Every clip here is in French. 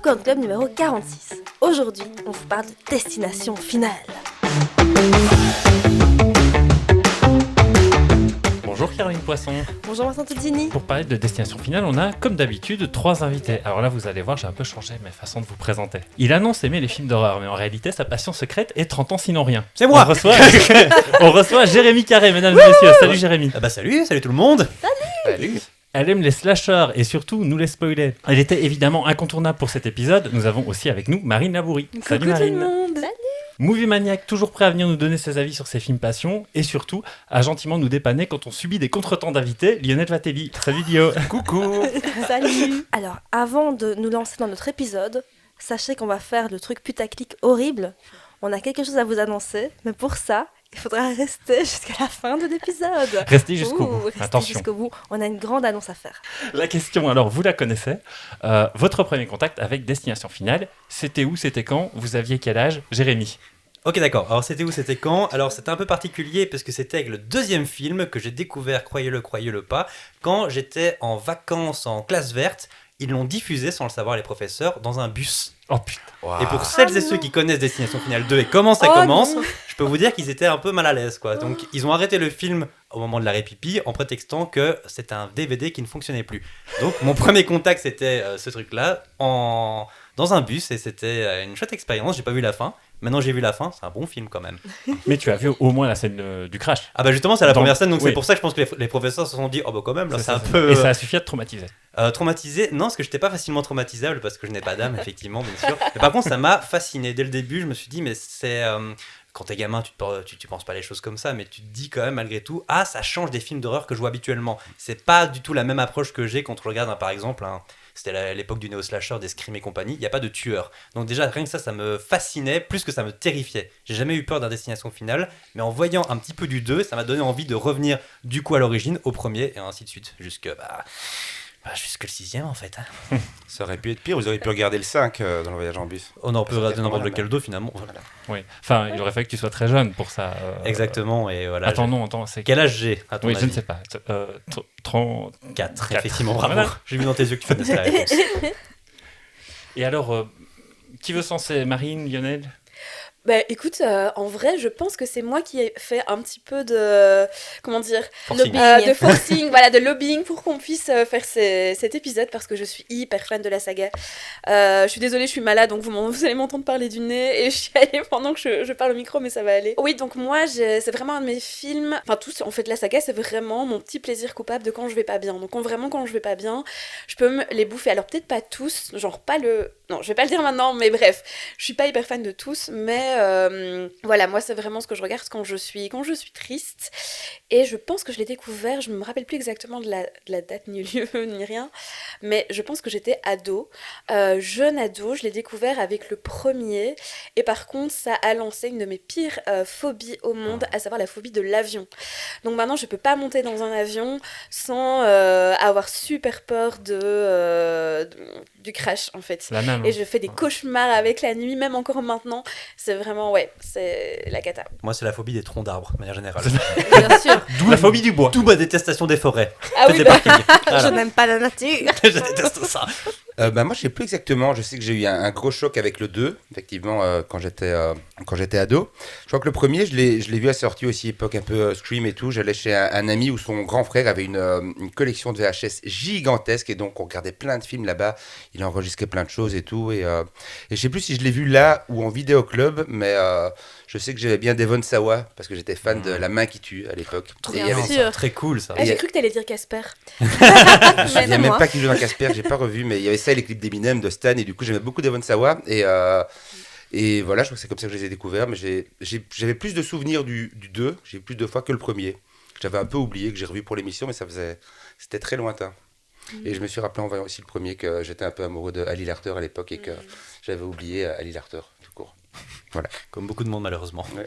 Popcorn Club numéro 46. Aujourd'hui, on vous parle de Destination Finale. Bonjour Caroline Poisson. Bonjour Vincent Tuzzini. Pour parler de Destination Finale, on a comme d'habitude 3 invités. Alors là, vous allez voir, j'ai un peu changé ma façon de vous présenter. Il annonce aimer les films d'horreur, mais en réalité, sa passion secrète est 30 ans sinon rien. C'est moi. On reçoit Jérémy Carré, mesdames et messieurs. Salut Jérémy. Salut tout le monde. Salut. Elle aime les slashers et surtout nous les spoiler. Elle était évidemment incontournable pour cet épisode. Nous avons aussi avec nous Marine Labourie. Salut Coucou Marine. tout le monde. Salut. Movie Maniac, toujours prêt à venir nous donner ses avis sur ses films passion et surtout à gentiment nous dépanner quand on subit des contretemps d'invités, Lionel Vatelli. Salut Lio. Coucou. Salut. Alors, avant de nous lancer dans notre épisode, sachez qu'on va faire le truc putaclic horrible. On a quelque chose à vous annoncer, mais pour ça, il faudra rester jusqu'à la fin de l'épisode. Restez jusqu'au bout. Restez Attention. jusqu'au bout. On a une grande annonce à faire. La question, alors vous la connaissez. Votre premier contact avec Destination Finale, c'était où, c'était quand? Vous aviez quel âge? Jérémy. Ok, d'accord. Alors, c'était où, c'était quand? Alors, c'était un peu particulier parce que c'était avec le deuxième film que j'ai découvert, croyez-le pas, quand j'étais en vacances en classe verte. Ils l'ont diffusé, sans le savoir les professeurs, dans un bus. Oh putain. Et pour celles et ceux qui connaissent Destination Finale 2 et comment ça commence, je peux vous dire qu'ils étaient un peu mal à l'aise, quoi. Donc, ils ont arrêté le film au moment de l'arrêt pipi en prétextant que c'était un DVD qui ne fonctionnait plus. Donc, mon premier contact, c'était ce truc-là, dans un bus, et c'était une chouette expérience. J'ai pas vu la fin. Maintenant, j'ai vu la fin. C'est un bon film, quand même. Mais tu as vu au moins la scène du crash. Ah bah justement, c'est la Donc, première scène, donc oui. c'est pour ça que je pense que les professeurs se sont dit « Oh bah quand même, là, c'est un ça. peu... Et ça a suffi à te traumatiser. Traumatisé, non, parce que j'étais pas facilement traumatisable parce que je n'ai pas d'âme, effectivement, bien sûr. Mais par contre, ça m'a fasciné. Dès le début, je me suis dit, mais c'est. Quand t'es gamin, tu penses pas les choses comme ça, mais tu te dis quand même, malgré tout, ah, ça change des films d'horreur que je vois habituellement. C'est pas du tout la même approche que j'ai quand on regarde, par exemple, c'était l'époque du néo-slasher, des Scream et compagnie, il n'y a pas de tueur. Donc déjà, rien que ça me fascinait, plus que ça me terrifiait. J'ai jamais eu peur d'un Destination Finale, mais en voyant un petit peu du 2, ça m'a donné envie de revenir du coup à l'origine, au premier, et ainsi de suite, jusque le 6e en fait. Ça aurait pu être pire, vous auriez pu regarder le 5 dans le voyage en bus. On en peut Ça regarder fait n'importe mal. lequel d'autre finalement. Oui. Enfin, il aurait fallu que tu sois très jeune pour ça. Exactement, et voilà. Attends, c'est. Quel âge j'ai à ton Oui, avis? je ne sais pas. 30. 4, effectivement, bravo. Voilà. J'ai vu dans tes yeux que tu connaissais la réponse. Et alors, qui veut censer? Marine, Lionel? Bah écoute, en vrai, je pense que c'est moi qui ai fait un petit peu de, comment dire, Forcing. de forcing, voilà, de lobbying pour qu'on puisse faire cet épisode parce que je suis hyper fan de la saga. Je suis désolée, je suis malade, donc vous allez m'entendre parler du nez et je suis allée pendant que je parle au micro, mais ça va aller. Oui, donc moi, c'est vraiment un de mes films, enfin tous, en fait, la saga, c'est vraiment mon petit plaisir coupable de quand je vais pas bien. Donc vraiment, quand je vais pas bien, je peux me les bouffer. Alors peut-être pas tous, genre pas le... Non, je vais pas le dire maintenant, mais bref, je suis pas hyper fan de tous, mais voilà, moi c'est vraiment ce que je regarde quand je suis triste. Et je pense que je l'ai découvert, je me rappelle plus exactement de la date ni lieu ni rien, mais je pense que j'étais ado, jeune ado, je l'ai découvert avec le premier. Et par contre, ça a lancé une de mes pires phobies au monde, à savoir la phobie de l'avion. Donc maintenant, je peux pas monter dans un avion sans avoir super peur du crash en fait. La même. Et je fais des cauchemars avec la nuit, même encore maintenant. C'est vraiment, ouais, c'est la cata. Moi, c'est la phobie des troncs d'arbres, de manière générale. Bien sûr. D'où la phobie du bois. D'où ma détestation des forêts. Ah oui, Des bah, parkings. Voilà. Je n'aime pas la nature. Je déteste ça. Moi, je sais plus exactement. Je sais que j'ai eu un gros choc avec le 2, effectivement, quand j'étais ado. Je crois que le premier, je l'ai vu à sa sortie aussi, époque un peu Scream et tout. J'allais chez un ami où son grand frère avait une collection de VHS gigantesque et donc on regardait plein de films là-bas. Il enregistrait plein de choses et tout. Et je sais plus si je l'ai vu là ou en vidéoclub, mais je sais que j'aimais bien Devon Sawa parce que j'étais fan de La Main qui tue à l'époque. Et il y avait... sûr. C'est très cool ça. ah, j'ai cru que t'allais dire Casper. Je me souviens Mais même moi. pas qui joue dans Casper, j'ai pas revu, mais il y avait ça et les clips d'Eminem, de Stan, et du coup j'aimais beaucoup Devon Sawa. Et voilà, je crois que c'est comme ça que je les ai découverts, mais j'avais plus de souvenirs du 2, j'ai eu plus de fois que le premier. J'avais un peu oublié, que j'ai revu pour l'émission, mais c'était très lointain. Et je me suis rappelé en voyant aussi le premier que j'étais un peu amoureux de Ali Larter à l'époque et que j'avais oublié Ali Larter, tout court. Voilà. Comme beaucoup de monde, malheureusement. Ouais.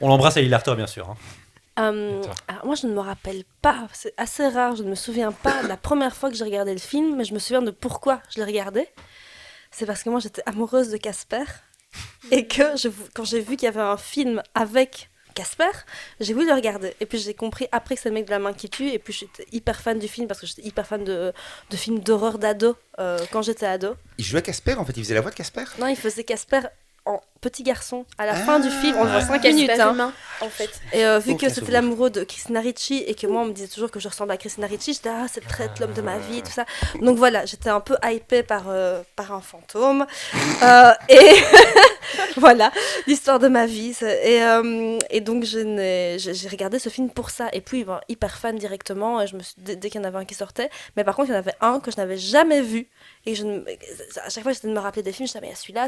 On l'embrasse à Ali Larter, bien sûr. Alors moi je ne me rappelle pas, c'est assez rare, je ne me souviens pas de la première fois que j'ai regardé le film, mais je me souviens de pourquoi je l'ai regardé. C'est parce que moi j'étais amoureuse de Casper et que quand j'ai vu qu'il y avait un film avec Casper, j'ai voulu le regarder. Et puis j'ai compris après que c'est le mec de la main qui tue. Et puis j'étais hyper fan du film parce que j'étais hyper fan de films d'horreur d'ado quand j'étais ado. Il jouait Casper en fait, il faisait la voix de Casper. Non, il faisait Casper en petit garçon. À la fin du film, on le voit Ouais. 5 minutes. Casper Hein. humain, en fait. Et vu Aucun que c'était souvenir. l'amoureux de Christina Ricci et que moi on me disait toujours que je ressemble à Christina Ricci, j'étais c'est peut-être l'homme de ma vie, tout ça. Donc voilà, j'étais un peu hypée par un fantôme. Et voilà, l'histoire de ma vie. Et donc j'ai regardé ce film pour ça. Et puis hyper fan directement. Et dès qu'il y en avait un qui sortait. Mais par contre, il y en avait un que je n'avais jamais vu. Et à chaque fois, j'essayais de me rappeler des films. Je disais, mais celui-là.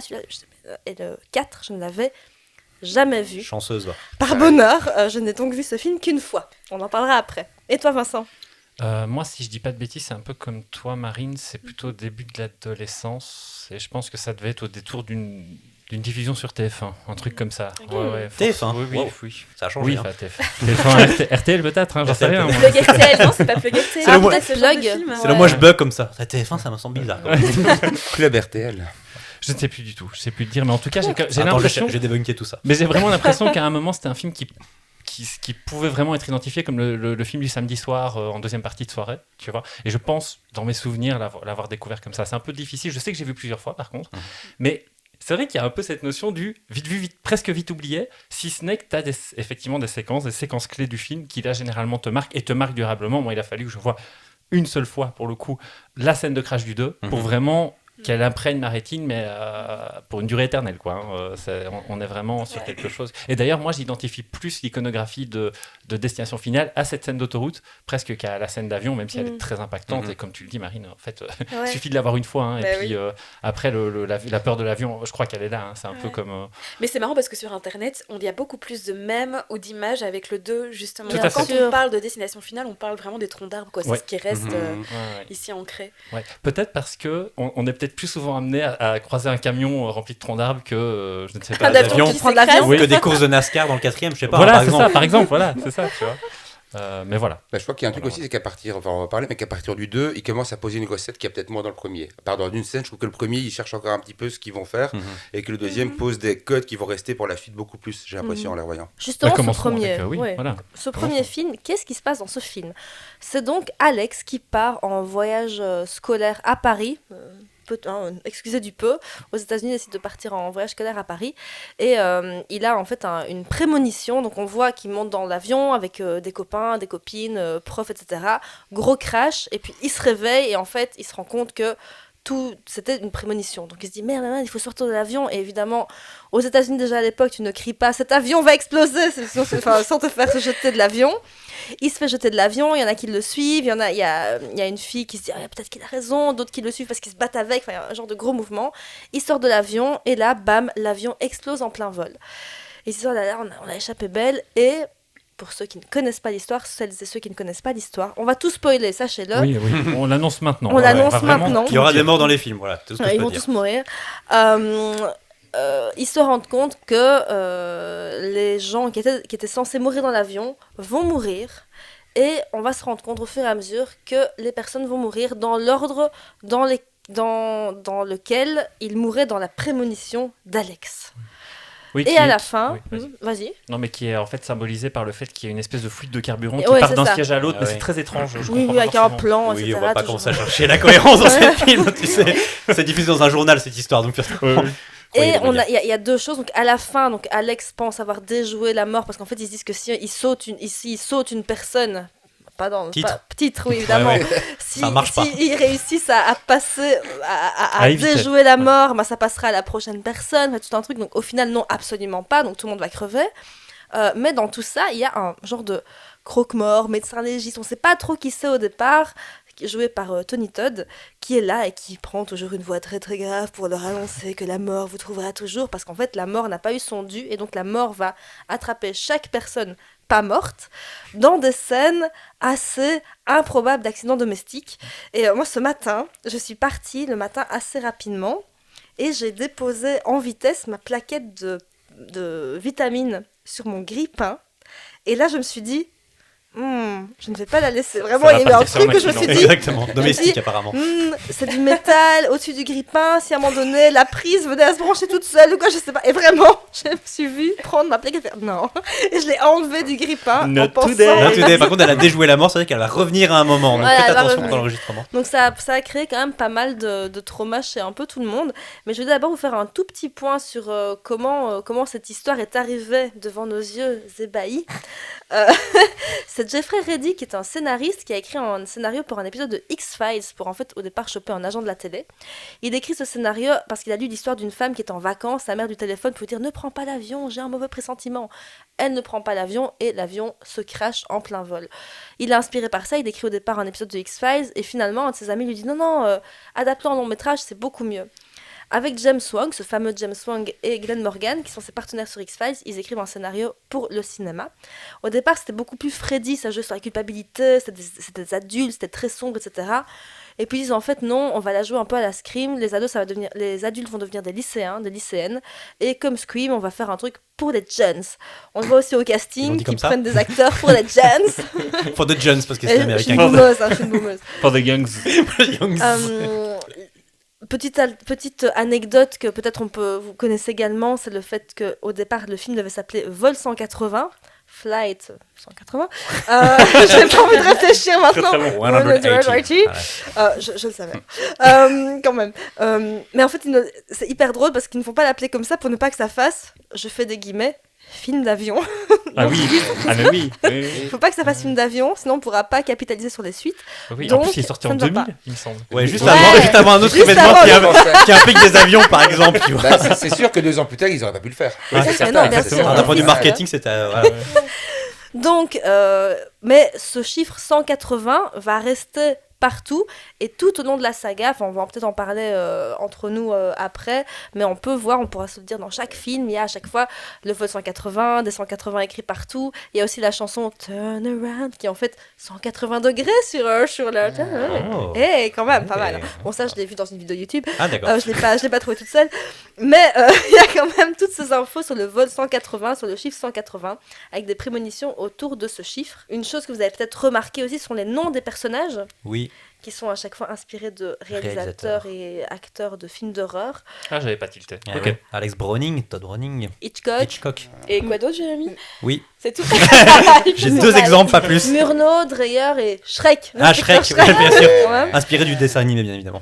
Et le 4, je ne l'avais jamais vu. Chanceuse, va. Par bonheur, je n'ai donc vu ce film qu'une fois. On en parlera après. Et toi, Vincent? Moi, si je dis pas de bêtises, c'est un peu comme toi, Marine. C'est plutôt au début de l'adolescence. Et je pense que ça devait être au détour d'une diffusion sur TF1, un truc comme ça. Ok. TF1, Oui, wow. oui. Ça a changé. Oui, hein. enfin, TF1, RTL peut-être, j'en sais rien. moi. Plug RTL, non, c'est pas Plug RTL. C'est le mot- peut-être ce Plug. genre de film. C'est là moi je bug comme ça. La TF1, ça me semble bizarre. Club RTL. Je ne sais plus du tout, je sais plus te dire, mais en tout cas, j'ai Attends, l'impression. j'ai débunké tout ça. Mais j'ai vraiment l'impression qu'à un moment, c'était un film qui pouvait vraiment être identifié comme le film du samedi soir en deuxième partie de soirée, tu vois. Et je pense, dans mes souvenirs, l'avoir découvert comme ça. C'est un peu difficile. Je sais que j'ai vu plusieurs fois, par contre. Mais c'est vrai qu'il y a un peu cette notion du vite vu, presque vite oublié, si ce n'est que tu as effectivement des séquences clés du film qui, là, généralement te marquent et te marquent durablement. Moi, il a fallu que je vois une seule fois, pour le coup, la scène de crash du 2 pour vraiment qu'elle imprègne ma rétine, mais pour une durée éternelle, quoi. On est vraiment sur quelque chose. Et d'ailleurs, moi, j'identifie plus l'iconographie de Destination Finale à cette scène d'autoroute, presque qu'à la scène d'avion, même si elle est très impactante. Et comme tu le dis, Marine, en fait, il suffit de l'avoir une fois. Hein, Bah et puis, après, la peur de l'avion, je crois qu'elle est là. Hein, c'est un peu comme... Mais c'est marrant parce que sur Internet, on y a beaucoup plus de mèmes ou d'images avec le 2, justement. Tout à Quand fait. on parle de Destination Finale, on parle vraiment des troncs d'arbres, quoi. C'est Ouais. ce qui reste Ouais. ici ancré. Ouais. Peut-être parce qu'on est peut-être plus souvent amené à croiser un camion rempli de troncs d'arbres que, je ne sais pas, Un avion d'avion. qui Prendre l'avion. s'écrase. Oui. Que des courses de NASCAR dans le 4e, je sais pas, Voilà, par c'est exemple. ça, par exemple, voilà, c'est ça, tu vois. Mais voilà. Bah, je crois qu'il y a un truc Voilà. aussi, c'est qu'à partir, enfin on va parler, mais qu'à partir du 2, il commence à poser une recette qui a peut-être moins dans le premier. Pardon, d'une scène, je trouve que le premier, il cherche encore un petit peu ce qu'ils vont faire, et que le deuxième pose des codes qui vont rester pour la suite beaucoup plus, j'ai l'impression, en les voyant. Justement, ce Commençons premier, avec, oui, ouais. voilà. Ce premier film, qu'est-ce qui se passe dans ce film? C'est donc Alex qui part en voyage scolaire à Paris. Excusez du peu, aux États-Unis, il décide de partir en voyage scolaire à Paris et il a en fait une prémonition. Donc on voit qu'il monte dans l'avion avec des copains, des copines, profs, etc. Gros crash et puis il se réveille et en fait il se rend compte que c'était une prémonition. Donc il se dit merde, il faut sortir de l'avion. Et évidemment, aux États-Unis déjà à l'époque, tu ne cries pas cet avion va exploser sans te faire se jeter de l'avion. Il se fait jeter de l'avion, il y en a qui le suivent, il y a une fille qui se dit peut-être qu'il a raison, d'autres qui le suivent parce qu'ils se battent avec, il y a un genre de gros mouvement. Il sort de l'avion et là, bam, l'avion explose en plein vol. Et ils se disent oh là là, on a échappé belle. Et pour ceux qui ne connaissent pas l'histoire, celles et ceux qui ne connaissent pas l'histoire, on va tout spoiler, sachez-le. Oui, on l'annonce maintenant. On l'annonce va vraiment maintenant. tout Il y aura dire. des morts dans les films, voilà. Tout ce que je Ils peux vont dire. tous mourir. Ils se rendent compte que les gens qui étaient censés mourir dans l'avion vont mourir. Et on va se rendre compte au fur et à mesure que les personnes vont mourir dans l'ordre dans lequel ils mouraient dans la prémonition d'Alex. Oui, Et à la fin, oui, vas-y. vas-y. Non, mais qui est en fait symbolisé par le fait qu'il y a une espèce de fuite de carburant Et qui ouais, part c'est d'un ça. siège à l'autre, Ah mais ouais. c'est très étrange. Je Oui, comprends oui, pas avec un forcément. plan, Oui, etc. on va pas toujours. commencer à chercher la cohérence dans ce film, tu sais. C'est diffusé dans un journal, cette histoire, donc Oui. Et Croyez-le bien. il y a deux choses. Donc à la fin, donc Alex pense avoir déjoué la mort parce qu'en fait ils se disent que si il saute une personne, titre, oui évidemment. Ouais, ouais. Si, Ça marche pas. ils réussissent à passer, à éviter. déjouer la mort, bah, ça passera à la prochaine personne, enfin, tout un truc. Donc au final non, absolument pas. Donc tout le monde va crever. Mais dans tout ça, il y a un genre de croque-mort, médecin légiste. On sait pas trop qui c'est au départ. Joué par Tony Todd, qui est là et qui prend toujours une voix très très grave pour leur annoncer que la mort vous trouvera toujours, parce qu'en fait la mort n'a pas eu son dû et donc la mort va attraper chaque personne pas morte dans des scènes assez improbables d'accidents domestiques. Et moi ce matin, je suis partie le matin assez rapidement et j'ai déposé en vitesse ma plaquette de vitamines sur mon grille-pain et là je me suis dit je ne vais pas la laisser. Vraiment, Ça il y va a eu un partir sur un truc que je me suis accident. dit, Exactement, domestique apparemment. c'est du métal au-dessus du grille-pain. Si à un moment donné, la prise venait à se brancher toute seule ou quoi, je sais pas. Et vraiment, je me suis vue prendre ma plaque et faire non. Et je l'ai enlevée du grille-pain en Not pensant... today. Là, par contre, elle a déjoué la mort, c'est vrai qu'elle va revenir à un moment. Donc Voilà, faites elle va attention revenir. dans l'enregistrement. Donc ça a créé quand même pas mal de traumas chez un peu tout le monde. Mais je vais d'abord vous faire un tout petit point sur comment cette histoire est arrivée devant nos yeux ébahis. C'est Jeffrey Reddy qui est un scénariste qui a écrit un scénario pour un épisode de X-Files pour en fait au départ choper un agent de la télé. Il écrit ce scénario parce qu'il a lu l'histoire d'une femme qui est en vacances, sa mère du téléphone pour lui dire ne prends pas l'avion, j'ai un mauvais pressentiment. Elle ne prend pas l'avion et l'avion se crache en plein vol. Il est inspiré par ça, il écrit au départ un épisode de X-Files et finalement un de ses amis lui dit non, adapte-le en long métrage, c'est beaucoup mieux. Avec James Wong, ce fameux James Wong et Glenn Morgan, qui sont ses partenaires sur X-Files, ils écrivent un scénario pour le cinéma. Au départ, c'était beaucoup plus Freddy, ça jouait sur la culpabilité, c'était des adultes, c'était très sombre, etc. Et puis ils disent en fait non, on va la jouer un peu à la Scream, les adultes vont devenir des lycéens, des lycéennes, et comme Scream, on va faire un truc pour les jeunes. On le voit aussi au Ils l'ont casting, dit qui comme ça prennent des acteurs pour les jeunes. For the Jones, parce que c'est Je suis américain. une boumeuse, je suis une boumeuse. For the Youngs. Youngs. Petite anecdote que peut-être vous connaissez également, c'est le fait qu'au départ le film devait s'appeler Vol 180, Flight 180. J'ai pas envie de réfléchir maintenant. Très bon. 180. Je le savais. Quand même. Mais en fait, c'est hyper drôle parce qu'ils ne font pas l'appeler comme ça pour ne pas que ça fasse, je fais des guillemets, film d'avion. Ah oui, mais oui. Il faut pas que ça fasse film d'avion, sinon on pourra pas capitaliser sur les suites. Oui, Donc, en plus, il est sorti ça en ne va 2000, pas. il me semble. Ouais, juste Ouais. avant un autre Juste événement avant, qui implique des avions, par exemple. Tu vois. Bah, c'est sûr que 2 ans plus tard, ils auraient pas pu le faire. Ouais, c'est mais certain, non, bien ça, c'est sûr. certain. D'un point de vue Ouais. marketing, c'était. Voilà. Donc, mais ce chiffre 180 va rester partout et tout au long de la saga, enfin on va peut-être en parler entre nous après, mais on pourra se le dire dans chaque film, il y a à chaque fois le vol 180, des 180 écrits partout, il y a aussi la chanson Turn Around qui est en fait 180 degrés sur le... Oh. Eh, quand même, pas Ok. mal. Bon, ça je l'ai vu dans une vidéo YouTube, Ah, d'accord. je l'ai pas trouvé toute seule, mais il y a quand même toutes ces infos sur le vol 180, sur le chiffre 180, avec des prémonitions autour de ce chiffre. Une chose que vous avez peut-être remarqué aussi sont les noms des personnages, Oui. qui sont à chaque fois inspirés de réalisateurs et acteurs de films d'horreur. Ah, j'avais pas tilté. Ah Ok. ouais. Alex Browning, Todd Browning, Hitchcock, Hitchcock. Et quoi d'autre, Jérémy? Oui. C'est tout. J'ai 2 exemples, pas plus. Murnau, Dreyer et Shrek. Ah, Shrek, ouais, bien sûr. Ouais. Inspiré du dessin animé, bien évidemment.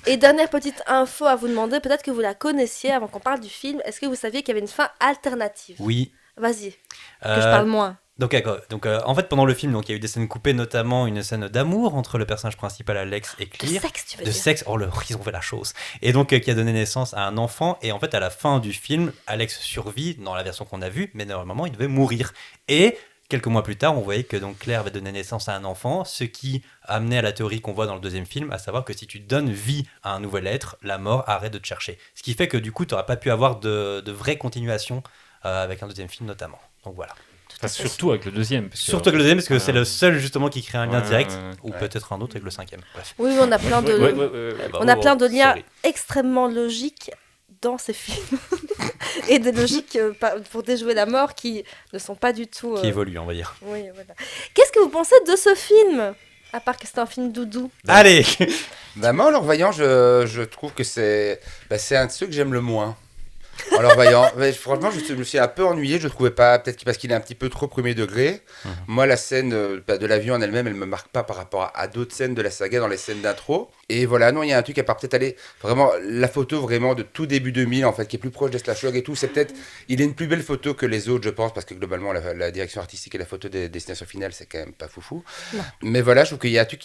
Et dernière petite info à vous demander, peut-être que vous la connaissiez avant qu'on parle du film. Est-ce que vous saviez qu'il y avait une fin alternative? Oui. Vas-y, que je Euh, parle moins. Donc, d'accord. En fait, pendant le film, donc, il y a eu des scènes coupées, notamment une scène d'amour entre le personnage principal Alex et De Clear. sexe, tu veux De dire. sexe, oh ils ont fait la chose. Et donc qui a donné naissance à un enfant. Et en fait, à la fin du film, Alex survit dans la version qu'on a vue, mais normalement, il devait mourir. Et quelques mois plus tard, on voyait que donc Claire va donner naissance à un enfant, ce qui a amené à la théorie qu'on voit dans le deuxième film, à savoir que si tu donnes vie à un nouvel être, la mort arrête de te chercher. Ce qui fait que du coup, tu n'auras pas pu avoir de vraie continuation avec un deuxième film notamment. Donc voilà. Enfin, surtout avec le deuxième. parce que- Surtout avec le deuxième, parce que Ouais. c'est le seul justement qui crée un lien Ouais, direct, ouais, ou ouais. peut-être un autre avec le cinquième. Bref. Oui, on a plein de, on a plein de liens extrêmement logiques dans ces films. Et des logiques pour déjouer la mort qui ne sont pas du tout... Qui évolue, on va dire. Oui, voilà. Qu'est-ce que vous pensez de ce film? À part que c'est un film doudou. Allez. Bah, moi, en le revoyant, je trouve que c'est un de ceux que j'aime le moins. En le revoyant, franchement, je me suis un peu ennuyé. Je le trouvais pas, peut-être parce qu'il est un petit peu trop premier degré. Moi, la scène de l'avion en elle-même, elle me marque pas par rapport à d'autres scènes de la saga dans les scènes d'intro. Et voilà, non, il y a un truc à part peut-être aller vraiment la photo vraiment de tout début 2000 en fait, qui est plus proche des slasher et tout. C'est peut-être, il est une plus belle photo que les autres, je pense, parce que globalement la direction artistique et la photo des destinations finales, c'est quand même pas foufou. Non. Mais voilà, je trouve qu'il y a un truc,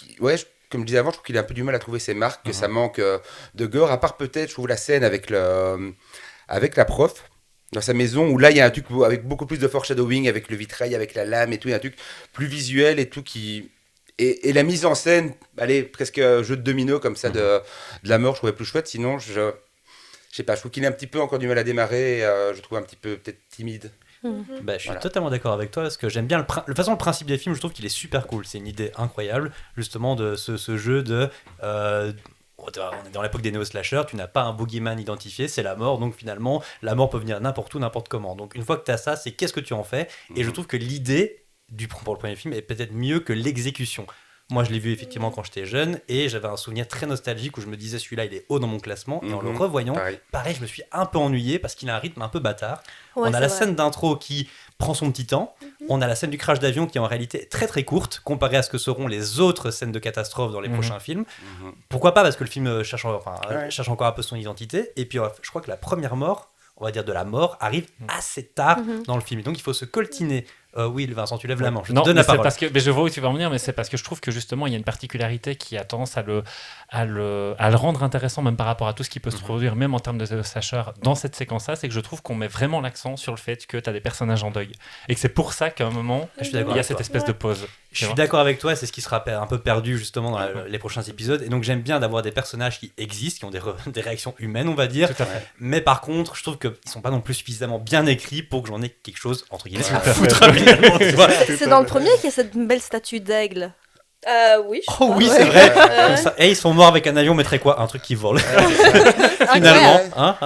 comme je disais avant, je trouve qu'il a un peu du mal à trouver ses marques, que ça manque de gore. À part peut-être, je trouve la scène avec la prof dans sa maison, où là il y a un truc avec beaucoup plus de foreshadowing, avec le vitrail, avec la lame et tout, il y a un truc plus visuel et tout qui... Et la mise en scène, allez, presque jeu de domino comme ça de la mort, je trouvais plus chouette. Sinon, je sais pas, je trouve qu'il a un petit peu encore du mal à démarrer, je trouve un petit peu peut-être timide. Bah, je suis Voilà. totalement d'accord avec toi parce que j'aime bien de toute façon le principe des films, je trouve qu'il est super cool. C'est une idée incroyable, justement, de ce jeu de. On est dans l'époque des néo-slashers, tu n'as pas un boogeyman identifié, c'est la mort, donc finalement, la mort peut venir n'importe où, n'importe comment. Donc une fois que tu as ça, c'est qu'est-ce que tu en fais. Et je trouve que l'idée pour le premier film est peut-être mieux que l'exécution. Moi, je l'ai vu effectivement quand j'étais jeune et j'avais un souvenir très nostalgique où je me disais celui-là, il est haut dans mon classement. Et en le revoyant, pareil, je me suis un peu ennuyé parce qu'il a un rythme un peu bâtard. Ouais, on a la scène d'intro qui prend son petit temps. On a la scène du crash d'avion qui est en réalité très très courte comparée à ce que seront les autres scènes de catastrophe dans les prochains films. Pourquoi pas, parce que le film cherche encore un peu son identité. Et puis, je crois que la première mort, on va dire de la mort, arrive assez tard dans le film. Et donc, il faut se coltiner. Oui, Vincent, tu lèves la main. Je te donne la parole. Parce que, mais je vois où tu vas en venir, mais c'est parce que je trouve que justement, il y a une particularité qui a tendance à le rendre intéressant, même par rapport à tout ce qui peut se produire, même en termes de slasher, dans cette séquence-là, c'est que je trouve qu'on met vraiment l'accent sur le fait que tu as des personnages en deuil. Et que c'est pour ça qu'à un moment, il y a cette espèce de pause. Je suis d'accord avec toi, c'est ce qui sera un peu perdu justement dans les prochains épisodes. Et donc, j'aime bien d'avoir des personnages qui existent, qui ont des réactions humaines, on va dire. Mais par contre, je trouve qu'ils ne sont pas non plus suffisamment bien écrits pour que j'en ai quelque chose, entre guillemets, à foutre. C'est dans le premier qu'il y a cette belle statue d'aigle. Oui, je Oh crois. oui, c'est vrai. Et ils sont morts avec un avion, mettrait quoi? Un truc qui vole. Finalement,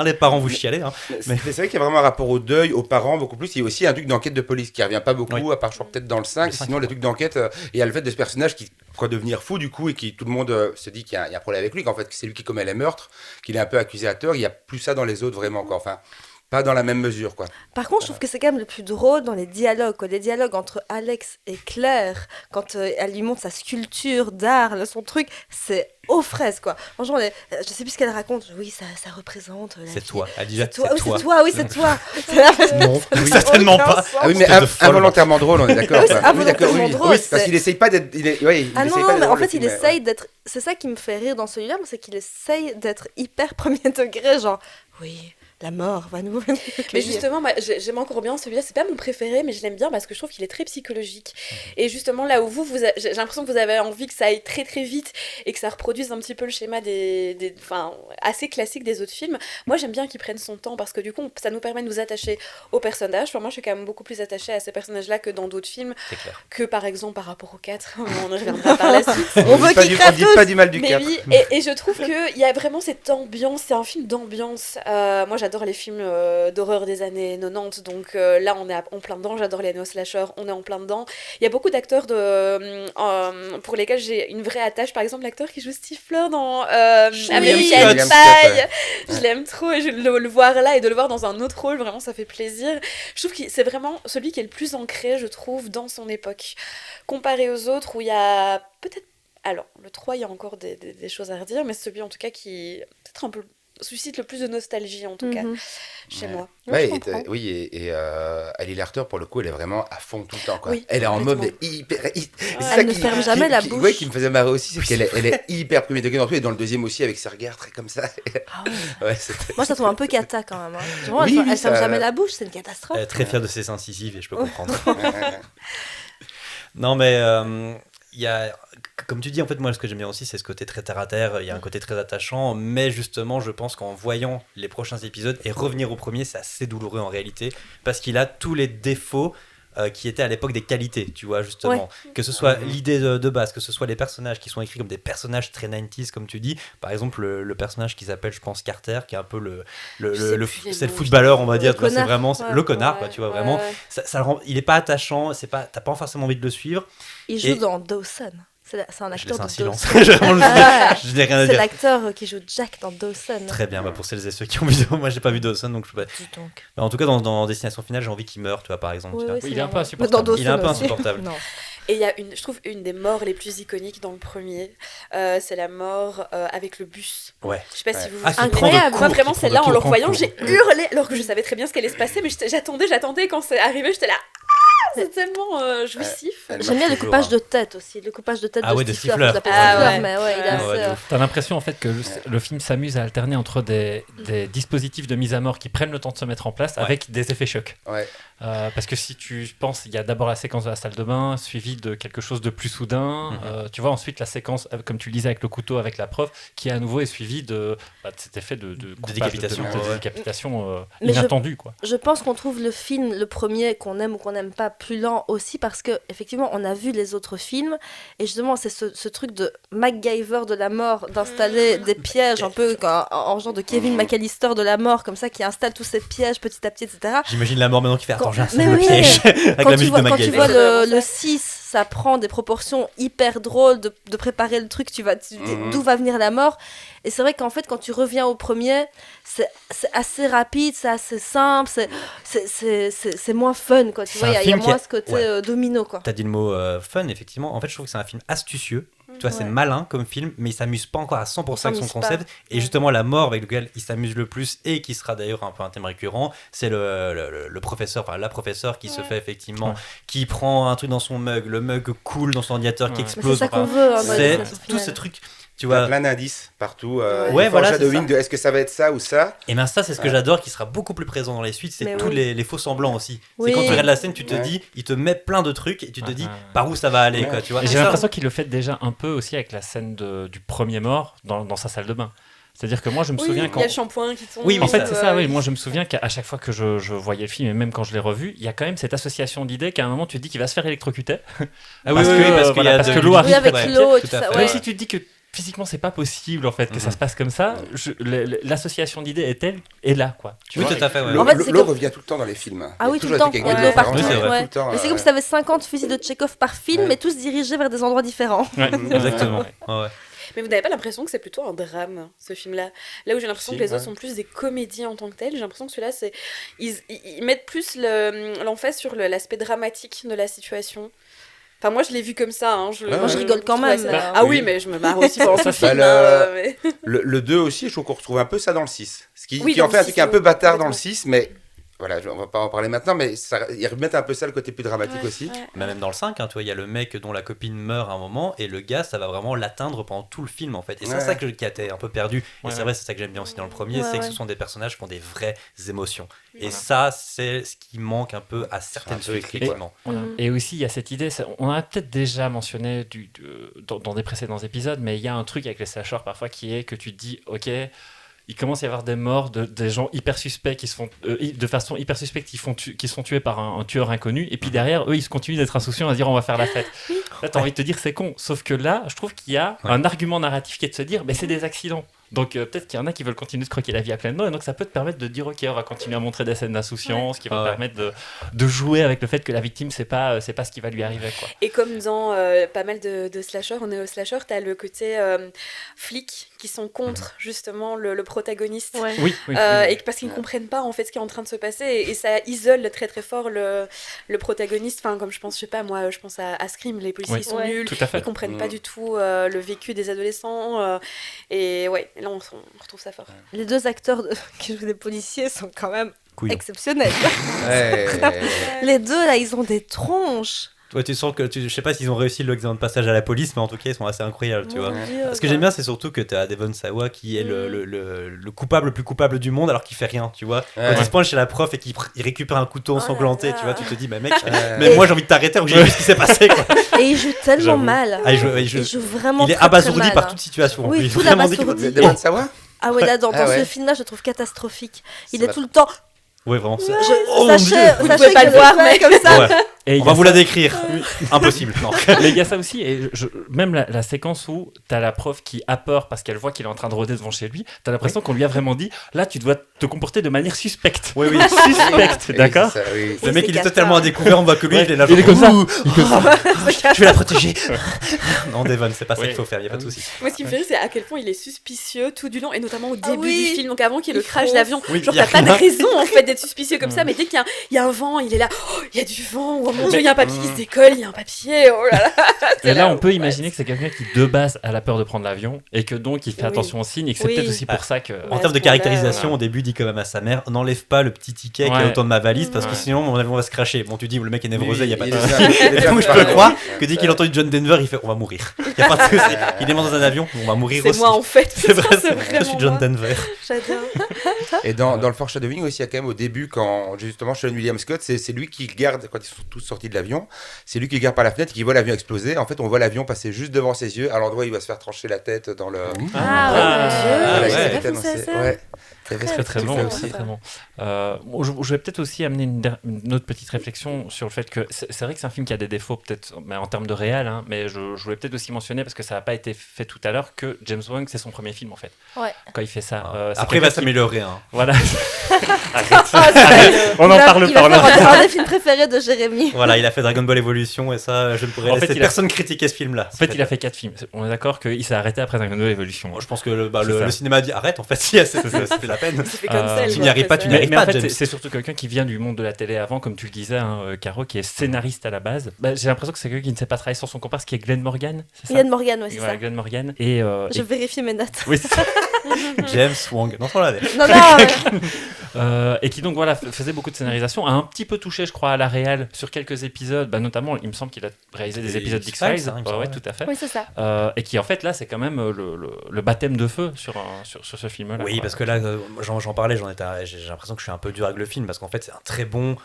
les parents vous chialez. Mais c'est vrai qu'il y a vraiment un rapport au deuil, aux parents, beaucoup plus. Il y a aussi un truc d'enquête de police qui revient pas beaucoup, à part je crois peut-être dans le 5. Sinon, les trucs d'enquête, il y a le fait de ce personnage qui croit devenir fou du coup et qui tout le monde se dit qu'il y a un problème avec lui, qu'en fait c'est lui qui commet les meurtres, qu'il est un peu accusé à tort. Il y a plus ça dans les autres vraiment, quoi. Enfin, pas dans la même mesure, quoi. Par contre, je trouve que c'est quand même le plus drôle dans les dialogues, quoi. Les dialogues entre Alex et Claire, quand elle lui montre sa sculpture d'art, son truc, c'est aux fraises, quoi. Franchement, je sais plus ce qu'elle raconte. Oui, ça représente. C'est toi. Elle dit c'est toi. Oui, c'est toi. Non, certainement pas. Ah oui, mais involontairement drôle, on est d'accord. Oui, c'est involontairement drôle. Oui, parce qu'il essaye pas d'être. Non, mais en fait, il essaye d'être. C'est ça qui me fait rire dans celui-là, c'est qu'il essaye d'être hyper premier degré, genre. Oui. La mort va nous. Mais justement, moi, j'aime encore bien celui-là. C'est pas mon préféré, mais je l'aime bien parce que je trouve qu'il est très psychologique. Et justement, là où j'ai l'impression que vous avez envie que ça aille très très vite et que ça reproduise un petit peu le schéma assez classique des autres films. Moi, j'aime bien qu'ils prennent son temps parce que du coup, ça nous permet de nous attacher aux personnages. Enfin, moi, je suis quand même beaucoup plus attachée à ces personnages-là que dans d'autres films. C'est clair. Que par exemple par rapport au 4. On y reviendra par la suite. On veut qu'ils crèvent tous. Pas du mal du 4. Oui, et je trouve qu'il y a vraiment cette ambiance. C'est un film d'ambiance. Moi, j'adore les films d'horreur des années 90, donc là on est en plein dedans. J'adore les néo-slashers, on est en plein dedans. Il y a beaucoup d'acteurs pour lesquels j'ai une vraie attache. Par exemple, l'acteur qui joue Stifler dans American Pie, je l'aime trop et le voir là et de le voir dans un autre rôle, vraiment ça fait plaisir. Je trouve que c'est vraiment celui qui est le plus ancré, je trouve, dans son époque. Comparé aux autres où il y a peut-être... Alors, le 3, il y a encore des choses à redire, mais celui en tout cas qui peut-être un peu suscite le plus de nostalgie en tout cas chez moi. Oui, et Ellie Larter pour le coup elle est vraiment à fond tout le temps, quoi. Oui, elle est en mode hyper elle ne ferme jamais la bouche. Oui, qui me faisait marrer aussi, c'est qu'elle est hyper premier degré dans tout, et dans le deuxième aussi avec ses regards très comme ça. Moi je la trouve un peu cata quand même, hein. Elle ferme jamais la bouche, c'est une catastrophe. Elle est très fière de ses incisives et je peux comprendre. Non mais il y a, comme tu dis, en fait, moi, ce que j'aime bien aussi, c'est ce côté très terre-à-terre. Il y a un côté très attachant, mais justement, je pense qu'en voyant les prochains épisodes et revenir au premier, c'est assez douloureux en réalité, parce qu'il a tous les défauts qui étaient à l'époque des qualités, tu vois, justement. Ouais. Que ce soit l'idée de base, que ce soit les personnages qui sont écrits comme des personnages très 90s, comme tu dis. Par exemple, le personnage qui s'appelle, je pense, Carter, qui est un peu c'est le footballeur, on va dire. C'est vraiment le connard, quoi, tu vois, vraiment. Ça le rend, il est pas attachant, t'as pas forcément envie de le suivre. Il joue dans Dawson. C'est un acteur de Dawson. Je n'ai rien à dire. C'est l'acteur qui joue Jack dans Dawson. Très bien, pour celles et ceux qui ont vu, moi j'ai pas vu Dawson, donc je peux pas. En tout cas, dans Destination Finale, j'ai envie qu'il meure, tu vois, par exemple. Il est un peu insupportable. Il est un peu insupportable. Et il y a je trouve une des morts les plus iconiques dans le premier, c'est la mort avec le bus. Ouais. Je sais pas si vous vous incroyable. Moi vraiment celle-là en le revoyant, j'ai hurlé alors que je savais très bien ce qu'allait se passer, mais j'attendais quand c'est arrivé, j'étais là. C'est tellement jouissif. J'aime bien le coupage de tête aussi, le coupage de tête de Stifler. T'as l'impression en fait que le film s'amuse à alterner entre des dispositifs de mise à mort qui prennent le temps de se mettre en place avec des effets chocs. Ouais. Parce que si tu penses, il y a d'abord la séquence de la salle de bain, suivie de quelque chose de plus soudain. Tu vois ensuite la séquence, comme tu le disais avec le couteau, avec la preuve, qui à nouveau est suivie de cet effet de décapitation, décapitation inattendue, quoi. Je pense qu'on trouve le film, le premier, qu'on aime ou qu'on n'aime pas, plus lent aussi parce que effectivement on a vu les autres films et justement c'est ce truc de MacGyver de la mort d'installer des pièges un peu en genre de Kevin McAllister de la mort comme ça qui installe tous ces pièges petit à petit, etc. J'imagine la mort maintenant qui fait attends, Mais j'installe le oui, piège avec la musique de quand tu MacGyver. vois MacGyver. le 6, ça prend des proportions hyper drôles de préparer le truc, d'où va venir la mort. Et c'est vrai qu'en fait, quand tu reviens au premier, c'est assez rapide, c'est assez simple, c'est moins fun, quoi. Tu C'est vois, un il y a film qui moins a- ce côté ouais. domino, quoi. T'as dit le mot fun, effectivement. En fait, je trouve que c'est un film astucieux. Tu vois, c'est Ouais. malin comme film, mais il s'amuse pas encore à 100% avec son s'amuse pas. concept. Et justement, la mort avec lequel il s'amuse le plus et qui sera d'ailleurs un peu un thème récurrent, c'est le professeur, enfin la professeure qui se fait effectivement, Ouais. qui prend un truc dans son mug, le mug coule dans son ordinateur qui Ouais. Mais c'est explose. ça qu'on Enfin, veut, hein, dans les c'est descriptions tout ce finales. truc. Tu Il y a vois, plein d'indices partout. Ouais, du voilà, c'est foreshadowing ça. de est-ce que ça va être ça ou ça. et bien ça, c'est ce que j'adore, qui sera beaucoup plus présent dans les suites, c'est Mais tous oui. les faux semblants aussi. Oui. C'est quand tu regardes la scène, tu te Ouais. dis, il te met plein de trucs et tu te dis Ah. par où ça va aller, Ouais. quoi, tu vois. Et Et j'ai ça, l'impression qu'il le fait déjà un peu aussi avec la scène du premier mort dans sa salle de bain. C'est-à-dire que moi, je me Oui, souviens il quand. y a le shampoing qui tombe. Oui, En fait, ça- c'est ça, oui. Moi, je me souviens qu'à chaque fois que je voyais le film, et même quand je l'ai revu, il y a quand même cette association d'idées qu'à un moment, tu te dis qu'il va se faire électrocuter. Ah oui, Parce oui, que, oui, parce qu'il y voilà, a parce de- que l'eau du- arrive Oui, avec ouais, l'eau et tout tout à ça, fait. ouais. Même si tu te dis que physiquement, c'est pas possible, en fait, que ça se passe comme ça, l'association d'idées est là, quoi. Tu Oui, vois. tout à fait, ouais. L'eau En fait, c'est l'eau comme- revient tout le temps dans les films. Ah Il y a oui, tout toujours le temps. été Il quelque y a de chose l'eau différent. partout. Oui, c'est vrai. ouais. Tout le temps, Mais c'est comme si t'avais 50 fusils de Tchekhov par film, Ouais. mais tous dirigés vers des endroits différents. Ouais. Exactement. Ouais. Ouais, ouais. Mais vous n'avez pas l'impression que c'est plutôt un drame, ce film-là? Là où j'ai l'impression Si, que les autres ouais. sont plus des comédies en tant que telles, j'ai l'impression que celui-là, c'est... Ils mettent plus l'emphase sur l'aspect dramatique de la situation. Enfin, moi, je l'ai vu comme ça. Hein. Moi, je rigole quand même, trouvais mais, ça- Ah oui, oui. mais je me marre aussi pendant ce Bah, film. le- hein, mais- Le 2 aussi, je trouve qu'on retrouve un peu ça dans le 6. Ce qui, Oui, qui dans en le fait un 6, truc un peu oui, bâtard dans le complètement. 6, mais voilà, on va pas en parler maintenant, mais ils remettent un peu ça, le côté plus dramatique Ouais, aussi. ouais. Mais même dans le 5, hein, tu vois, il y a le mec dont la copine meurt à un moment et le gars, ça va vraiment l'atteindre pendant tout le film en fait. Et c'est Ouais. ça qui a été un peu perdu. Et Ouais, c'est ouais. vrai, c'est ça que j'aime bien aussi dans le premier, Ouais, c'est que ouais. ce sont des personnages qui ont des vraies émotions. Et Voilà. ça, c'est ce qui manque un peu à certaines peu suites, écrit, effectivement. Voilà. Mhm. Et aussi, il y a cette idée, on a peut-être déjà mentionné dans des précédents épisodes, mais il y a un truc avec les slashers parfois qui est que tu te dis, ok, il commence à y avoir des morts des gens hyper suspects qui se font, de façon hyper suspecte, qui sont tués par un tueur inconnu, et puis derrière, eux, ils continuent d'être insouciants à se dire, on va faire la fête. Là, t'as envie de te dire, c'est con. Sauf que là, je trouve qu'il y a Ouais. un argument narratif qui est de se dire, mais c'est des accidents. Donc peut-être qu'il y en a qui veulent continuer de se croquer la vie à pleines dents, et donc ça peut te permettre de dire, ok, on va continuer à montrer des scènes d'insouciance, qui vont Ah ouais. permettre de jouer avec le fait que la victime, c'est pas ce qui va lui arriver, quoi. Et comme dans pas mal de slashers, on est au slasher, t'as le côté flics qui sont contre justement le protagoniste. Ouais. Oui, oui. Et parce qu'ils ne comprennent pas en fait ce qui est en train de se passer et ça isole très très fort le protagoniste. Enfin, comme je pense, je sais pas, moi je pense à Scream, les policiers Oui. ils sont Ouais. nuls, Tout à fait. ils comprennent Mm. pas du tout le vécu des adolescents et ouais, là on retrouve ça fort. Les deux acteurs qui jouent des policiers sont quand même Couillon. exceptionnels. Ouais. Les deux, là, ils ont des tronches. Toi, tu sens que je sais pas s'ils ont réussi l'examen de passage à la police, mais en tout cas, ils sont assez incroyables, tu Mon vois. Dieu, Ce que j'aime bien, c'est surtout que tu as Devon Sawa qui est le coupable le plus coupable du monde alors qu'il fait rien, tu vois. Ouais. Quand il se pointe chez la prof et qu'il il récupère un couteau Oh ensanglanté, là là. tu vois, tu te dis, bah mec, Ouais. mais moi j'ai envie de t'arrêter alors que j'ai vu ce qui s'est passé, quoi. Et il joue tellement J'avoue. mal. Ah, il joue vraiment il est très, abasourdi très mal, par hein. toute situation. Oui, il est tout vraiment l'abasourdi. Devon Sawa Ah ouais, là, dans Ah ouais. ce film-là, je le trouve catastrophique. Il Ça est va. tout le temps... Ouais, vraiment. Oh, mon Dieu. Vous ne pouvez pas le voir, mais comme ça. Ouais. Et il On y va a vous ça- la décrire. Impossible. Non. Mais il y a ça aussi, et même la séquence où t'as la prof qui a peur parce qu'elle voit qu'il est en train de rôder devant chez lui, t'as l'impression qu'on lui a vraiment dit, là tu dois te comporter de manière suspecte. Oui, oui. Suspecte, Oui, d'accord c'est ça, oui. Le mec, c'est il est cata. totalement à découvert, on voit que lui, Ouais. il est là. Il est genre, comme ça. Ouh, je vais la protéger. Non, Devon, c'est pas ça Ouais. qu'il faut faire, il y a pas de souci. moi ce qui me fait rire c'est à quel point il est suspicieux tout du long et notamment au Ah début oui. du film, donc avant qu'il y ait le Il crash fonce. d'avion. Oui, Genre il y a t'as pas de rien. raison en fait d'être suspicieux comme ça, mais dès qu'il y a un vent, il est là, oh, il y a du vent, oh mon dieu, il y a un papier qui se décolle, il y a un papier, oh là là. Et là, on peut ouais. imaginer que c'est quelqu'un qui de base a la peur de prendre l'avion et que donc il fait Oui. attention aux signes et que c'est Oui. peut-être aussi pour ça que. En Ouais. termes de à ce moment-là, caractérisation, voilà. au début, il dit quand même à sa mère, n'enlève pas le petit ticket qui est Ouais. autour de ma valise parce que Ouais. sinon mon avion va se cracher. Bon, tu dis, le mec est névrosé, il y a pas de souci. Donc je peux croire que dès qu'il entend John Denver, il fait, on va mourir. Il y a pas de souci. Il est dans un avion, on va mourir C'est aussi. moi en fait. C'est vrai, Putain, je suis John vraiment moi. Denver. J'adore. Et dans le foreshadowing aussi, il y a quand même au début, quand justement Sean William Scott, c'est lui qui regarde, quand ils sont tous sortis de l'avion, c'est lui qui regarde par la fenêtre et qui voit l'avion exploser. En fait, on voit l'avion passer juste devant ses yeux, à l'endroit où il va se faire trancher la tête dans le. Ah, ouais, mon Dieu, Ah, j'avais ouais. pas C'était pensé à annoncé. ça. Ouais. Très très bon très aussi. bon. Très bon. Je vais peut-être aussi amener une autre petite réflexion sur le fait que c'est vrai que c'est un film qui a des défauts peut-être mais en termes de réel, hein, mais je voulais peut-être aussi mentionner parce que ça n'a pas été fait tout à l'heure que James Wong c'est son premier film en fait. Ouais. Quand il fait ça. C'est Après, il va quelqu'un qui- s'améliorer. Hein. Voilà. On On en parle pas. Il va faire un des films préférés de Jérémy. Voilà, il a fait Dragon Ball Evolution et ça, je ne pourrais En fait, laisser il a- personne critiquer ce film-là. En fait, il a fait 4 films. On est d'accord qu'il s'est arrêté après Dragon Ball Evolution. Moi, je pense que C'est ça. le cinéma dit arrête, en fait, si, c'est la peine. C'est fait comme ça. tu n'y arrives pas, tu n'y Mais, arrives mais pas, en fait, James. c'est surtout quelqu'un qui vient du monde de la télé avant, comme tu le disais, hein, Caro, qui est scénariste à la base. Bah, j'ai l'impression que c'est quelqu'un qui ne sait pas travailler sur son comparse, qui est Glenn Morgan, c'est ça Ian Morgan, ouais, c'est Voilà, ça. Glenn Morgan. Et, Je vérifie mes notes. oui, c'est ça. James Wong. Non, on l'avait. Non, non, Et qui donc voilà faisait beaucoup de scénarisation, a un petit peu touché, je crois, à la réal sur quelques épisodes. Bah, notamment, il me semble qu'il a réalisé des Et épisodes X-Files, d'X-Files. hein, il me Ouais, semble, ouais, ouais. tout à fait. oui, c'est ça. Et qui en fait là, c'est quand même le baptême de feu sur ce film-là. Oui, quoi. parce que là, j'en parlais, j'ai l'impression que je suis un peu dur avec le film, parce qu'en fait, c'est un très bon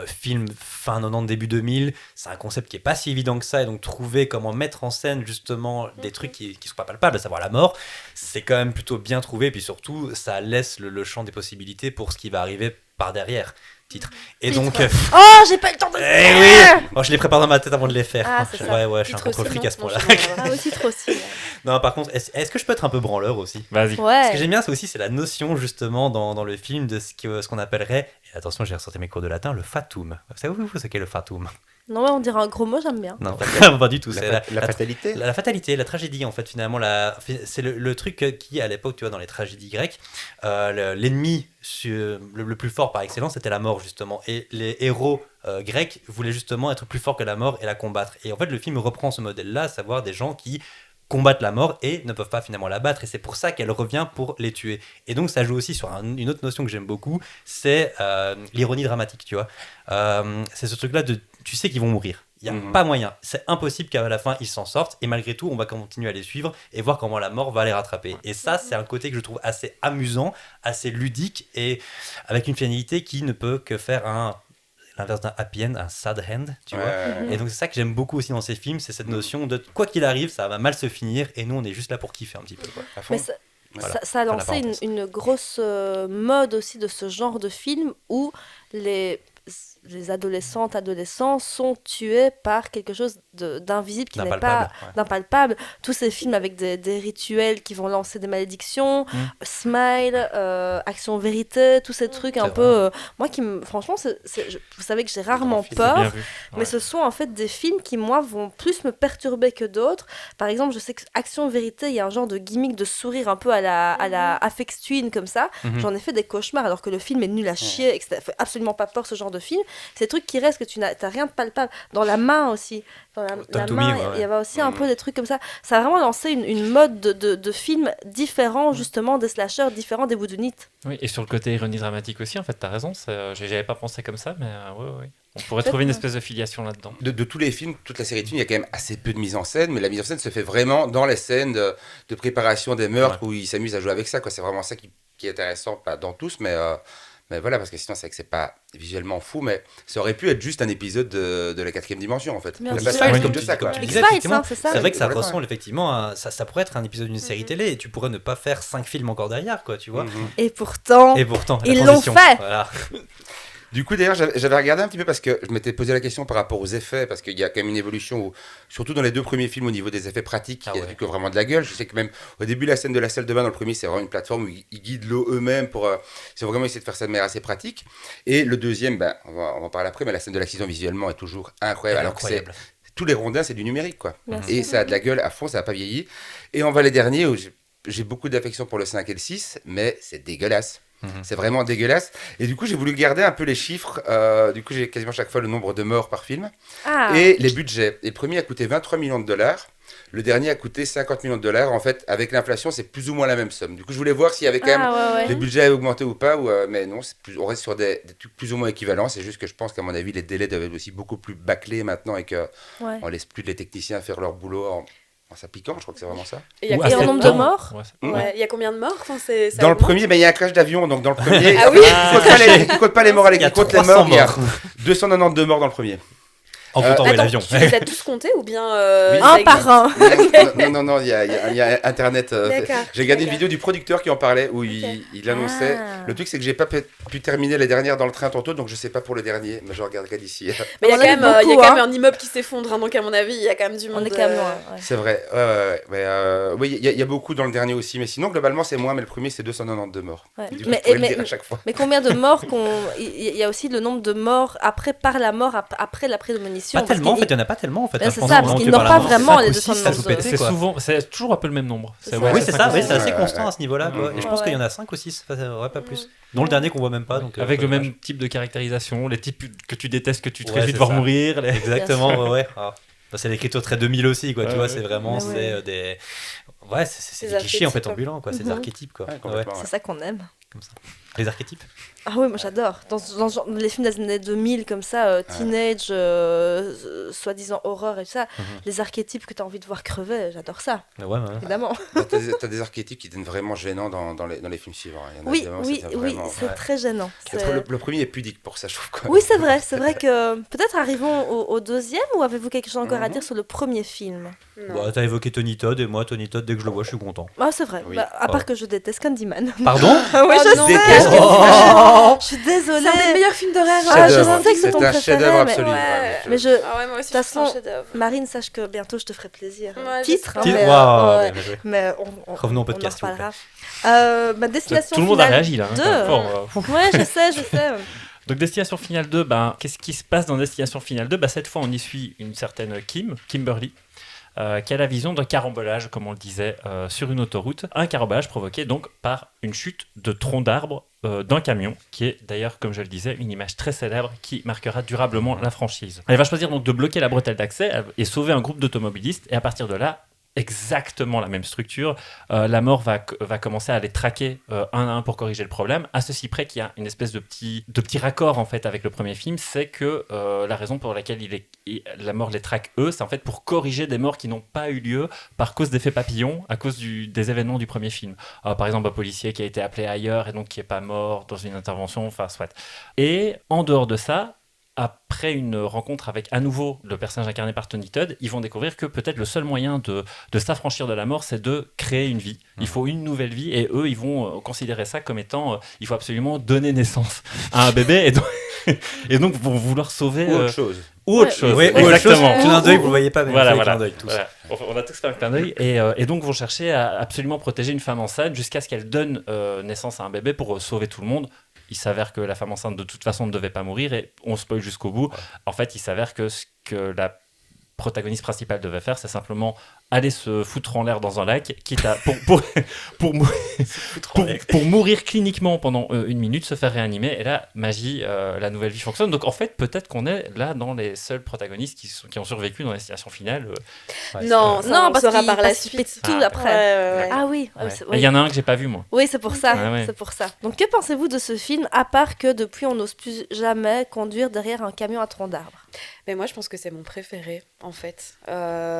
film fin 90, début 2000. C'est un concept qui est pas si évident que ça, et donc trouver comment mettre en scène justement des trucs qui sont pas palpables, à savoir la mort, c'est quand même plutôt bien trouvé, et puis surtout, ça laisse le champ des possibilités pour ce qui va arriver par derrière. Titre. Et Titre. donc, Oh, j'ai pas eu le temps de le faire. oui, oh, je les prépare dans ma tête avant de les faire. Ah, c'est ça. Ouais, je suis un Titre contrôle aussi, fric non, à ce non, point-là. je sais pas. Ah, aussi, trop aussi. Ouais. Non, par contre, est-ce que je peux être un peu branleur aussi? Vas-y. Ce que Ouais. j'aime bien, c'est aussi la notion justement dans le film de ce qu'on appellerait, et attention, j'ai ressorti mes cours de latin, le fatum. Vous savez ce qu'est le fatum? Non, ouais, on dirait un gros mot, j'aime bien. Non, pas du tout. C'est La fatalité. la fatalité, la tragédie en fait finalement. C'est le truc qui à l'époque, tu vois, dans les tragédies grecques, l'ennemi le plus fort par excellence c'était la mort justement. Et les héros grecs voulaient justement être plus forts que la mort et la combattre. Et en fait, le film reprend ce modèle-là, à savoir des gens qui combattent la mort et ne peuvent pas finalement la battre, et c'est pour ça qu'elle revient pour les tuer. Et donc ça joue aussi sur une autre notion que j'aime beaucoup, c'est l'ironie dramatique, tu vois. C'est ce truc là de tu sais qu'ils vont mourir, il n'y a pas moyen, c'est impossible qu'à la fin ils s'en sortent, et malgré tout on va continuer à les suivre et voir comment la mort va les rattraper. Et ça, c'est un côté que je trouve assez amusant, assez ludique, et avec une finalité qui ne peut que faire l'inverse d'un happy end, un sad end, tu vois. Et donc c'est ça que j'aime beaucoup aussi dans ces films, c'est cette notion de quoi qu'il arrive, ça va mal se finir, et nous on est juste là pour kiffer un petit peu, quoi. À fond. Mais ça, Voilà. ça a Fin de la lancé parenthèse. une grosse mode aussi de ce genre de film où les adolescentes, adolescents sont tués par quelque chose d'invisible qui n'est pas D'impalpable, ouais. d'impalpable. Tous ces films avec des rituels qui vont lancer des malédictions, Smile, Action Vérité, tous ces trucs un C'est peu... moi, franchement, vous savez que j'ai rarement film, peur. Bien vu. Mais Ouais. ce sont en fait des films qui, moi, vont plus me perturber que d'autres. Par exemple, je sais que Action Vérité, il y a un genre de gimmick de sourire un peu à la Aphex Twin comme ça. J'en ai fait des cauchemars alors que le film est nul à chier et que ça fait absolument pas peur ce genre de film. C'est des trucs qui restent que tu n'as rien de palpable. Dans la main aussi. Dans la to main, Me, ouais. il y avait aussi un peu des trucs comme ça. Ça a vraiment lancé une mode de films différents, justement, des slashers différents des whodunits. Oui, et sur le côté ironie dramatique aussi, en fait, t'as raison. J'avais pas pensé comme ça, mais ouais. On pourrait Peut-être, trouver une ouais. espèce de filiation là-dedans. De tous les films, toute la série de films, il y a quand même assez peu de mise en scène, mais la mise en scène se fait vraiment dans les scènes de préparation des meurtres où ils s'amusent à jouer avec ça, quoi. C'est vraiment ça qui est intéressant, pas dans tous, mais voilà, parce que sinon c'est vrai que c'est pas visuellement fou, mais ça aurait pu être juste un épisode de la 4e dimension en fait. Bien Le sûr. X-Files, Ouais, comme tu de ça, quoi. tu X-Files, effectivement, hein, c'est ça. c'est vrai que ça Complètement. ressemble effectivement à, ça pourrait être un épisode d'une série télé, et tu pourrais ne pas faire 5 films encore derrière, quoi, tu vois. Et pourtant, Et pourtant, la Ils l'ont transition, fait. voilà. Du coup, d'ailleurs, j'avais regardé un petit peu parce que je m'étais posé la question par rapport aux effets, parce qu'il y a quand même une évolution, où, surtout dans les 2 premiers films, au niveau des effets pratiques, il y a que vraiment de la gueule. Je sais que même au début, la scène de la salle de bain dans le premier, c'est vraiment une plateforme où ils guident l'eau eux-mêmes pour. Ils ont vraiment essayé de faire ça de manière assez pratique. Et le deuxième, on va en parler après, mais la scène de l'accident visuellement est toujours incroyable. Alors que tous les rondins, c'est du numérique, quoi. Bien Et sûr. ça a de la gueule à fond, ça n'a pas vieilli. Et on va les derniers où j'ai beaucoup d'affection pour le 5 et le 6, mais c'est dégueulasse. C'est vraiment dégueulasse. Et du coup, j'ai voulu garder un peu les chiffres. Du coup, j'ai quasiment chaque fois le nombre de morts par film. Ah. Et les budgets. Et le premier a coûté 23 millions de dollars. Le dernier a coûté 50 millions de dollars. En fait, avec l'inflation, c'est plus ou moins la même somme. Du coup, je voulais voir s'il y avait quand même les budgets avaient augmenté ou pas. Mais non, on reste sur des trucs plus ou moins équivalents. C'est juste que je pense qu'à mon avis, les délais doivent être aussi beaucoup plus bâclés maintenant et qu'on laisse plus les techniciens faire leur boulot en s'appliquant. Je crois que c'est vraiment ça. Et il y a Ou Et assez en combien nombre temps. de morts Ouais, Ouais, il y a combien de morts? Enfin, ça Dans le augmente. premier, il y a un crash d'avion. Donc dans le premier, Ah oui. il compte pas les morts avec Il y a il compte les 300 morts. Il y a morts. 292 morts dans le premier. En comptant Attends, l'avion. tu les as tous comptés ou bien Oui. ça Un existe par un. Non, il y a Internet. D'accord. J'ai regardé une Ok. vidéo du producteur qui en parlait où il annonçait. Ah. Le truc, c'est que j'ai pas pu terminer les dernières dans le train tantôt, donc je sais pas pour le dernier, mais je regarderai d'ici. Mais il y a On quand en a même, eu il y a beaucoup, quand hein. même un immeuble qui s'effondre, hein, donc à mon avis, il y a quand même du monde. On est quand même loin. Ouais. C'est vrai, ouais. Mais oui, il y a beaucoup dans le dernier aussi, mais sinon, globalement, c'est moins, mais le premier, c'est 292 morts. Ouais. Du coup, Mais- je pourrais le mais- dire à chaque fois. Mais combien de morts il y a aussi le nombre de morts après par la mort après la prémonition. Pas parce tellement, en qu'il- fait, il n'y en a pas tellement. En fait, Ouais, hein, c'est je pense ça, qu'au parce moment qu'ils que n'ont par pas la mort, vraiment c'est les 5 ou 6 à 292. tout péter, C'est quoi. souvent, c'est toujours un peu le même nombre. C'est ça. ouais, Oui, c'est ça, oui, c'est assez Ouais, constant ouais. à ce niveau-là. Quoi. Et je pense Ouais. qu'il y en a 5 ou 6, ouais, pas plus. Dont le dernier qu'on voit même pas. Donc, Avec le dommage. même type de caractérisation, les types que tu détestes, que tu te Ouais, réjouis de c'est voir ça. mourir. Exactement, ouais. Ah. Bah, c'est l'écriture très 2000 aussi, quoi. Ouais, Tu vois, ouais. c'est vraiment Ouais, c'est ouais. des. Ouais, c'est Des des clichés en fait archétypes. ambulants, quoi. C'est des Mhm. archétypes, quoi. Ouais, Ouais. complètement, C'est ça qu'on aime. Les archétypes. Ah oui, moi j'adore. Dans les films des années 2000 comme ça, teenage, soi-disant horreur et tout ça, Mhm. les archétypes que tu as envie de voir crever, j'adore ça, Ouais. évidemment. Bah, t'as des archétypes qui deviennent vraiment gênants dans les films suivants. Il y en a Oui, évidemment, ça oui, devient oui, vraiment- c'est ouais. très gênant. Le premier est pudique pour ça, je trouve. Quoi. Oui, c'est vrai que peut-être arrivons au deuxième ou avez-vous quelque chose encore à Mhm. dire sur le premier film? Non. Bah, t'as évoqué Tony Todd, et moi, Tony Todd, dès que je le vois, je suis content. Ah, c'est vrai, Oui. Bah, à part Ouais. que je déteste Candyman. Pardon? Ah oui, Oh je non. sais, Déteste. je suis désolée. C'est un des meilleurs films d'horreur. Ah, je Chef-d'œuvre. sais que c'est ton un préféré, chef-d'œuvre mais- absolu. Ouais. Mais je... Ah ouais, moi aussi, De toute c'est un façon, chef-d'œuvre. Marine, sache que bientôt je te ferai plaisir. Ouais, je Titre, sais. hein, Titre, mais, waouh, ouais. bien joué. Mais on Revenons au on podcast, en s'il vous reparlera. Ma destination Tout le monde a finale réagi là. hein, 2. quand même, fort, Ouais, je sais. Donc Destination Finale 2, ben, qu'est-ce qui se passe dans Destination Finale 2 ben, cette fois, on y suit une certaine Kimberly, qui a la vision d'un carambolage, comme on le disait, sur une autoroute. Un carambolage provoqué donc par une chute de tronc d'arbre d'un camion, qui est d'ailleurs, comme je le disais, une image très célèbre qui marquera durablement la franchise. Elle va choisir donc de bloquer la bretelle d'accès et sauver un groupe d'automobilistes, et à partir de là, exactement la même structure. La mort va commencer à les traquer un à un pour corriger le problème. À ceci près qu'il y a une espèce de petit raccord en fait avec le premier film, c'est que la raison pour laquelle la mort les traque eux, c'est en fait pour corriger des morts qui n'ont pas eu lieu par cause d'effets papillons, à cause des événements du premier film. Par exemple, un policier qui a été appelé ailleurs et donc qui n'est pas mort dans une intervention, enfin soit. Et en dehors de ça, après une rencontre avec à nouveau le personnage incarné par Tony Todd, ils vont découvrir que peut-être le seul moyen de s'affranchir de la mort, c'est de créer une vie. Il faut une nouvelle vie et eux, ils vont considérer ça comme étant il faut absolument donner naissance à un bébé et donc vont vouloir sauver Ou autre chose. ou autre Ouais. chose. Oui, Exactement. Clin d'œil, vous le voyez pas, mais Voilà, vous voilà. clin d'œil tous. Voilà. On a tous fait un clin d'œil et donc vont chercher à absolument protéger une femme enceinte jusqu'à ce qu'elle donne naissance à un bébé pour sauver tout le monde. Il s'avère que la femme enceinte de toute façon ne devait pas mourir et on spoil jusqu'au bout. En fait, il s'avère que ce que la protagoniste principale devait faire, c'est simplement aller se foutre en l'air dans un lac, quitte à pour mourir cliniquement pendant une minute, se faire réanimer, et là, magie, la nouvelle vie fonctionne. Donc en fait, peut-être qu'on est là dans les seuls protagonistes qui ont survécu dans la situation finale. Non, ça, Non, on parce saura qu'il par la parce qu'il suite. pète tout Ah. après. Ouais. Ah oui, Ouais. c'est- Et il y en a un que j'ai pas vu moi. Oui, c'est pour ça. Ouais, ouais. C'est pour ça. Donc, que pensez-vous de ce film, à part que depuis, on n'ose plus jamais conduire derrière un camion à tronc d'arbre? Mais moi, je pense que c'est mon préféré, en fait.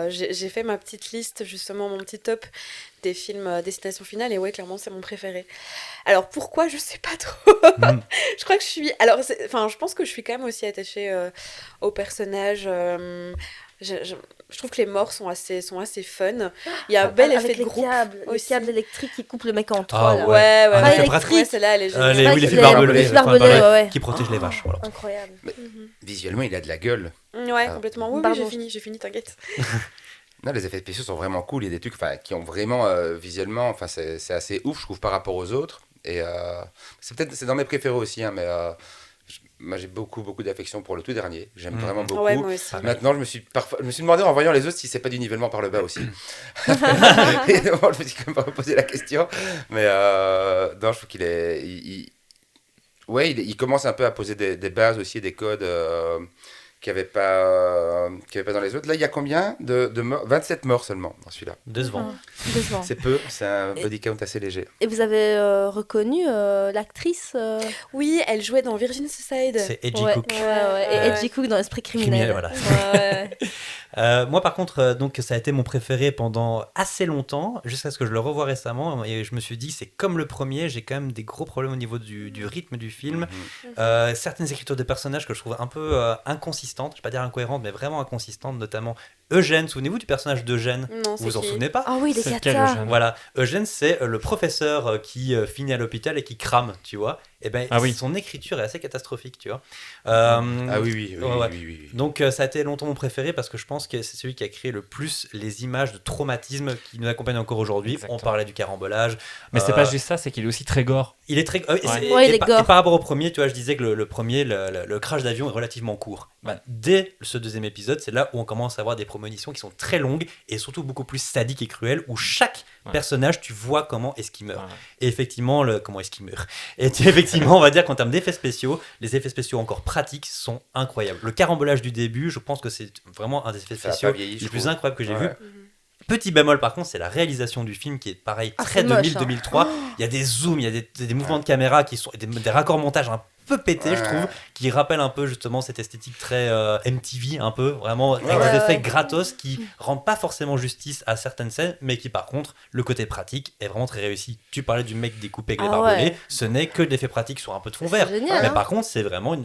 J'ai fait ma petite liste, justement, mon petit top des films Destination Finale, et ouais, clairement, c'est mon préféré. Alors, pourquoi? Je sais pas trop. Je crois que je suis... Alors, je pense que je suis quand même aussi attachée au personnage. Je trouve que les morts sont assez fun. Il y a un bel Avec effet de les groupe. câbles, les aussi. câbles électriques qui coupent le mec en Ah, trois. là. Ouais, Un Ah, effet électrique. Ouais, celle-là, elle est géniale. Les, Ouais, oui, les les- fils barbelés. les fils barbelés, ouais. Qui protègent les vaches. Voilà. Incroyable. Visuellement, il a de la gueule. Ouais, Ah. complètement. Oui, Pardon. j'ai fini, t'inquiète. Non, les effets spéciaux sont vraiment cool. Il y a des trucs qui ont vraiment, visuellement, c'est assez ouf, je trouve, par rapport aux autres. Et c'est dans mes préférés aussi, hein, mais moi j'ai beaucoup d'affection pour le tout dernier. J'aime vraiment beaucoup. Ouais, moi aussi. Maintenant, je me suis demandé en voyant les autres si c'est pas du nivellement par le bas aussi. Et bon, je me suis quand même pas posé la question. Mais non, je trouve qu'il est. Ouais, il commence un peu à poser des bases aussi, des codes qu'il n'y avait pas dans les autres. Là, il y a combien de morts? 27 morts seulement dans celui-là. Décevant. Décevant. C'est peu, c'est un body count assez léger. Et vous avez reconnu l'actrice Oui, elle jouait dans Virgin Suicide. C'est Edgy ouais, Cook. ouais, et Ouais. Edgy Cook dans Esprit criminel. Criminel, voilà. Ouais, ouais. Moi, par contre, donc ça a été mon préféré pendant assez longtemps, jusqu'à ce que je le revoie récemment. Et je me suis dit, c'est comme le premier, j'ai quand même des gros problèmes au niveau du rythme du film. Certaines écritures de personnages que je trouve un peu inconsistantes, je vais pas dire incohérentes, mais vraiment inconsistantes, notamment Eugène. Souvenez-vous du personnage d'Eugène? Non, Vous vous en qui souvenez pas? Ah oui, les C'est quel katas. Eugène? Voilà, Eugène, c'est le professeur qui finit à l'hôpital et qui crame, tu vois. Et ben, Ah oui. son écriture est assez catastrophique, tu vois. Ah oui. Ouais. Donc ça a été longtemps mon préféré parce que je pense que c'est celui qui a créé le plus les images de traumatisme qui nous accompagnent encore aujourd'hui. Exactement. On parlait du carambolage. Mais c'est pas juste ça, c'est qu'il est aussi très gore. Il est très. Ouais, il est gore. Et par rapport au premier, tu vois, je disais que le premier, le crash d'avion est relativement court. Ben, dès ce deuxième épisode, c'est là où on commence à avoir des prémonitions qui sont très longues et surtout beaucoup plus sadiques et cruelles, où chaque personnage, tu vois comment est-ce qu'il meurt. Ouais. Et effectivement, comment est-ce qu'il meurt. Et effectivement, on va dire qu'en termes d'effets spéciaux, les effets spéciaux encore pratiques sont incroyables. Le carambolage du début, je pense que c'est vraiment un des effets Ça a spéciaux pas vieilli, je les plus trouve. incroyables que j'ai Ouais. vu. Petit bémol par contre, c'est la réalisation du film qui est pareil, Ah, très c'est moche, 2000-2003. Il y a des zooms, il y a des mouvements de caméra qui sont des raccords montage un peu pétés, je trouve, qui rappellent un peu justement cette esthétique très MTV, un peu, vraiment, avec Ouais. des effets gratos qui rendent pas forcément justice à certaines scènes, mais qui par contre, le côté pratique est vraiment très réussi. Tu parlais du mec découpé avec les Ah barbelés, ouais. ce n'est que de l'effet pratique sur un peu de fond C'est vert. génial, Mais hein. par contre, c'est vraiment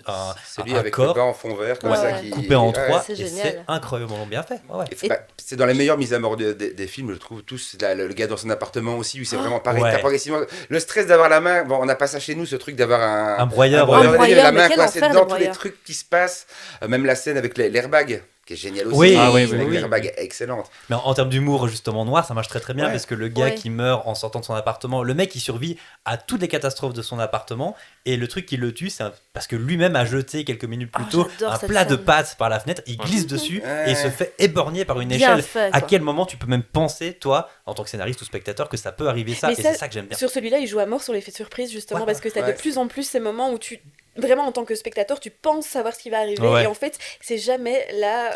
C'est lui un avec le corps gars en fond vert comme Ouais, ça ouais. qui coupé en ouais. trois, c'est et génial. c'est incroyablement bien fait. Ouais. Et c'est dans les meilleures mises à mort des films, je trouve tous. Le gars dans son appartement aussi, où c'est vraiment pareil. Ouais. T'as progressivement le stress d'avoir la main. Bon, on n'a pas ça chez nous, ce truc d'avoir Un broyeur, un ouais. la main Mais quel coincée enfer, dedans, les tous les broyeurs. trucs qui se passent. Même la scène avec l'airbag, qui est géniale aussi. Oui, oui, avec oui. l'airbag est excellente. Mais en termes d'humour justement noir, ça marche très très bien Ouais. parce que le gars Ouais. qui meurt en sortant de son appartement, le mec il survit à toutes les catastrophes de son appartement et le truc qui le tue, c'est parce que lui-même a jeté quelques minutes plus Oh, tôt j'adore un cette plat de scène. pâtes par la fenêtre, il glisse dessus Ouais. et il se fait éborgner par une Bien échelle. fait, À quoi. quel moment tu peux même penser, toi, en tant que scénariste ou spectateur, que ça peut arriver ça? Mais Et ça, c'est ça que j'aime bien. Sur celui-là, il joue à mort sur l'effet de surprise, justement, Ouais, parce que t'as ouais. de plus en plus ces moments où tu. Vraiment, en tant que spectateur, tu penses savoir ce qui va arriver, Ouais. et en fait, c'est jamais là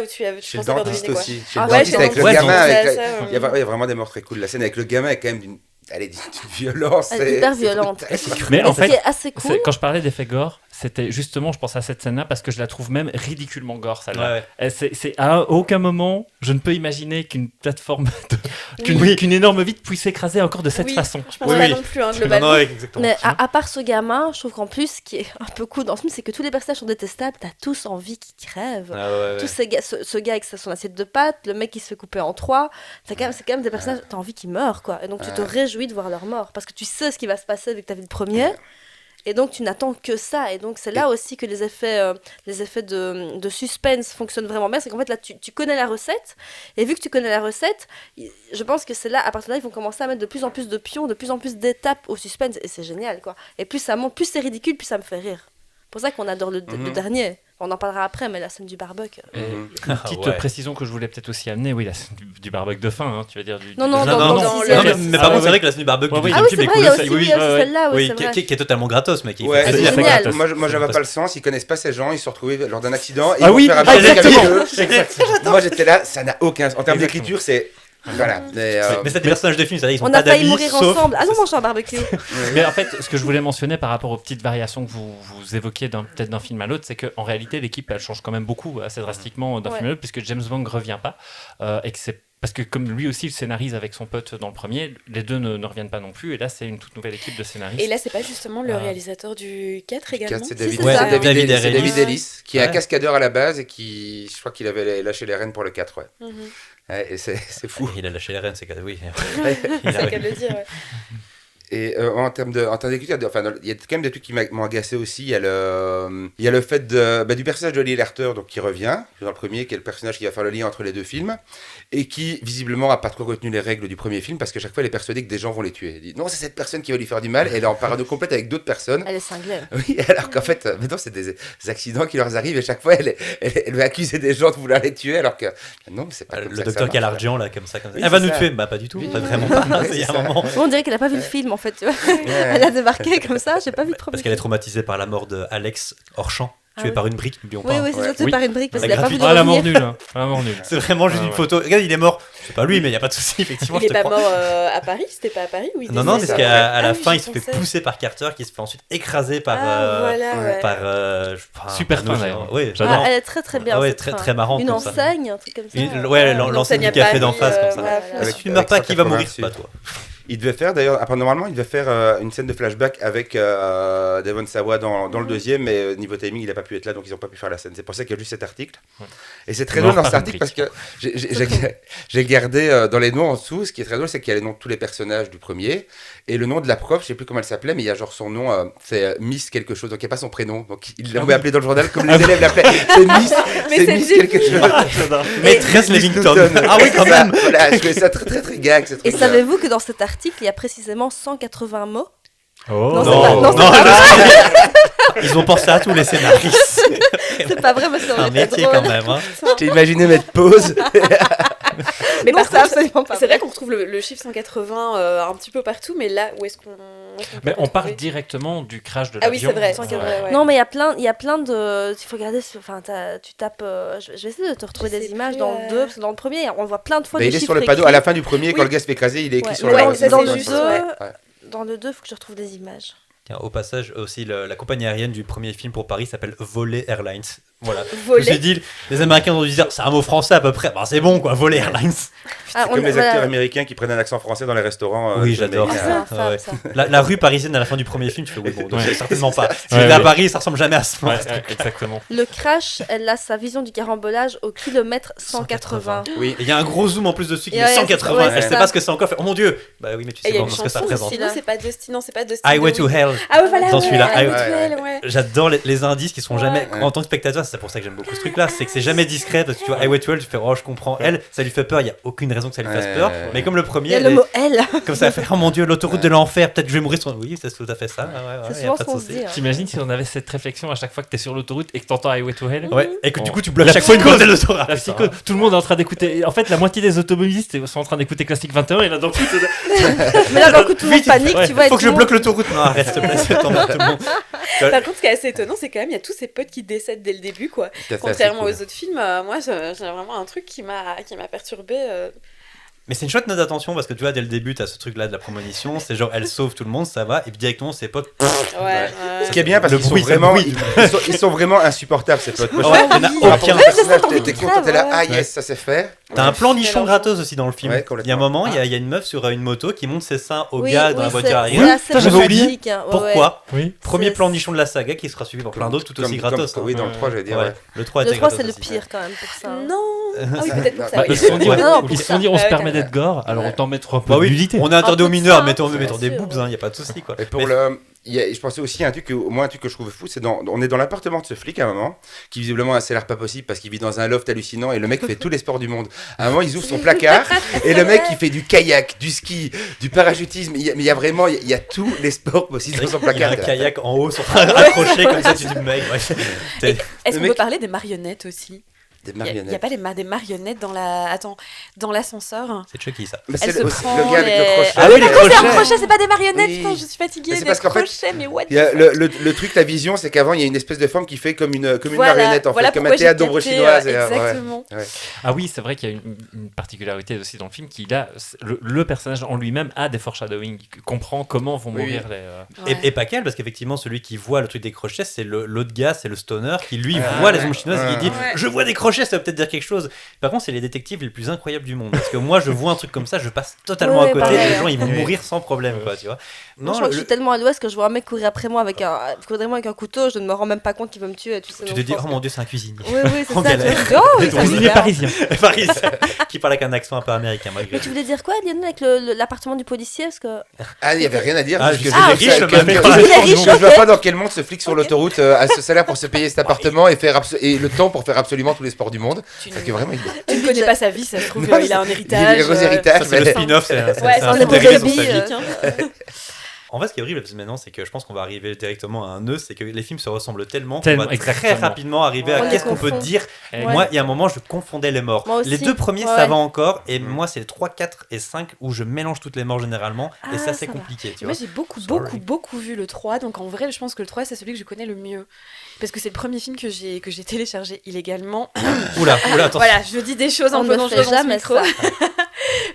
où tu Chez le penses avoir dentiste deviné quoi. aussi. Chez Ah le ouais, dentiste chez avec le le dentiste. gamin. Ouais, avec ça, il y a vraiment des morts très cool. La scène avec le gamin est quand même d'une violence. Elle est hyper violente. Mais en Ce qui fait, est assez cool, quand je parlais d'effet gore, c'était justement, je pense à cette scène-là parce que je la trouve même ridiculement gore, celle-là. Ouais. Et c'est à aucun moment, je ne peux imaginer qu'une plateforme, qu'une Oui. qu'une énorme vitre puisse s'écraser encore de cette Oui, façon. Je pense Oui, pas oui. non plus, hein, Non, globalement. non, ouais, exactement. mais à part ce gamin, je trouve qu'en plus, ce qui est un peu cool dans ce film, c'est que tous les personnages sont détestables, t'as tous envie qu'ils crèvent. Ah ouais, ouais. Tous ces gars, ce gars avec son assiette de pâtes, le mec qui se fait couper en trois, c'est quand même des personnages, t'as envie qu'ils meurent, quoi. Et donc tu te réjouis de voir leur mort, parce que tu sais ce qui va se passer vu que t'as vu le premier. Et donc tu n'attends que ça. Et donc c'est là aussi que les effets de suspense fonctionnent vraiment bien. C'est qu'en fait là tu connais la recette. Et vu que tu connais la recette, je pense que c'est là, à partir de là, ils vont commencer à mettre de plus en plus de pions, de plus en plus d'étapes au suspense. Et c'est génial, quoi. Et plus ça monte, plus c'est ridicule, plus ça me fait rire. C'est pour ça qu'on adore le dernier. On en parlera après, mais la scène du barbecue. Et Mhm. une petite Ouais. précision que je voulais peut-être aussi amener, oui, la scène du barbecue de fin, hein, tu veux dire du. Non, du- non, Non, dans non, le non, sixième. mais Ah par contre, ouais. c'est vrai que la scène du barbecue Ouais, du oui. Ah deuxième oui, film c'est est vrai, cool il y a aussi. aussi oui, celle-là, oui, c'est qui vrai. qui est totalement gratos, mec. Ouais, c'est Il fait génial. gratos. Moi, j'avais pas le sens. Ils connaissent pas ces gens. Ils se sont retrouvés lors d'un accident. Et Ah ils vont oui, faire un ah, barbecue avec exactement. eux. Moi, j'étais là. Ça n'a aucun sens. En termes Exactement. d'écriture, c'est voilà. Mais c'est des personnages de film, c'est-à-dire ils sont On pas a failli d'amis, mourir sauf... ensemble. Allons manger un barbecue. Mais en fait, ce que je voulais mentionner par rapport aux petites variations que vous évoquiez peut-être d'un film à l'autre, c'est qu'en réalité, l'équipe, elle change quand même beaucoup, assez drastiquement d'un Ouais. film à l'autre, puisque James Wong revient pas. Et que c'est parce que comme lui aussi, il scénarise avec son pote dans le premier, les deux ne reviennent pas non plus. Et là, c'est une toute nouvelle équipe de scénaristes. Et là, c'est pas justement le Ah. réalisateur du 4 également? C'est Si, David, c'est Ouais, ça. c'est David c'est Ellis. David Ellis, qui est un Ouais. cascadeur à la base et qui, je crois qu'il avait lâché les rênes pour le 4. Ouais. Mhm. Ouais, et c'est fou. Il a lâché les rênes, c'est que oui. C'est le cas de le dire, ouais. Et en termes d'écriture, enfin, il y a quand même des trucs qui m'ont agacé aussi. Il y a le fait du personnage de Lee Larter, donc qui revient dans le premier, qui est le personnage qui va faire le lien entre les deux films, et qui visiblement a pas trop retenu les règles du premier film parce qu'à chaque fois, elle est persuadée que des gens vont les tuer. Elle dit non, c'est cette personne qui va lui faire du mal. Et elle est en parano complète avec d'autres personnes. Elle est cinglée. Oui, alors qu'en fait, maintenant, c'est des accidents qui leur arrivent et chaque fois, elle va accuser des gens de vouloir les tuer alors que non, mais c'est pas comme Le ça que ça docteur qui a marche. l'argent, là, comme ça. Oui, Elle va c'est nous ça. tuer. Bah, pas du tout. Oui. Pas vraiment pas. Ouais, Il y a c'est un ça. moment. On dirait qu'elle a pas vu le film en fait, tu vois. Elle a débarqué comme ça, j'ai pas vu le premier. Parce qu'elle est traumatisée par la mort de Alex Orchamp, Ah tué oui. par une brique, n'oublions Oui, pas. oui, c'est Ouais. ça, tué Oui. par une brique parce La qu'il a pas voulu gratuite. Ah, la mort revenir. nulle. Hein. La mort nulle. C'est vraiment juste Ah, une ouais. photo. Regarde, il est mort. C'est pas lui, mais il n'y a pas de souci, effectivement. Il je est te pas crois. mort à Paris, c'était pas à Paris où il Non, non, décède parce qu'à la oui, fin, j'y il se fait pensais. pousser par Carter, qui se fait ensuite écraser par. Voilà, ouais. Super fin, d'ailleurs. Oui, J'adore. Elle est très très bien. Ouais, cette très, fin. très marrante Une comme ça. enseigne, un truc comme ça. Ouais, Une l'enseigne enseigne du à café Paris, d'en face, comme ça. voilà. Si tu ne meurs pas, qui va mourir? C'est pas toi. Il devait faire d'ailleurs, normalement, il devait faire une scène de flashback avec Devon Sawa dans le deuxième, mais niveau timing, il n'a pas pu être là, donc ils n'ont pas pu faire la scène. C'est pour ça qu'il y a juste cet article. Ouais. Et c'est très On en drôle dans cet reparle article parce que j'ai gardé dans les noms en dessous, ce qui est très drôle, c'est qu'il y a les noms de tous les personnages du premier, et le nom de la prof, je sais plus comment elle s'appelait, mais il y a genre son nom, c'est Miss quelque chose, donc il n'y a pas son prénom. Donc il l'avait appelé dans le journal comme les élèves l'appelaient. C'est Miss, Mais c'est c'est Miss génial. quelque chose. Maîtresse Miss Livington. Newton. Ah oui, quand même. Voilà, je trouvais ça très très très gag. ce Et truc-là. savez-vous que dans cet article, il y a précisément 180 mots? Oh. Non, c'est Non, pas- non, non, c'est pas Ils ont pensé à tous les scénaristes. C'est pas vrai, mais ça C'est un aurait été métier drôle. quand même. Hein. J'ai imaginé mettre pause. Mais Non, par c'est contre, absolument pas c'est vrai. vrai qu'on retrouve le chiffre 180 un petit peu partout, mais là, où est-ce qu'on Mais peut on part trouver directement du crash de Ah oui, l'avion. c'est vrai. Ouais. Non, mais il y a plein de. Il faut regarder. Enfin, tu tapes. Je vais essayer de te retrouver Je des sais images plus, dans le 2, parce que dans le premier, on voit plein de fois Mais les il est chiffres sur le panneau écrits. à la fin du premier, quand Oui. le gars se fait écraser, il est écrit Ouais, sur mais la dans, ça, dans c'est le juste, 2, ouais. dans le 2, il faut que je retrouve des images. Tiens, au passage, aussi, la compagnie aérienne du premier film pour Paris s'appelle Voler Airlines. Voilà. Je me suis Voler. dit, les Américains ont dû dire, c'est un mot français à peu près. Bah, c'est bon, quoi, Voler Airlines. Ah, Comme les voilà. acteurs américains qui prennent un accent français dans les restaurants. Oui, les j'adore. Ah, Américains. c'est infâme, Ouais. ça. La rue parisienne à la fin du premier film, tu fais, oui, bon, donc Ouais. c'est certainement pas. Si Ouais, j'étais à ouais. Paris, ça ressemble jamais à ce moment. Exactement. Le crash, elle a sa vision du carambolage au kilomètre 180. Oui. Et il y a un gros zoom en plus dessus qui Et met ouais, 180. ouais, Elle c'est sait ça. pas ce que c'est encore. Fait, oh mon dieu. Bah oui, mais tu Et sais il y a vraiment une ce que ça chanson représente. aussi, non, c'est pas Dusty, non, c'est pas Dusty. Highway to Hell. Ah ouais, voilà, Dans ouais, celui-là, Highway ouais, to ouais. Hell, ouais. J'adore les indices qui sont jamais, Ouais. en tant que spectateur, c'est pour ça que j'aime beaucoup ce truc-là, c'est que c'est jamais discret parce que tu vois, Highway to Hell, tu fais, oh, je comprends. Elle, ça lui fait peur, il y a aucune raison que ça lui fasse Ouais, peur. ouais, ouais. Mais comme le Il premier, y a elle le est- mot elle. comme ça, elle fait, oh mon dieu, l'autoroute de l'enfer, peut-être que je vais mourir sur. Oui, c'est tout à fait ça. Ouais, C'est y a souvent pas ce de qu'on se souci. dit. hein. T'imagines si on avait cette réflexion à chaque fois que t'es sur l'autoroute et que t'entends Highway to Hell? Ouais, et que du Bon. coup, tu bloques La chaque fois une psychose. bordel de Torah. La psychose. Tout le monde est en train d'écouter. En fait, la moitié des automobilistes sont en train d'écouter Classique 21 et là, donc, Mais là, d'un coup, tout le monde panique, Ouais, tu vois. et Faut que tout je le bloque monde- l'autoroute. Non, arrête, s'il te plaît, c'est t'emmerdes tout le monde. Par contre, ce qui est assez étonnant, c'est quand même, il y a tous ces potes qui décèdent dès le début, quoi. Tout à fait, Contrairement c'est aux cool. autres films, moi, j'ai vraiment un truc qui m'a perturbé. Mais c'est une chouette note d'attention parce que tu vois, dès le début, t'as ce truc-là de la prémonition. C'est genre, elle sauve tout le monde, ça va. Et puis directement, ses potes. Ouais. Ce qui est bien parce Le qu'ils sont bruit, ça vraiment, bruit. ils sont vraiment insupportables ces potes. Moi, je- Ouais, il y en a oui. par rapport aucun. au personnage, Ouais, t'es c'est content, t'es là, ouais. ah yes, ça c'est fait. T'as un plan Ouais, nichon c'est gratos aussi dans le film. Ouais, Il y a un complètement. moment, il y a une meuf sur une moto qui montre ses seins au Oui, gars dans la oui, voiture c'est arrière. assez Putain, j'avais oublié. dramatique, hein. Ouais, ouais. Pourquoi oui. Premier C'est- plan nichon de la saga qui sera suivi par plein d'autres tout aussi gratos. Oui, dans le Ouais. 3, j'allais dire. Ouais. Ouais. Le 3 Le était 3, gratos c'est le aussi. pire quand même pour ça. Non. Ah oui, peut-être pour ça. Bah, oui. ils se sont dit, Ouais. Non, ils se sont dit, on se ouais, permet ouais. d'être gore, alors Ouais. autant mettre un peu Bah de oui, nudité. on est interdit Un aux peu de mineurs, ça, mettons bien des sûr. boobs, il n'y a pas de souci quoi. Et pour Mais- je pensais aussi à un truc, moi un truc que je trouve fou, c'est on est dans l'appartement de ce flic à un moment, qui visiblement a l'air pas possible parce qu'il vit dans un loft hallucinant et le mec fait tous les sports du monde. À un moment, ils ouvrent son placard et le mec il fait du kayak, du ski, du parachutisme. Mais il y a vraiment, il y a tous les sports possibles dans son Il y a placard. un kayak en haut, accroché comme ça, tu dis mec. Ouais. Est-ce Le qu'on mec- peut parler des marionnettes aussi? Des Il n'y a marionnettes. pas des marionnettes dans l'ascenseur? C'est Chucky ça. Mais Elle c'est se aussi prend le gars avec les- le crochet. Ah oui, les D'accord, c'est un crochets. crochet, c'est pas des marionnettes. Oui. Putain, je suis fatiguée. Mais c'est Des parce qu'en fait, crochets, mais what? Il y a le truc, la vision, c'est qu'avant il y a une espèce de forme qui fait comme une Voilà, marionnette en voilà fait, comme un pourquoi j'ai théâtre d'ombre capté, chinoise. et, ouais. Exactement. Ah oui, c'est vrai qu'il y a une particularité aussi dans le film, qu'il a le personnage en lui-même a des foreshadowing, il comprend comment vont Oui, mourir oui. les. Ouais. Et pas qu'elle, parce qu'effectivement, celui qui voit le truc des crochets, c'est l'autre gars, c'est le stoner, qui lui Ah, voit les ouais. ombres chinoises et qui dit Ouais. je vois des crochets, ça va peut-être dire quelque chose. Par contre, c'est les détectives les plus incroyables du monde. Parce que moi, je vois un truc comme ça, je passe totalement Ouais, à côté. pareil, Les gens, ils vont hein. mourir sans problème, quoi, tu vois. Moi, je crois que je suis tellement à l'ouest que je vois un mec courir après moi avec un couteau, je ne me rends même pas compte qu'il veut me tuer. Tu sais, tu donc te je dis, pense oh que- mon dieu, c'est un cuisinier. Oui, oui, c'est En ça. Tu galère. vois, tu dis, oh, oui, ça Cuisinier super. parisien. Paris, qui parle avec un accent un peu américain, malgré Mais tout. tu voulais dire quoi, Lionel, avec l'appartement du policier? Parce que... Ah, il n'y avait rien à dire. Ah, juste que je- je ah, veux dire riche, que- le que- mec. que- Il est riche, Je vois ok. pas dans quel monde ce flic sur l'autoroute a ce salaire pour se payer cet appartement et faire et le temps pour faire absolument tous les sports du monde. Tu Parce que vraiment, tu ne connais pas sa vie, ça se trouve, Non, il a un il héritage. est gros héritage. Ça, c'est le mais- spin-off, c'est Ouais, c'est c'est un un film des dérivé sur baby, sa vie. hein. En fait, ce qui est horrible maintenant, c'est que je pense qu'on va arriver directement à un nœud, c'est que les films se ressemblent tellement qu'on Tellement, va très exactement. rapidement arriver Ouais, à on qu'est-ce les qu'on peut confond. dire. Ouais. Moi, il y a un moment, je confondais les morts. Moi aussi. Les deux premiers, Ouais, ça ouais. va encore, et moi, c'est les 3, 4 et 5 où je mélange toutes les morts généralement, et Ah, ça, c'est ça va. compliqué. Tu Moi, vois. j'ai beaucoup, Sorry. beaucoup vu le 3. Donc, en vrai, je pense que le 3, c'est celui que je connais le mieux. Parce que c'est le premier film que j'ai téléchargé illégalement. Oula, attention. Voilà, je dis des choses un On peu ne dangereuses fait dans ce jamais micro. ça.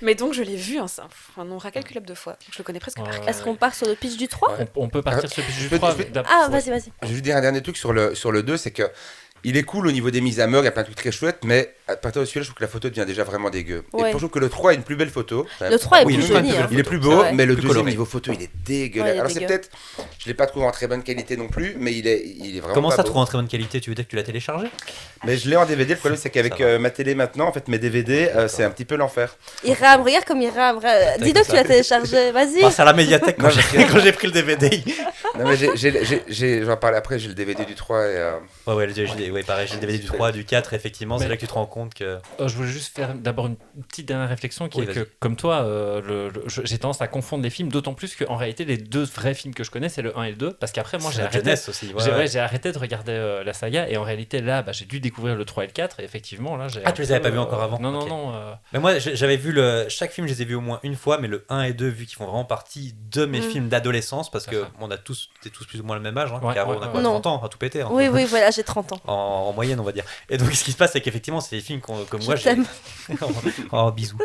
Mais donc, je l'ai vu un nombre incalculable de fois. Je le connais presque par cœur. Est-ce qu'on part sur le pitch du 3 On peut partir sur le pitch du je peux- 3. je peux- Ah, vas-y. Je vais juste dire un dernier truc sur le 2, c'est que il est cool au niveau des mises à mort, il y a plein de trucs très chouettes, mais à partir de celui-là, je trouve que la photo devient déjà vraiment dégueu. Ouais. Et je trouve que le 3 a une plus belle photo. Le 3 est Oui, plus le 3 est joli. plus hein. belle Il est plus C'est beau, vrai. mais le Plus deuxième coloré. niveau photo, il est dégueulasse. Ouais, il est Alors c'est dégueu. peut-être, je l'ai pas trouvé en très bonne qualité non plus, mais il est vraiment Comment pas ça, beau. trouve en très bonne qualité? Tu veux dire que tu l'as téléchargé? Mais je l'ai en DVD, le problème c'est qu'avec Ça va. ma télé maintenant, en fait mes DVD, c'est un petit peu l'enfer. Il rame, regarde comme il rame. Dis-nous que tu l'as téléchargé, vas-y. C'est à la médiathèque quand Non, j'ai parce que- quand j'ai pris le DVD. Non mais j'en parle après, j'ai le DVD du 3 et... Ouais, pareil, j'ai le DVD du 3, du 4, effectivement, c'est Mais- là que tu te rends compte que. Je voulais juste faire d'abord une petite dernière réflexion qui Oui, est que, vas-y. comme toi, j'ai tendance à confondre les films, d'autant plus qu'en réalité, les deux vrais films que je connais, c'est le 1 et le 2, parce qu'après, moi, C'est j'ai la arrêté. jeunesse aussi. J'ai arrêté de regarder la saga, et en réalité, là, j'ai dû découvrir le 3 et le 4, et effectivement, là, j'ai. Ah, tu les avais pas vus encore avant? Non, Ok. non. Mais moi, j'avais vu chaque film, je les ai vus au moins une fois, mais le 1 et 2, vu qu'ils font vraiment partie de mes films d'adolescence, parce que C'est ça. on a tous plus ou moins le même âge, hein, Ouais, car ouais, on a ouais. quoi, Non. 30 ans, à tout péter. Hein. Oui, voilà, j'ai 30 ans. En moyenne, on va dire. Et donc, ce qui se passe, c'est qu'effectivement, c'est des films que moi, Je t'aime. Oh, bisous.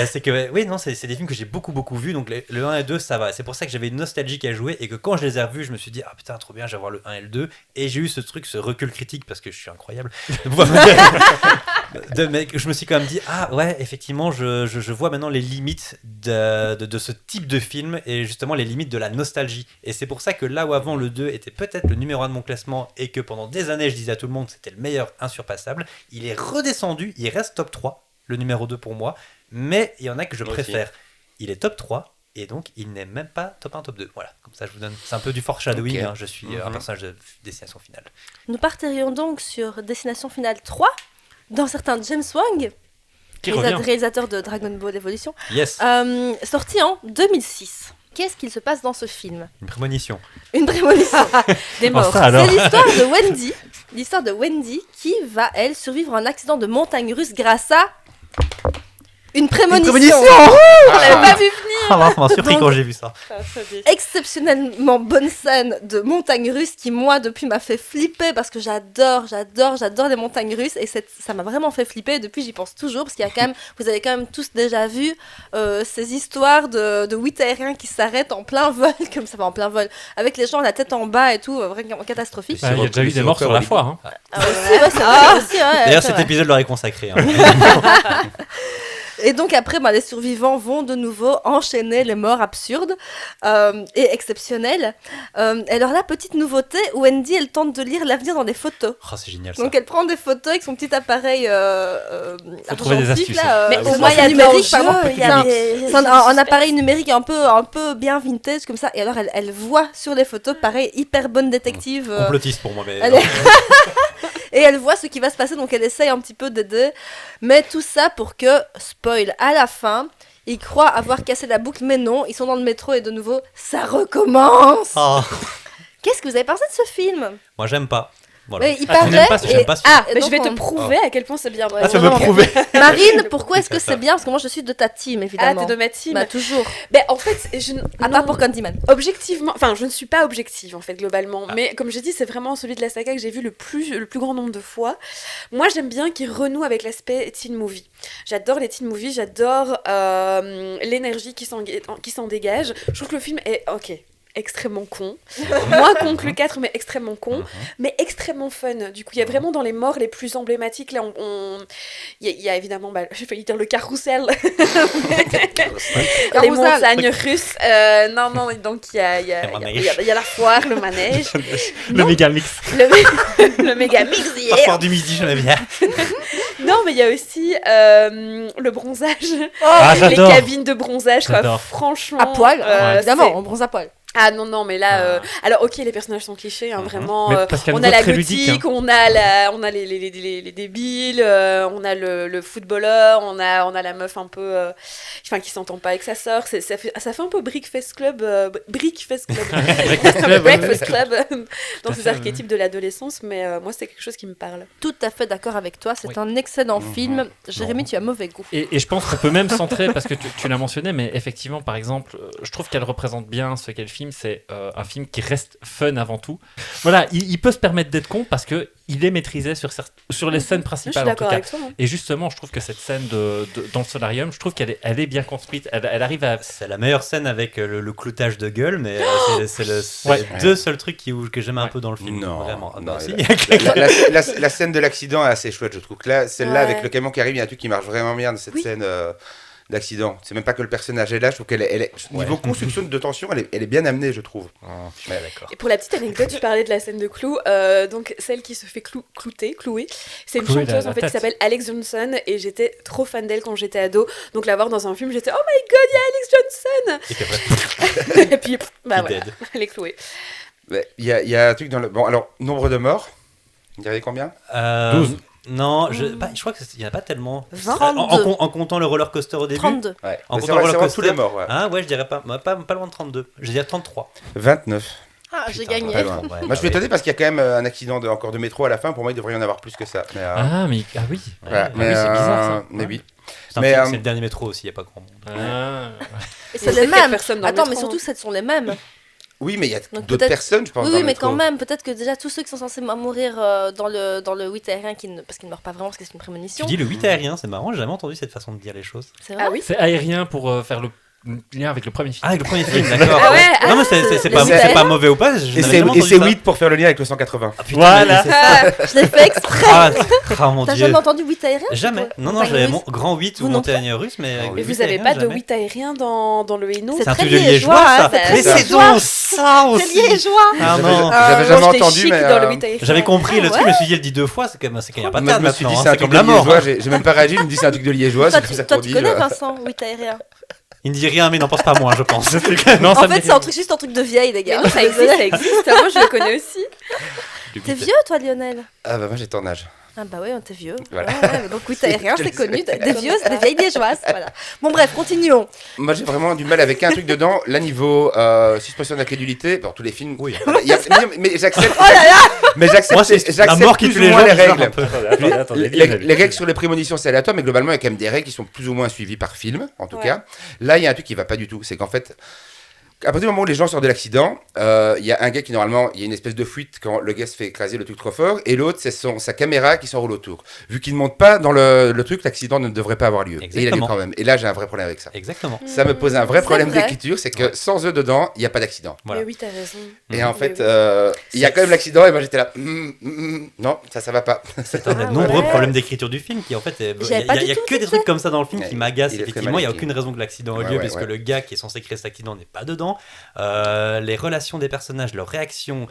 C'est que, oui, non, c'est des films que j'ai beaucoup vus, donc le 1 et 2, ça va. C'est pour ça que j'avais une nostalgie à jouer, et que quand je les ai revus, je me suis dit, ah putain, trop bien, je vais voir le 1 et le 2. Et j'ai eu ce recul critique, parce que je suis incroyable. de pouvoir me dire- mais je me suis quand même dit, ah ouais, effectivement, je vois maintenant les limites de ce type de film, et justement les limites de la nostalgie. Et c'est pour ça que là où avant le 2 était peut-être le numéro 1 de mon classement, et que pendant des années je disais à tout le monde que c'était le meilleur insurpassable, il est redescendu, il reste top 3, le numéro 2 pour moi, mais il y en a que je Moi aussi. préfère. Il est top 3, et donc il n'est même pas top 1, top 2. Voilà, comme ça je vous donne. C'est un peu du foreshadowing, Ok. hein, je suis un personnage de Destination Finale. Nous partirions donc sur Destination Finale 3, dans certains James Wong, Qui revient. réalisateur de Dragon Ball Evolution, Yes, sorti en 2006. Qu'est-ce qu'il se passe dans ce film? une prémonition. Une prémonition. Des morts. ça, alors. C'est l'histoire de Wendy qui va, elle, survivre à un accident de montagne russe grâce à une prémonition. On l'avait pas vu Ah, ça m'a surpris Donc- quand j'ai vu ça. venir. Exceptionnellement bonne scène de montagne russe qui, moi, depuis, m'a fait flipper parce que j'adore les montagnes russes et ça m'a vraiment fait flipper. Depuis, j'y pense toujours parce qu'il y a quand même, vous avez quand même tous déjà vu ces histoires de 8 aériens qui s'arrêtent en plein vol, comme ça, en plein vol, avec les gens la tête en bas et tout, vraiment catastrophique. Il y a déjà eu des morts sur la foire. Hein. Ah, aussi, ouais, c'est vrai, aussi, ouais, D'ailleurs, c'est cet vrai. épisode leur est consacré. Hein. Et donc après, les survivants vont de nouveau enchaîner les morts absurdes et exceptionnelles. Et alors là, petite nouveauté, Wendy, elle tente de lire l'avenir dans des photos. Oh, c'est génial ça. Donc elle prend des photos avec son petit appareil Faut trouver des argentique, astuces, là, Mais Ah oui, au ça, moins, il y a c'est de numérique, pardon. l'enjeu, il y C'est a un- des... c'est un appareil numérique un peu bien vintage comme ça. Et alors elle voit sur les photos, pareil, hyper bonne détective. Complotiste pour moi, mais. Elle est- Et elle voit ce qui va se passer, donc elle essaye un petit peu d'aider. Mais tout ça pour que, spoil, à la fin, ils croient avoir cassé la boucle, mais non, ils sont dans le métro et de nouveau, ça recommence. Ah, Qu'est-ce que vous avez pensé de ce film? moi, j'aime pas. Voilà. Mais il Ah, tu parlait. n'aimes pas ce film, et- j'aime pas ce film. Ah, Mais donc je vais te on- prouver à quel point c'est bien. Ah, tu vas me non, prouver. Marine, pourquoi est-ce que C'est c'est bien? Parce que moi, je suis de ta team, Ah, évidemment. t'es de ma team. Bah, toujours. Ben, en fait, À part pour Candyman. Objectivement, enfin, je ne suis pas objective en fait globalement, mais comme j'ai dit, c'est vraiment celui de la saga que j'ai vu le plus grand nombre de fois. Moi, j'aime bien qu'il renoue avec l'aspect teen movie. J'adore les teen movies, j'adore l'énergie qui s'en dégage. Je trouve que le film est extrêmement con, moins con que le 4 mais extrêmement con, mais extrêmement fun. Du coup il y a vraiment dans les morts les plus emblématiques là, il y a évidemment, j'ai failli dire le carrousel, les Carrousel. montagnes russes, non, donc il y a la foire, le manège, Le Non. méga mix. le méga mix, yeah. Parfois du midi, j'en ai bien. Non, mais il y a aussi le bronzage, Ah, les j'adore. cabines de bronzage, quoi. J'adore. Franchement. À poil, Ouais. évidemment, c'est- on bronze à poil. Ah non, mais là. Alors, ok, les personnages sont clichés, hein, vraiment. Mais parce qu'il y a On un a la nouveau très ludique, gothique, on a les débiles, on a le footballeur, on a la meuf un peu. Enfin, qui s'entend pas avec sa sœur. Ça fait un peu Brickfest Club. Brickfest Club. Breakfast Club, Breakfast ouais. Club. Dans à ces fait, archétypes de l'adolescence, mais moi, c'est quelque chose qui me parle. Tout à fait d'accord avec toi, c'est Oui. un excellent film. Jérémy, tu as mauvais goût. Et je pense qu'on peut même centrer, parce que tu l'as mentionné, mais effectivement, par exemple, je trouve qu'elle représente bien ce qu'est le film. film, c'est un film qui reste fun avant tout. Voilà, il peut se permettre d'être con parce que il est maîtrisé sur les scènes Je suis principales en tout d'accord cas. avec toi. hein. Et justement, je trouve que cette scène dans le solarium, je trouve elle est bien construite. Elle arrive à. C'est la meilleure scène avec le cloutage de gueule, mais c'est les Ouais. deux seuls trucs que j'aime un Ouais. peu dans le film. Non, Vraiment. Ah, non, bah, si. La scène de l'accident est assez chouette, je trouve. Que là, celle-là, Ouais. avec le camion qui arrive, il y a un truc qui marche vraiment bien dans cette Oui. scène d'accident. C'est même pas que le personnage est là, je trouve qu'elle est niveau construction de tension, elle est bien amenée, je trouve. Je suis d'accord. Et pour la petite anecdote, tu parlais de la scène de Clou, donc celle qui se fait clouer. C'est une Clouer chanteuse la en fait tête. qui s'appelle Alex Johnson et j'étais trop fan d'elle quand j'étais ado. Donc la voir dans un film, j'étais oh my god, il y a Alex Johnson. Et puis après, Et puis bah il voilà, dead. elle est clouée. Il y a un truc dans le. Bon, alors, nombre de morts. Il y avait combien 12. Non, je crois qu'il n'y en a pas tellement. 22. En comptant le roller coaster au début. 32. Ouais. En Mais comptant c'est le vrai, roller c'est vraiment tous coaster. les morts, ouais. Ah ouais, je dirais pas loin de 32. Je dirais 33. 29. Ah, j'ai Putain, gagné. Pas loin. Ouais, Moi, je suis étonné parce qu'il y a quand même un accident encore de métro à la fin. Pour moi, il devrait y en avoir plus que ça. Mais, Ah, mais. Ah oui. voilà. Ah oui, c'est bizarre ça. Mais oui. C'est un Mais, film, c'est le dernier métro aussi, il n'y a pas grand monde. Ah. Et Il c'est y a les peut-être quatre mêmes. personnes dans le Attends, mais métro, surtout, hein. ce sont les mêmes. Oui, mais il y a Donc d'autres peut-être- personnes, je pense. Oui, dans oui, le mais métro. quand même, peut-être que déjà tous ceux qui sont censés mourir dans le 8 aérien, parce qu'ils ne meurent pas vraiment, parce que c'est une Tu prémonition. dis le 8 aérien, c'est marrant, j'ai jamais entendu cette façon de dire les choses. C'est vrai. Ah oui. C'est aérien pour faire le lien avec le premier film. Ah, avec le premier film, d'accord. Ah ouais, Non, mais c'est c'est les pas, huit c'est pas aériens. mauvais ou pas. je Et n'avais c'est jamais entendu ça. 8 pour faire le lien avec le 180. Ah, putain, Voilà. mais c'est ça. Ah, je l'ai fait exprès. Ah, mon T'as dieu. jamais entendu 8 aérien Jamais. Non, non, Montagne j'avais russe. mon grand 8 ou Vous non montagne russe, mais. avec Mais Mais le vous 8 avez aérien, pas de jamais. 8 aérien dans le Hainaut C'est un truc de liégeois, liégeois, ça. hein, c'est Mais très c'est liégeois. donc ça C'est aussi. liégeois. Ah non. J'avais jamais moi, j'étais entendu, chic mais. dans le 8 aérien. J'avais compris le Ah truc, je me suis dit, elle dit deux fois, c'est quand même qu'il n'y a pas de Moi, table je me suis dit, maintenant. c'est un C'est truc comme de la mort. liégeois. J'ai même pas réagi, il me dit, c'est un truc de liégeois. Toi, C'est pour ça toi, qu'on tu dit, connais Vincent, 8 aérien. Il ne dit rien, mais il n'en pense pas moins, je pense. Non, En ça me fait, dit c'est rien. juste un truc de vieille, les Mais gars. non, ça existe, ça existe. Moi, je le connais aussi. T'es vieux, toi, Lionel? Ah bah moi j'ai ton âge. Ah bah oui, on t'es vieux. Voilà. Ouais, donc 8 aérien, c'est connu. Des vieux, ça. des vieilles liégeoises. Voilà. Bon, bref, continuons. Moi j'ai vraiment du mal avec un truc dedans. Là niveau suspension d'incrédulité, dans tous les films. Oui. il y a- mais j'accepte. Oh là là. Mais j'accepte. Moi, c'est la j'accepte mort qui plus tue ou les moins gens. les je sors un règles. peu. Attendez, Les règles sur les prémonitions c'est aléatoire, mais globalement il y a quand même des règles qui sont plus ou moins suivies par film, en tout Ouais. cas. Là il y a un truc qui va pas du tout, c'est qu'en fait, à partir du moment où les gens sortent de l'accident, il y a un gars qui normalement, il y a une espèce de fuite quand le gars se fait écraser le truc trop fort, et l'autre c'est sa caméra qui s'enroule autour. Vu qu'il ne monte pas dans le truc, l'accident ne devrait pas avoir lieu. Et il a lieu Exactement. quand même. Et là j'ai un vrai problème avec ça. Exactement. Ça me pose un vrai C'est problème vrai. d'écriture, c'est que Ouais. sans eux dedans, il n'y a pas d'accident. Voilà. Mais oui, t'as raison. Et en Oui, fait, oui. il y a quand même l'accident, et moi j'étais là, non, ça va pas. C'est un des Ah nombreux ouais. problèmes d'écriture du film qui en fait J'avais pas il y du a tout que des trucs comme ça dans le film qui Ouais, m'agacent il est très effectivement mal il y a écrit. aucune raison que l'accident ait Ouais, lieu ouais, parce que ouais. le gars qui est censé créer cet accident n'est pas dedans. Les relations des personnages, leurs réactions,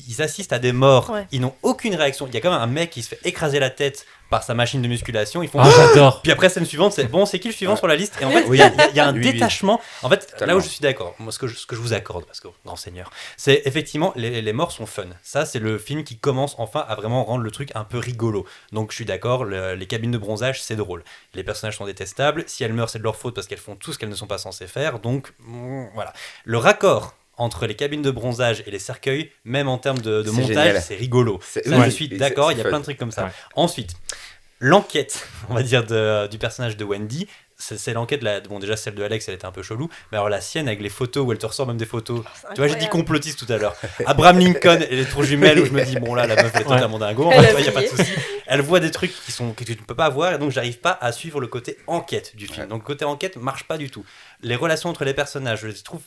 ils assistent à des morts, Ouais. ils n'ont aucune réaction. Il y a quand même un mec qui se fait écraser la tête par sa machine de musculation, ils font Ah, j'adore. puis après scène suivante c'est bon, c'est qui le suivant Ouais. sur la liste, et en fait Oui. il y a un Oui, oui. détachement. En fait là Totalement. où je suis d'accord, moi ce que je vous accorde, parce que grand seigneur, c'est effectivement les morts sont fun. Ça c'est le film qui commence enfin à vraiment rendre le truc un peu rigolo. Donc je suis d'accord, les cabines de bronzage c'est drôle, les personnages sont détestables, si elles meurent c'est de leur faute parce qu'elles font tout ce qu'elles ne sont pas censées faire, donc voilà. Le raccord entre les cabines de bronzage et les cercueils, même en termes de C'est montage, génial. c'est rigolo. C'est- Ça, oui, je suis c'est- d'accord, c'est il y a fun. plein de trucs comme ça. Ouais. Ensuite, l'enquête, on va dire, du personnage de Wendy, c'est l'enquête, bon déjà celle de Alex, elle était un peu chelou, mais alors la sienne avec les photos où elle te ressort même des photos. Tu vois, j'ai dit complotiste tout à l'heure. Abraham Lincoln et les tours jumelles où je me dis, bon là, la meuf elle est totalement dingo, Elle a il n'y a pas de brillé. souci. Elle voit des trucs que tu ne peux pas voir et donc j'arrive pas à suivre le côté enquête du film. Ouais. Donc le côté enquête marche pas du tout. Les relations entre les personnages, je les trouve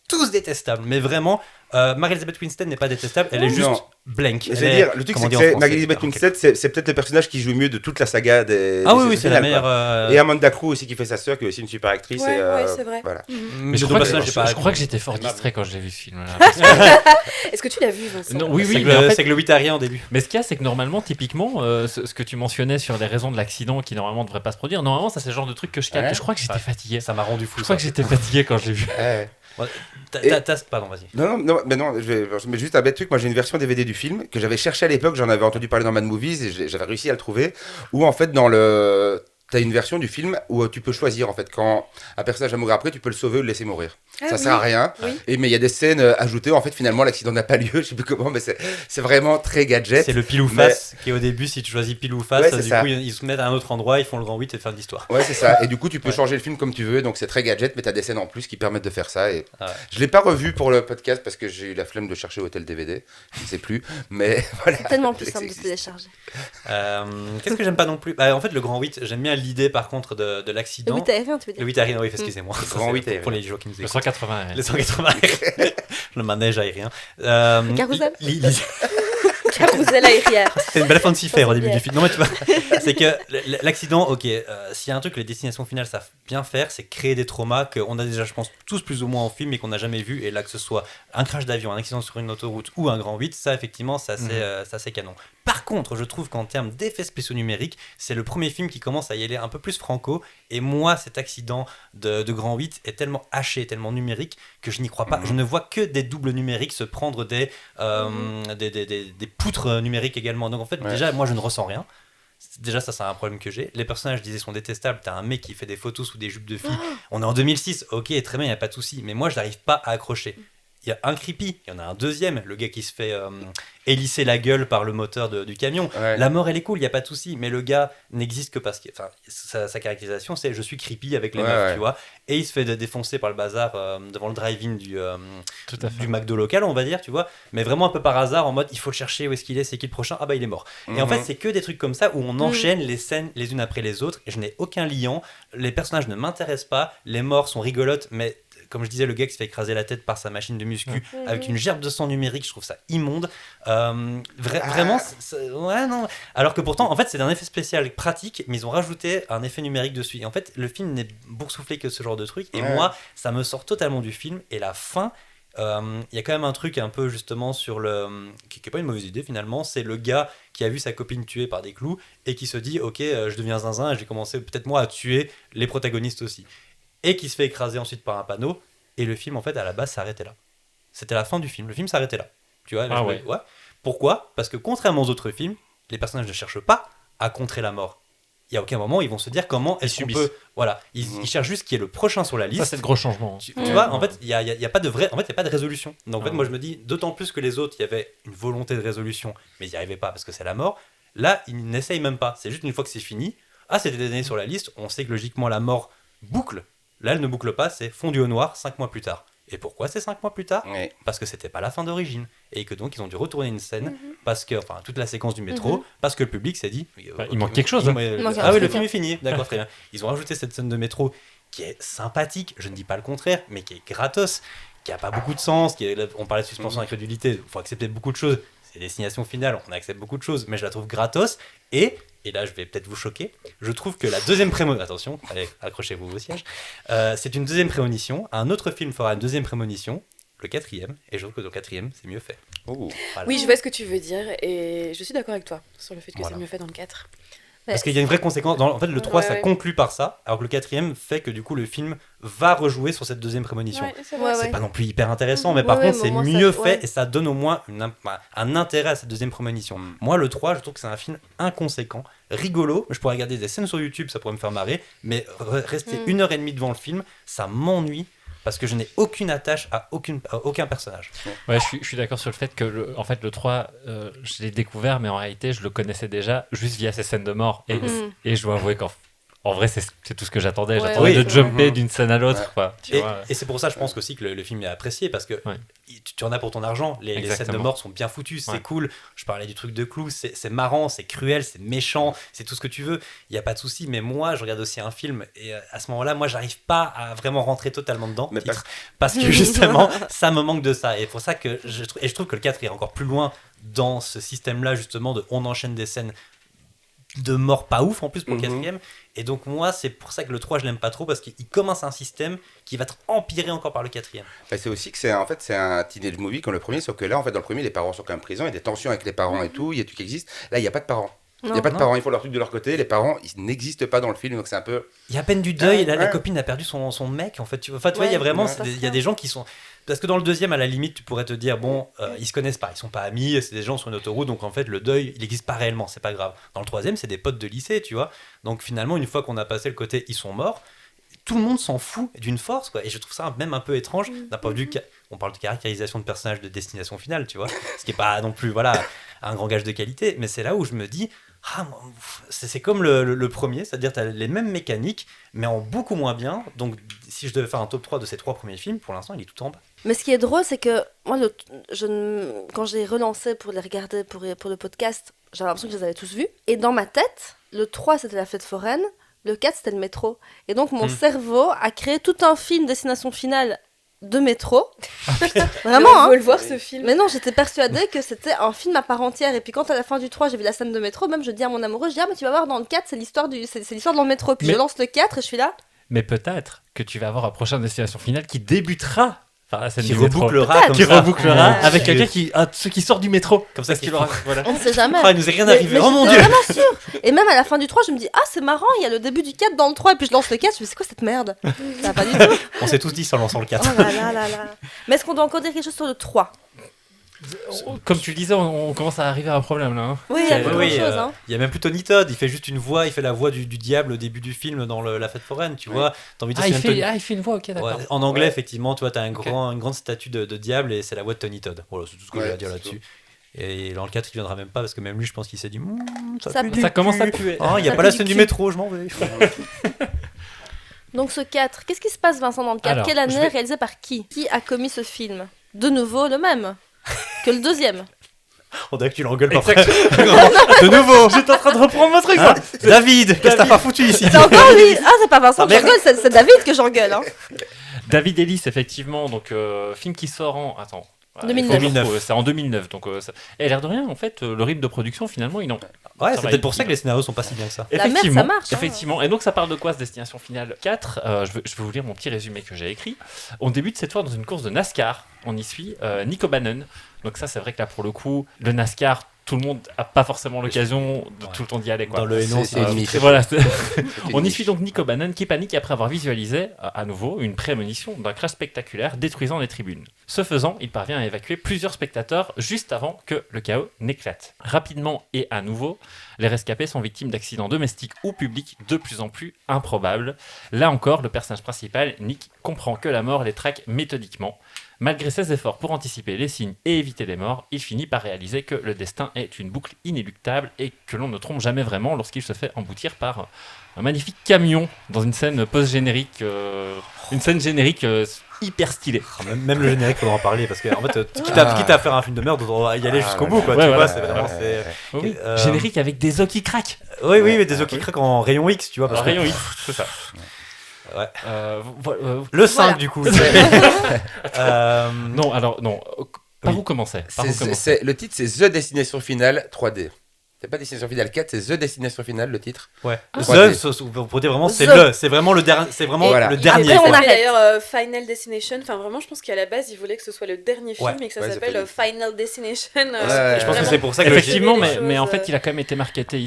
tous détestables, mais vraiment, Mary-Elizabeth Winstead n'est pas détestable, elle est juste Non. blank. Mais Elle c'est est- dire, le truc comment c'est que dire en c'est français, Mary-Elizabeth alors, Winstead, c'est peut-être le personnage qui joue mieux de toute la saga des. Ah des oui, oui, c'est la Final, meilleure. quoi. Et Amanda Crew aussi qui fait sa sœur, qui est aussi une super actrice. Ouais, et, ouais, c'est vrai. Voilà. Mais je le crois, personnage, j'ai pas- je crois que j'étais fort distrait quand j'ai vu ce film. Est-ce que tu l'as vu, Vincent? Non, oui, C'est oui, que mais en le- fait, c'est que le 8 aérien au début. mais ce qu'il y a, c'est que normalement, typiquement, ce que tu mentionnais sur les raisons de l'accident qui normalement ne devraient pas se produire, normalement, ça c'est le genre de truc que je capte. Ouais. Je crois que j'étais Ouais. fatigué. Ça m'a rendu fou. Je crois que j'étais fatigué quand je l'ai vu. Ouais. Et... Pardon, vas-y. Non, je mets juste un bête truc. Moi, j'ai une version DVD du film que j'avais cherché à l'époque. J'en avais entendu parler dans Mad Movies et j'avais réussi à le trouver. Où en fait, dans le t'as une version du film où tu peux choisir en fait quand un personnage va mourir après, tu peux le sauver ou le laisser mourir. Ça sert à rien. Oui. Mais il y a des scènes ajoutées. En fait, finalement, l'accident n'a pas lieu. Je sais plus comment, mais c'est vraiment très gadget. C'est le pile ou face qui est au début, si tu choisis pile ou face, Ouais, c'est du ça. coup ils se mettent à un autre endroit, ils font le grand 8 et fin de l'histoire. Ouais, c'est ça. Et du coup, tu peux Ouais. changer le film comme tu veux. Donc, c'est très gadget, mais t'as des scènes en plus qui permettent de faire ça. Et Ah ouais. je l'ai pas revu pour le podcast parce que j'ai eu la flemme de chercher Hotel DVD. Je ne sais plus. Mais voilà. Tellement plus Ça simple de existe. télécharger. Qu'est-ce que j'aime pas non plus? En fait, le grand 8, j'aime bien l'idée par contre de Le l'accident. 8 aérien, tu veux dire. Le 8 aérien, oui, excusez-moi. Le Ça, grand c'est 8 pour aérien. les gens qui nous Le écoutent. 180. Les 180 aériens. Le manège aérien. Le carrousel. Carousel aérienne. C'est une belle fancy fair au début bien. du film. Non, mais tu vois, c'est que l'accident, ok, s'il y a un truc que les destinations finales savent bien faire, c'est créer des traumas qu'on a déjà, je pense, tous plus ou moins en film et qu'on n'a jamais vu. Et là, que ce soit un crash d'avion, un accident sur une autoroute ou un grand 8, ça, effectivement, c'est assez canon. Par contre, je trouve qu'en termes d'effets spéciaux numériques, c'est le premier film qui commence à y aller un peu plus franco. Et moi, cet accident de grand 8 est tellement haché, tellement numérique que je n'y crois pas. Je ne vois que des doubles numériques se prendre des poutres numériques également. Donc en fait, Ouais. déjà, moi, je ne ressens rien. Déjà, ça, c'est un problème que j'ai. Les personnages, je disais, sont détestables. T'as un mec qui fait des photos sous des jupes de filles. On est en 2006, ok, très bien, il n'y a pas de souci. Mais moi, je n'arrive pas à accrocher. Il y a un creepy, il y en a un deuxième, le gars qui se fait hélisser la gueule par le moteur du camion. Ouais. La mort, elle est cool, il n'y a pas de souci. Mais le gars n'existe que parce que. Enfin, sa caractérisation, c'est je suis creepy avec les Ouais, meufs, ouais. tu vois. Et il se fait défoncer par le bazar devant le drive-in Tout à fait. du McDo local, on va dire, tu vois. Mais vraiment un peu par hasard, en mode il faut le chercher, où est-ce qu'il est, c'est qui le prochain? Ah bah il est mort. Et en Mhm. fait, c'est que des trucs comme ça où on enchaîne les scènes les unes après les autres et je n'ai aucun liant. Les personnages ne m'intéressent pas, les morts sont rigolotes, mais comme je disais, le gars qui se fait écraser la tête par sa machine de muscu avec une gerbe de sang numérique, je trouve ça immonde. Vraiment, ouais, non. Alors que pourtant, en fait, c'est un effet spécial pratique, mais ils ont rajouté un effet numérique dessus. Et en fait, le film n'est boursouflé que ce genre de truc. Et Ouais. moi, ça me sort totalement du film. Et la fin. Il y a quand même un truc un peu justement sur le qui est pas une mauvaise idée finalement, c'est le gars qui a vu sa copine tuée par des clous et qui se dit ok, je deviens zinzin et je vais commencer peut-être moi à tuer les protagonistes aussi, et qui se fait écraser ensuite par un panneau. Et le film en fait à la base s'arrêtait là, c'était la fin du film, le film s'arrêtait là, tu vois. Ah ouais. Pourquoi? Parce que contrairement aux autres films, les personnages ne cherchent pas à contrer la mort. Il y a aucun moment ils vont se dire comment est-ce qu'on subissent. peut, voilà, ils cherchent juste qui est le prochain sur la liste. Ça, c'est le gros changement. Tu vois, en fait, il y a pas de vrai, en fait, il y a pas de résolution. Donc en fait, Ah. moi je me dis, d'autant plus que les autres, il y avait une volonté de résolution, mais ils n'y arrivaient pas parce que c'est la mort. Là, ils n'essayent même pas. C'est juste une fois que c'est fini. Ah, c'était donné sur la liste. On sait que logiquement la mort boucle. Là, elle ne boucle pas. C'est fondu au noir 5 mois plus tard. Et pourquoi c'est 5 mois plus tard? Ouais. Parce que c'était pas la fin d'origine et que donc ils ont dû retourner une scène parce que, enfin, toute la séquence du métro, parce que le public s'est dit, Bah, il manque quelque chose, il hein. manque- Il manque un ah oui, le truc, film hein. est fini, d'accord, très bien. Ils ont rajouté cette scène de métro qui est sympathique, je ne dis pas le contraire, mais qui est gratos, qui a pas beaucoup de sens, on parlait de suspension d'incrédulité, il faut accepter beaucoup de choses. C'est destination finale, on accepte beaucoup de choses, mais je la trouve gratos. Et là je vais peut-être vous choquer, je trouve que la deuxième prémonition, attention, allez, accrochez-vous au siège, c'est une deuxième prémonition, un autre film fera une deuxième prémonition, le quatrième, et je trouve que le quatrième c'est mieux fait. Oh. Voilà. Oui, je vois ce que tu veux dire et je suis d'accord avec toi sur le fait que Voilà. c'est mieux fait dans le 4. Parce qu'il y a une vraie conséquence. En fait, le 3, ça Ouais. conclut par ça, alors que le quatrième fait que du coup, le film va rejouer sur cette deuxième prémonition. c'est Ouais, C'est ouais. pas non plus hyper intéressant, mais Ouais, par ouais, contre, mais c'est au moins, ça- mieux fait ouais. et ça donne au moins un intérêt à cette deuxième prémonition. Moi, le 3, je trouve que c'est un film inconséquent, rigolo. Je pourrais regarder des scènes sur YouTube, ça pourrait me faire marrer, mais rester 1h30 devant le film, ça m'ennuie. Parce que je n'ai aucune attache à aucun personnage. Ouais, je suis d'accord sur le fait que en fait, le 3, je l'ai découvert, mais en réalité, je le connaissais déjà juste via ces scènes de mort. Et je dois avouer qu'en vrai, c'est tout ce que j'attendais. Ouais, J'attendais ouais, de c'est jumper vrai. d'une scène à l'autre. Ouais. Quoi, tu vois. Et c'est pour ça, je pense aussi que le film est apprécié parce que Ouais. tu en as pour ton argent. Les scènes de Exactement. mort sont bien foutues, c'est Ouais. cool. Je parlais du truc de clous, c'est marrant, c'est cruel, c'est méchant, c'est tout ce que tu veux. Il n'y a pas de souci. Mais moi, je regarde aussi un film et à ce moment-là, moi, j'arrive pas à vraiment rentrer totalement dedans. Mais Parce que justement, ça me manque de ça. Et pour ça que je trouve que le 4 est encore plus loin dans ce système-là, justement, de on enchaîne des scènes de mort pas ouf en plus pour le quatrième. Et donc moi c'est pour ça que le 3 je l'aime pas trop parce qu'il commence un système qui va être empiré encore par le quatrième. Bah, c'est aussi que c'est un teenage movie comme le premier, sauf que là, en fait, dans le premier, les parents sont quand même présents, il y a des tensions avec les parents et tout, il y a tout qui existe. Là, il n'y a pas de parents. Il n'y a pas de Non. parents, ils font leur truc de leur côté. Les parents, ils n'existent pas dans le film, donc c'est un peu. Il y a à peine du deuil, la Ouais. copine a perdu son mec, en fait. Tu vois, il y a vraiment, Ouais. il y a des gens qui sont... Parce que dans le deuxième, à la limite, tu pourrais te dire, bon, ils se connaissent pas, ils sont pas amis, c'est des gens sur une autoroute, donc en fait, le deuil, il n'existe pas réellement, c'est pas grave. Dans le troisième, c'est des potes de lycée, tu vois. Donc finalement, une fois qu'on a passé le côté, ils sont morts, tout le monde s'en fout d'une force, quoi. Et je trouve ça même un peu étrange, d'un point de vue... On parle de caractérisation de personnages de destination finale, tu vois. Ce qui est pas non plus, voilà, un grand gage de qualité, mais c'est là où je me dis... c'est comme le premier, c'est-à-dire tu as les mêmes mécaniques, mais en beaucoup moins bien. Donc, si je devais faire un top 3 de ces 3 premiers films, pour l'instant, il est tout en bas. Mais ce qui est drôle, c'est que moi, quand j'ai relancé pour les regarder pour le podcast, j'avais l'impression que je les avais tous vus. Et dans ma tête, le 3, c'était la fête foraine, le 4, c'était le métro. Et donc, mon cerveau a créé tout un film Destination Finale de métro. Vraiment, On hein. veut le voir ce film. Mais non, j'étais persuadée que c'était un film à part entière. Et puis quand à la fin du 3, j'ai vu la scène de métro, même je dis à mon amoureux, je dis, ah mais tu vas voir dans le 4, c'est l'histoire dans le métro. Puis Mais- je lance le 4 et je suis là. Mais peut-être que tu vas avoir un prochain Destination Finale qui débutera par la scène Qui du métro. rebouclera comme Qui ça. rebouclera Ouais. avec quelqu'un qui sort du métro. Comme ça, Parce qu'il qu'il aura. Voilà. On ne sait jamais. Ah, il nous est rien Mais- arrivé. mais Oh mon j'étais dieu! vraiment sûre. Et même à la fin du 3, je me dis, ah c'est marrant, il y a le début du 4 dans le 3 et puis je lance le 4, je me dis c'est quoi cette merde? Ça va pas du tout. On s'est tous dit ça en lançant le 4. Oh là là là là. Mais est-ce qu'on doit encore dire quelque chose sur le 3? Comme tu le disais, on commence à arriver à un problème là. hein. Oui, il y a C'est- plus grand chose. Hein. Il y a même plus Tony Todd, il fait juste une voix, il fait la voix du diable au début du film dans la fête foraine, tu vois. T'as envie de Ah, se il souvenir de fait, il fait une voix, ok, d'accord. Ouais, en anglais, Ouais. effectivement, tu vois, t'as une grande statue de diable et c'est la voix de Tony Todd. Voilà, c'est tout ce que Ouais, j'ai à dire c'est là-dessus. Et dans le 4, il viendra même pas parce que même lui, je pense qu'il s'est dit Ça pue pue. du Ça commence à cul. puer. Ah, il n'y a Ça pas pue la du scène du cul. métro, je m'en vais. Donc ce 4, qu'est-ce qui se passe Vincent dans le 4? Alors, Quelle année je vais- réalisé par qui? Qui a commis ce film? De nouveau le même que le deuxième. On dirait que tu l'engueules pas. Exact. De nouveau. J'étais en train de reprendre mon truc. Hein David, qu'est-ce que t'as pas foutu ici? C'est encore lui. Ah c'est pas Vincent Ah, que j'engueule, c'est David que j'engueule. Hein. David Ellis, effectivement, donc film qui sort en. Attends. 2009. il faut retrouver, c'est en 2009. Donc, et l'air de rien, en fait, le rythme de production, finalement, il en. Ouais, Ça c'est va, peut-être pour il- ça que les scénarios sont pas si bien que ça. La merde, Effectivement, ça marche, hein. effectivement. Et donc ça parle de quoi, ce Destination Finale 4 je vais vous lire mon petit résumé que j'ai écrit. On débute cette fois dans une course de NASCAR. On y suit Nick O'Bannon. Donc ça, c'est vrai que là, pour le coup, le NASCAR, tout le monde n'a pas forcément l'occasion de Ouais. tout le temps d'y aller. Quoi. Dans le Hénon, C'est une niche. Et voilà, c'est- C'est une on y niche. suit donc Nick O'Bannon qui panique après avoir visualisé à nouveau une prémonition d'un crash spectaculaire détruisant les tribunes. Ce faisant, il parvient à évacuer plusieurs spectateurs juste avant que le chaos n'éclate. Rapidement et à nouveau, les rescapés sont victimes d'accidents domestiques ou publics de plus en plus improbables. Là encore, le personnage principal, Nick, comprend que la mort les traque méthodiquement. Malgré ses efforts pour anticiper les signes et éviter les morts, il finit par réaliser que le destin est une boucle inéluctable et que l'on ne trompe jamais vraiment lorsqu'il se fait emboutir par un magnifique camion dans une scène post-générique, une scène générique hyper stylée. Même le générique, faudra en parler parce que en fait, quitte à faire un film de merde, on va y aller jusqu'au bout, quoi. Ouais, Tu voilà. vois, c'est vraiment. c'est- Oh oui, Euh, générique avec des os qui craquent. Oui, mais des os qui craquent en rayon X, tu vois. Parce que- Rayon X, c'est ça. Ouais. Voilà. Le 5, Voilà. du coup. Euh, Non, alors, non. Par Oui. où commencer Par où commencer Le titre, c'est The Destination Finale 3D. C'est pas Destination Finale 4, c'est The Destination Finale, le titre. Ouais. Ah. Pour dire vraiment, The. c'est vraiment le dernier, c'est vraiment Voilà. le Et dernier. après, on quoi. arrête. D'ailleurs, Final Destination, enfin vraiment, je pense qu'à la base, ils voulaient que ce soit le dernier film Ouais. et que ça Ouais, s'appelle ça fait- Final Destination. Ouais, Je pense que vraiment- c'est pour ça que Effectivement, les mais, choses, mais en fait, il a quand même été marketé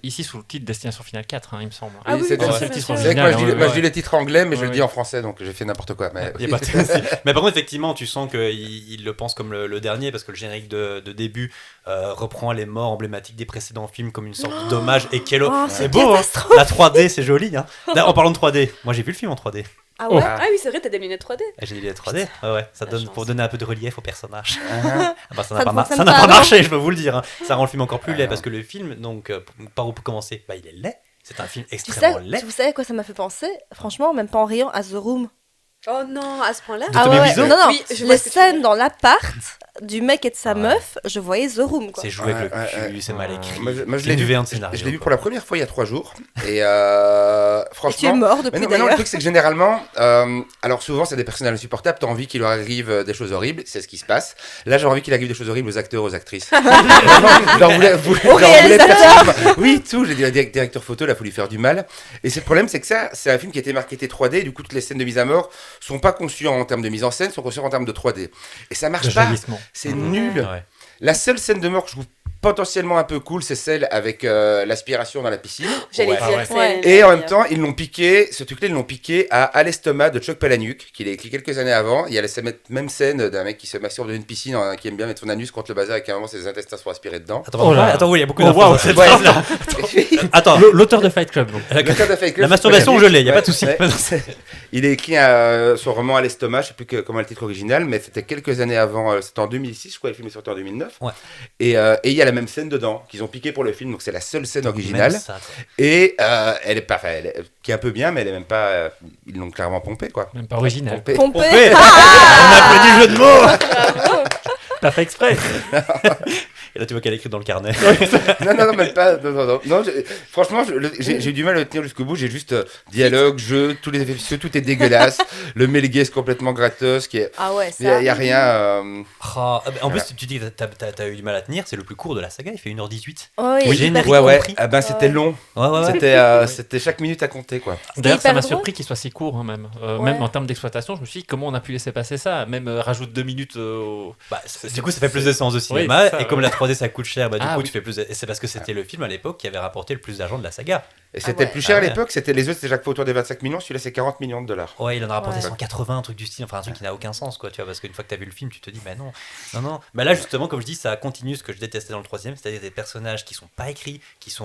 ici sous le titre Destination Finale 4, hein, il me semble. Ah oui, c'est bien le sûr, titre bien sûr. C'est vrai que moi, je dis, ouais, moi, je ouais. dis le titre anglais, mais je Ouais, le dis en français, donc j'ai fait n'importe quoi. Mais... Y a pas de souci. Mais par contre, effectivement, tu sens qu'il le pense comme le dernier parce que le générique de début reprend les morts emblématiques des précédents films comme une sorte d'hommage. Et quel Oh, c'est c'est beau, hein. catastrophe. La 3D, c'est joli. Hein. D'ailleurs, en parlant de 3D, moi j'ai vu le film en 3D. Ah ouais. Ah oui, c'est vrai, t'as des lunettes 3D. Et j'ai dit les 3D. Ouais, ça La donne chance. pour donner un peu de relief au personnage. Ah, Ah bah, ça Ça n'a pas, ne ça fonctionne n'a pas, pas non. marché, je peux vous le dire. Hein. Ça rend le film encore plus laid non. parce que le film, donc, par où peut commencer, bah, il est laid. C'est un film Tu extrêmement sais, laid. vous savez à quoi ça m'a fait penser? Franchement, même pas en riant, à The Room. Oh non, à ce point-là. De Tommy Wiseau non, non, Oui, je vois les ce que tu veux scènes dire. dans l'appart du mec et de sa Ouais. meuf, je voyais The Room, quoi. C'est joué avec Ouais, le ouais, cul, ouais. c'est mal écrit. moi, je C'est l'ai une vu, V1 de scénario. je l'ai vu quoi. pour la première fois il y a 3 jours. Et franchement. Et tu es mort depuis Maintenant, le d'ailleurs. truc, c'est que généralement, alors souvent, c'est des personnages insupportables. T'as envie qu'il leur arrive des choses horribles, c'est ce qui se passe. Là, j'ai envie qu'il arrive des choses horribles aux acteurs, aux actrices. Vraiment, j'en voulais faire. Oui, tout. J'ai dit, le directeur photo, là, il faut lui faire du mal. Et c'est le problème, c'est que ça, c'est un film qui a été marketé 3D. Du coup, toutes les scènes de mise à mort sont pas conçues en termes de mise en scène, sont conçues en termes de 3D. Et ça marche Le pas. jaillissement. C'est nul. Ouais. La seule scène de mort que je trouve potentiellement un peu cool, c'est celle avec l'aspiration dans la piscine. J'allais Ouais. dire Ah ouais. ça. Ouais. Et en même temps, ils l'ont piqué, ce truc-là, ils l'ont piqué à l'estomac de Chuck Palahniuk, qu'il a écrit quelques années avant. Il y a cette même scène d'un mec qui se masturbe dans une piscine, qui aime bien mettre son anus contre le bazar et qu'à un moment ses intestins sont aspirés dedans. Attends, Oh là. attends, oui, il y a beaucoup Oh, d'infos waouh, dans cette Ouais. phrase-là. Attends, L'auteur de Fight Club. Donc. Le cas de Fight Club, la masturbation, Chuck je l'ai, il Palahniuk, n'y a pas de souci. ouais. Il a écrit son roman à l'estomac, je sais plus comment est le titre original, mais c'était quelques années avant, c'était en 2006, je crois, le film est sorti en 2009. Ouais. Et il y a la même scène dedans, qu'ils ont piqué pour le film, donc c'est la seule scène originale. Même ça, quoi. Et elle est pas, qui est un peu bien, mais elle est même pas, ils l'ont clairement pompé, quoi. Même pas original. Pompé. Pompé. Pompé. On applaudit le jeu de mots. T'as fait exprès. Et là, tu vois qu'elle écrit dans le carnet. Non, même pas. Non, franchement, j'ai eu du mal à le tenir jusqu'au bout. J'ai juste dialogue, jeu, tous les effets spéciaux, tout est dégueulasse. Le Mel Gibson complètement gratos. Ah ouais, Il n'y ça. a rien. En plus, tu dis que t'as eu du mal à tenir, c'est le plus court de la saga, il fait 1h18. Oui, Oui, hyper générique. cool. Ouais. compris. Ah ben, c'était Ouais. long. Ouais. C'était chaque minute à compter, quoi. D'ailleurs, ça hyper m'a drôle. surpris qu'il soit si court, hein, même. Ouais. Même en termes d'exploitation, je me suis dit comment on a pu laisser passer ça. Même rajoute 2 minutes au. Bah, du coup, ça fait plus de séances de cinéma. Oui, c'est ça, et comme ouais. la 3D ça coûte cher, bah, du Ah coup, oui. tu fais plus. Et c'est parce que c'était le film à l'époque qui avait rapporté le plus d'argent de la saga. Et c'était ouais. plus cher Ah à ouais. l'époque. Les autres, c'était chaque fois autour des 25 millions. Celui-là, c'est 40 millions de dollars. Ouais, il en a rapporté Ouais. 180, un truc du style, enfin un truc qui n'a aucun sens, quoi, tu vois, parce qu'une fois que t'as vu le film, tu te dis, bah non. Bah là, justement, comme je dis, ça continue ce que je détestais dans le troisième, c'est-à-dire des personnages qui sont pas écrits, qui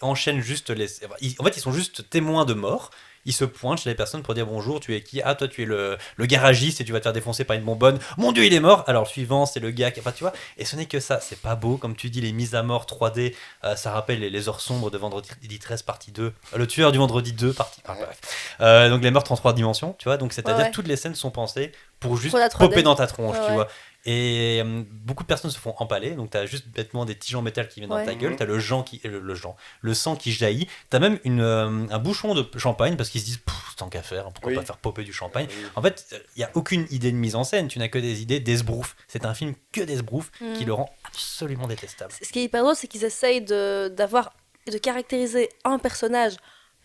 enchaînent juste en fait, ils sont juste témoins de mort. Ils se pointent chez les personnes pour dire bonjour, tu es qui? Ah, toi, tu es le garagiste et tu vas te faire défoncer par une bonbonne. Mon Dieu, il est mort. Alors, le suivant, c'est le gars qui. Enfin, tu vois, et ce n'est que ça. C'est pas beau. Comme tu dis, les mises à mort 3D, ça rappelle les heures sombres de Vendredi 13, partie 2. Le tueur du Vendredi 2, partie. Ah, bref. Donc, les meurtres en 3 dimensions, tu vois. Donc, c'est-à-dire Ouais. toutes les scènes sont pensées pour juste Pour la 3D. popper dans ta tronche, Ouais, tu ouais. vois. Et beaucoup de personnes se font empaler, donc t'as juste bêtement des tiges en métal qui viennent dans Ouais. ta gueule, t'as le sang qui jaillit, t'as même un bouchon de champagne parce qu'ils se disent tant qu'à faire, pourquoi Oui. pas faire popper du champagne. En fait, il y a aucune idée de mise en scène, tu n'as que des idées d'esbrouf. C'est un film que d'esbrouf qui le rend absolument détestable. Ce qui est hyper drôle, c'est qu'ils essayent de caractériser un personnage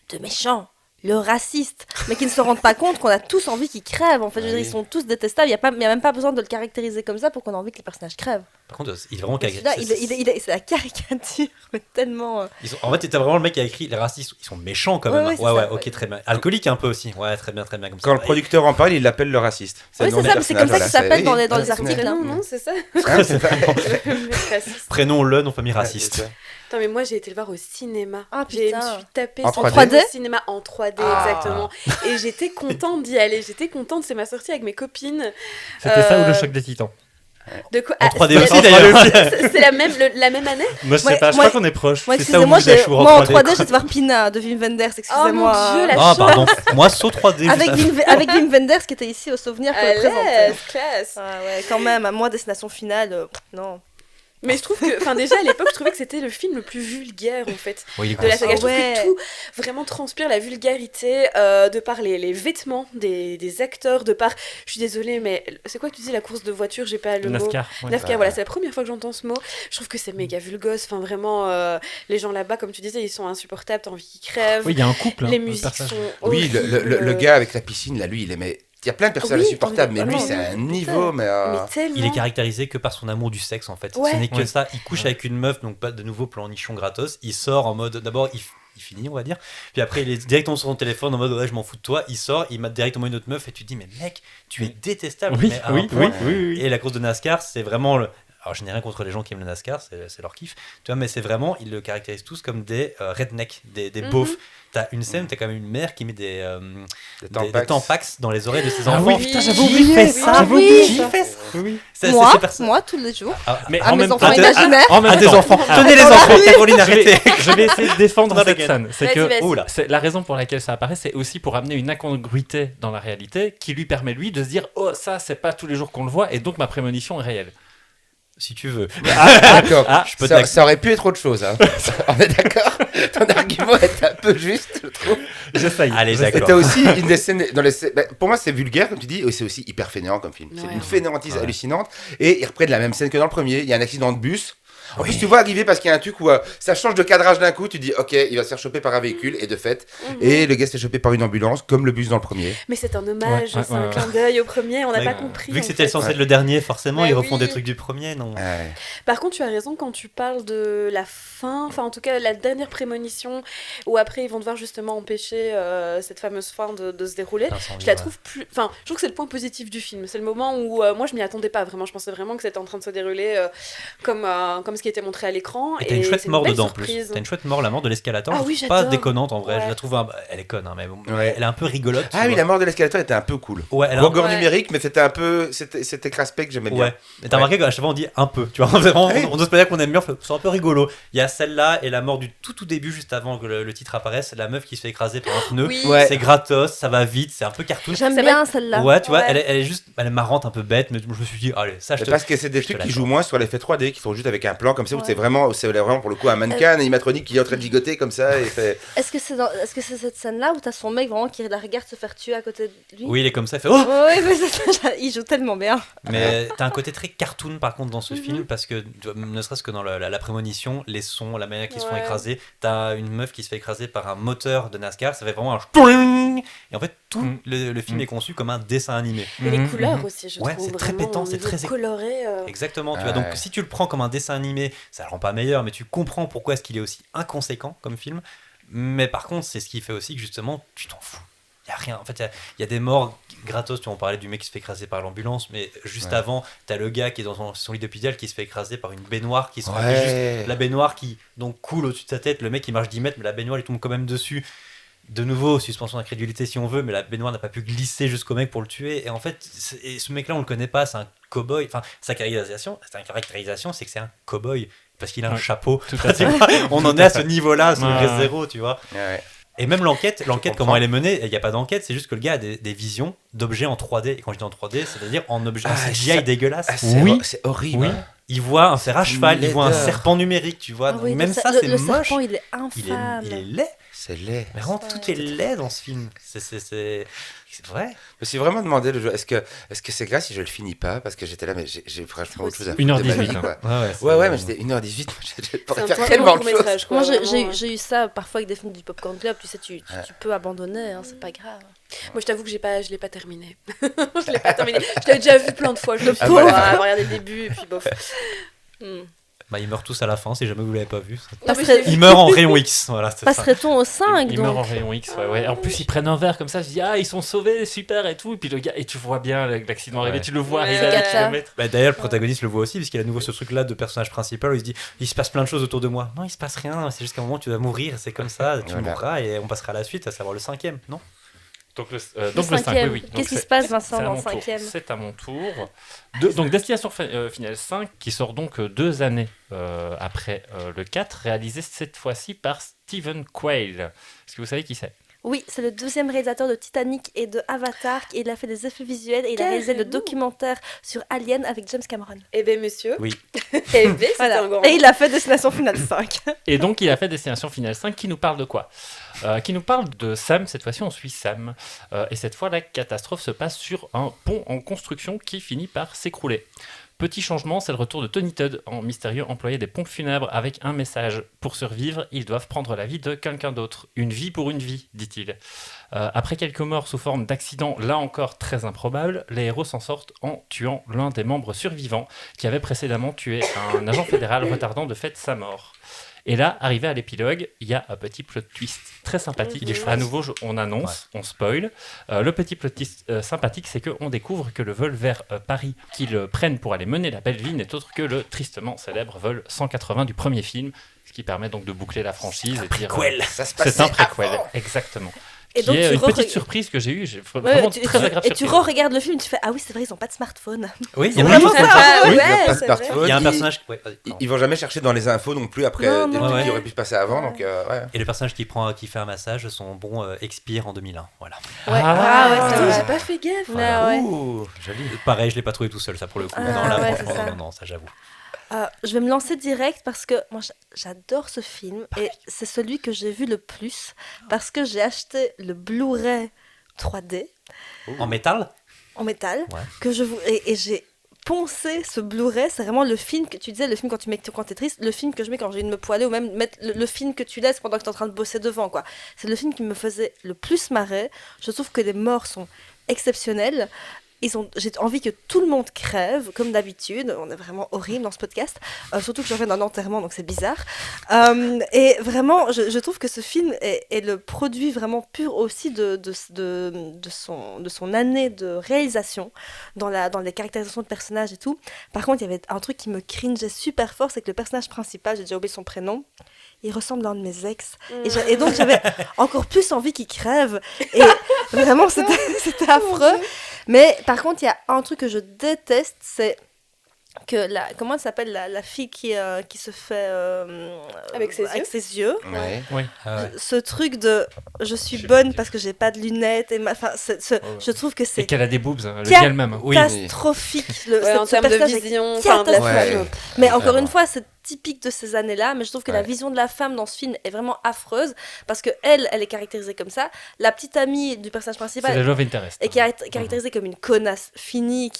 de méchant, le raciste, mais qui ne se rendent pas compte qu'on a tous envie qu'ils crèvent. En fait, je veux dire, ils sont tous détestables. Il n'y a même pas besoin de le caractériser comme ça pour qu'on ait envie que les personnages crèvent. Par contre, il est vraiment Mais celui-là, c'est la caricature, mais tellement. En fait, t'as vraiment le mec qui a écrit les racistes, ils sont méchants quand même. Ouais, hein. c'est Ouais, ça, ok, ouais. très bien. Alcoolique un peu aussi. Ouais, très bien comme ça. Quand le producteur en parle, il l'appelle le raciste. Oui, le nom c'est du ça, mais c'est comme ça personnage, qu'il voilà, s'appelle dans les C'est articles. son hein. prénom, non, c'est ça Hein, c'est ça. Prénom, le nom, famille raciste. Attends, mais moi j'ai été le voir au cinéma. Ah, Je me putain. suis tapé En sur 3D? le cinéma en 3D, Ah. exactement. Et j'étais contente d'y aller. J'étais contente, c'est ma sortie avec mes copines. C'était ça ou le Euh, choc des titans? De quoi En 3D c'est- aussi d'ailleurs. C'est la même année. Moi, je sais Ouais, pas, je moi- crois qu'on est proche. Moi, C'est ça ou excusez-moi, Moudachour moi en 3D, 3D, quoi. j'ai de voir Pina de Wim Wenders, Oh mon excusez-moi. dieu, la Ah, chance. pardon. Moi, saut 3D. Avec juste Wim Wenders qui était ici au souvenir pour le présenter. Allez, classe. Ah ouais, quand même, à moi, Destination Finale, non. Mais je trouve que, enfin déjà à l'époque, je trouvais que c'était le film le plus vulgaire en fait Oui, il est de la grosse. saga. Je trouve Ouais. que tout vraiment transpire la vulgarité de par les vêtements des acteurs, de par. Je suis désolée, mais c'est quoi que tu dis la course de voiture? J'ai pas le mot. NASCAR. ouais. NASCAR, voilà, c'est la première fois que j'entends ce mot. Je trouve que c'est méga vulgose. Enfin, vraiment, les gens là-bas, comme tu disais, ils sont insupportables. T'as envie qu'ils crèvent. Oui, il y a un couple. hein, les le musiques personnage. sont. Oui, le gars avec la piscine, là, lui, il aimait. Il y a plein de personnages Oui, insupportables, mais lui, vraiment, c'est un putain. niveau, mais. Mais tellement. Il est caractérisé que par son amour du sexe en fait. Ouais. Ce n'est que Ouais. ça. Il couche avec une meuf, donc pas de nouveau plan nichon gratos. Il sort en mode. D'abord, il finit, on va dire. Puis après, il est directement sur son téléphone en mode ouais, je m'en fous de toi. Il sort, il mate directement une autre meuf et tu te dis, mais mec, tu es détestable. Oui, mais à un oui, point. oui, oui, oui. Et la course de NASCAR, c'est vraiment le. Alors, je n'ai rien contre les gens qui aiment le NASCAR, c'est leur kiff. Tu vois, mais c'est vraiment, ils le caractérisent tous comme des rednecks, des beaufs. T'as une scène, t'as quand même une mère qui met des tampax dans les oreilles de ses Ah enfants. oui, putain, j'avais Qui oublié. fait ça J'avais oui. oublié. Qui fait ça Oui. Moi, ces personnes- moi, tous les jours. Ah, Mais À en mes même enfants temps, imaginaires. en même à des temps, enfants. ah, Tenez les voilà, enfants, oui. Caroline, je vais, arrêtez. je vais essayer de défendre Not cette again. scène. C'est Vas-y, que vas-y. Oula. c'est la raison pour laquelle ça apparaît, c'est aussi pour amener une incongruité dans la réalité qui lui permet lui de se dire oh ça c'est pas tous les jours qu'on le voit et donc ma prémonition est réelle. Si tu veux. D'accord. Ah, je peux te ça, la- ça aurait pu être autre chose. Hein. On est d'accord. Ton argument est un peu juste, je trouve. J'essaye. Allez, J'essaye. Et d'accord. t'as aussi une des scènes. Pour moi, c'est vulgaire, comme tu dis, et c'est aussi hyper fainéant comme film. C'est Ouais. une fainéantise Ouais. hallucinante. Et ils reprennent la même scène que dans le premier. Il y a un accident de bus. En plus, tu vois arriver parce qu'il y a un truc où ça change de cadrage d'un coup, tu dis ok, il va se faire choper par un véhicule, et de fait, et le gars se fait choper par une ambulance, comme le bus dans le premier. Mais c'est un hommage, Ouais, c'est un clin d'œil au premier, on n'a pas compris. Vu que en c'était fait. censé être le dernier, forcément, Bah ils refont oui. des trucs du premier, non? Ouais. Par contre, tu as raison quand tu parles de la fin, enfin en tout cas la dernière prémonition, où après ils vont devoir justement empêcher cette fameuse fin de se dérouler. Je la trouve plus. Enfin, je trouve que c'est le point positif du film. C'est le moment où moi je m'y attendais pas vraiment. Je pensais vraiment que c'était en train de se dérouler comme ce qui était montré à l'écran. Et t'as une chouette c'est mort belle dedans en plus. surprise. T'as une chouette mort, la mort de l'escalator. Ah Je oui, trouve pas j'adore. déconnante en vrai. Ouais. Je la trouve. Elle est conne, hein, mais bon, Ouais. elle est un peu rigolote. Ah oui, la mort de l'escalator était un peu cool. Ouais, elle a Rogor Ouais. numérique, mais c'était un peu. C'était craspec que j'aimais bien. Ouais. Et t'as remarqué qu'à chaque fois on dit un peu. Tu vois, vraiment, Ouais. on n'ose pas dire qu'on aime bien. C'est un peu rigolo. Il y a celle-là et la mort du tout début, juste avant que le titre apparaisse. La meuf qui se fait écraser par un pneu. Oui. Ouais. C'est gratos, ça va vite, c'est un peu cartoon. J'aime C'est bien celle-là. Ouais, tu vois, Ouais. elle est juste, elle est marrante, un peu bête, mais je me suis dit, allez, ça je Mais te. parce que c'est des je te trucs qui l'accorde. jouent moins sur l'effet 3D, qui sont juste avec un plan comme ça, où Ouais. c'est vraiment pour le coup un mannequin, un animatronique qui est en train de gigoter comme ça et fait. Est-ce que c'est cette scène-là où t'as son mec vraiment qui la regarde se faire tuer à côté de lui? Oui, il est comme ça, il fait oh. Oui, mais c'est ça, il joue tellement bien. Mais t'as un côté très cartoon par contre dans ce Mhm. film, parce que tu vois, ne serait-ce que dans la prémonition, les sons, la manière qu'ils se font Ouais. écraser, t'as une meuf qui se fait écraser par un moteur de NASCAR, ça fait vraiment un ch'touing. Et en fait, tout Mhm. le film Mhm. est conçu comme un dessin animé. Et les Mhm, couleurs mhm. aussi, je Ouais, trouve. c'est très vraiment, pétant, au c'est niveau très coloré. Exactement, tu Ouais. vois. Donc si tu le prends comme un dessin animé, ça le rend pas meilleur, mais tu comprends pourquoi est-ce qu'il est aussi inconséquent comme film. Mais par contre, c'est ce qui fait aussi que justement, tu t'en fous. Il y a rien. En fait, il y a des morts gratos. Tu vois, on parlait du mec qui se fait écraser par l'ambulance, mais juste Ouais. avant, t'as le gars qui est dans son lit d'hôpital qui se fait écraser par une baignoire qui se remplit Ouais. juste la baignoire qui donc coule au-dessus de sa tête. Le mec il marche 10 mètres, mais la baignoire il tombe quand même dessus. De nouveau, suspension d'incrédulité si on veut, mais la baignoire n'a pas pu glisser jusqu'au mec pour le tuer. Et en fait, et ce mec-là, on le connaît pas, c'est un cow-boy. Enfin, sa caractérisation, c'est que c'est un cow-boy parce qu'il a un Ouais. chapeau. Tout à Tu fait. vois, on en est à ce niveau-là, ce Ouais, degré ouais. zéro, tu vois. Ouais. Et même l'enquête, comprends. comment elle est menée, il n'y a pas d'enquête, c'est juste que le gars a des visions d'objets en 3D. Et quand je dis en 3D, c'est-à-dire en objet en Ah, CGI ça- dégueulasse. Ah, c'est Oui. c'est horrible. Oui. hein. Il voit un fer à cheval, il voit un laideur. serpent numérique, tu vois. Ah Donc oui, même le ça, ser- c'est le moche. serpent, il est Il infâme. est laid. C'est laid. Mais vraiment, Ouais. tout est laid dans ce film. C'est vrai. Je me suis vraiment demandé le jeu. Est-ce que c'est grave si je le finis pas parce que j'étais là, mais j'ai franchement autre chose à foutre 1h18, de ma vie, hein. quoi. Ouais, mais c'était 1h18. Je pourrais C'est faire un tellement de long choses. court-métrage, quoi. Moi, Vraiment. j'ai eu ça parfois avec des films du Popcorn Club. Tu sais, tu peux abandonner, hein, c'est pas grave. Moi, je t'avoue que je l'ai pas terminé. Je l'ai pas terminé. Je l'ai déjà vu plein de fois. Je le Ah, pauvre. voilà. Regarder le début et puis bof. Hmm. Bah, ils meurent tous à la fin, si jamais vous l'avez pas vu. Non, mais je Passerait- l'ai vu. Ils meurent en rayon X, voilà, c'est ça. Passerait-on au 5 Ils meurent en donc rayon X, ouais. En plus, ils prennent un verre comme ça, je dis, ah, ils sont sauvés, super et tout. Et puis le gars, et tu vois bien l'accident arriver, Ouais. tu le vois Ouais. arriver C'est à cata. 10 kilomètres. Bah, d'ailleurs, le protagoniste le voit aussi, puisqu'il a à nouveau ce truc-là de personnage principal où il se dit il se passe plein de choses autour de moi. Non, il se passe rien, c'est juste qu'à un moment tu vas mourir, c'est comme ça, tu Voilà. mourras et on passera à la suite, à savoir le 5e, non? Donc le Le 5, cinquième. oui, oui. Donc Qu'est-ce qui c'est- se passe, c'est Vincent, à dans mon le tour. 5e? C'est à mon tour. Donc Destination Finale 5, qui sort donc 2 années après le 4, réalisé cette fois-ci par Stephen Quayle. Est-ce que vous savez qui c'est? Oui, c'est le deuxième réalisateur de Titanic et de Avatar. Et il a fait des effets visuels et il a réalisé le Carrément. documentaire sur Alien avec James Cameron. Eh bien, monsieur. Oui. Eh bien, c'était Voilà. un grand. Et il a fait Destination Finale 5. Et donc il a fait Destination Finale 5 qui nous parle de quoi? Qui nous parle de Sam, cette fois-ci on suit Sam. Et cette fois la catastrophe se passe sur un pont en construction qui finit par s'écrouler. Petit changement, c'est le retour de Tony Todd en mystérieux employé des pompes funèbres avec un message. Pour survivre, ils doivent prendre la vie de quelqu'un d'autre. Une vie pour une vie, dit-il. Après quelques morts sous forme d'accidents, là encore très improbables, les héros s'en sortent en tuant l'un des membres survivants qui avait précédemment tué un agent fédéral retardant de fait sa mort. Et là, arrivé à l'épilogue, il y a un petit plot twist très sympathique. Il est chouette. À nouveau, on annonce, on spoil. Le petit plot twist sympathique, c'est qu'on découvre que le vol vers Paris qu'ils prennent pour aller mener la belle vie n'est autre que le tristement célèbre vol 180 du premier film, ce qui permet donc de boucler la franchise et de dire Ça se c'est passait un préquel, avant. exactement. Et Qui donc, est tu une petite re- surprise que j'ai eue, j'ai Ouais, vraiment tu- très agréable et tu surprise. re-regardes le film, tu fais ah oui, c'est vrai, ils ont pas de smartphone. Oui, C'est vraiment ça. Ah, Oui, ouais, il y a pas de c'est vrai. smartphone. il y a un Ils- personnage. Ouais, vas-y, Ils, pardon. ils vont jamais chercher dans les infos non plus après Non, des non, trucs ouais. qui auraient pu se passer avant. Donc, ouais. Et le personnage qui fait un massage, son bon expire en 2001. Voilà. Ouais. Ah, ouais, c'est Putain, vrai. j'ai pas fait gaffe. Ah ouais. Ouh, joli. Pareil, je l'ai pas trouvé tout seul, ça pour le coup. Ah, non, là, ouais, franchement, c'est ça. non, ça j'avoue. Je vais me lancer direct parce que moi j'adore ce film et c'est celui que j'ai vu le plus parce que j'ai acheté le Blu-ray 3D En métal? en métal Ouais. que je vous et j'ai poncer ce Blu-ray. C'est vraiment le film que tu disais, le film quand t'es triste, le film que je mets quand j'ai envie de me poiler, ou même mettre le film que tu laisses pendant que t'es en train de bosser devant, quoi. C'est le film qui me faisait le plus marrer. Je trouve que les morts sont exceptionnels. J'ai envie que tout le monde crève, comme d'habitude. On est vraiment horrible dans ce podcast. Surtout que je reviens d'un enterrement, donc c'est bizarre. Et vraiment, je trouve que ce film est le produit vraiment pur aussi de son année de réalisation, dans les caractérisations de personnages et tout. Par contre, il y avait un truc qui me cringeait super fort, c'est que le personnage principal, j'ai déjà oublié son prénom, il ressemble à un de mes ex. Et donc, j'avais encore plus envie qu'il crève. Et vraiment, c'était affreux. Mais par contre, il y a un truc que je déteste, c'est que comment elle s'appelle la fille qui se fait avec ses yeux. Ouais. Oui. Ce truc de je suis bonne parce que j'ai pas de lunettes et je trouve que Et c'est qu'elle a des boobs, le dit elle-même. catastrophique. En Ce termes de personnage est vision, catastrophique. Ouais. Mais encore Vraiment. une fois, c'est typique de ces années-là, mais je trouve que la Ouais. vision de la femme dans ce film est vraiment affreuse parce que elle est caractérisée comme ça. La petite amie du personnage C'est principal la love interest. est caractérisée comme une connasse finie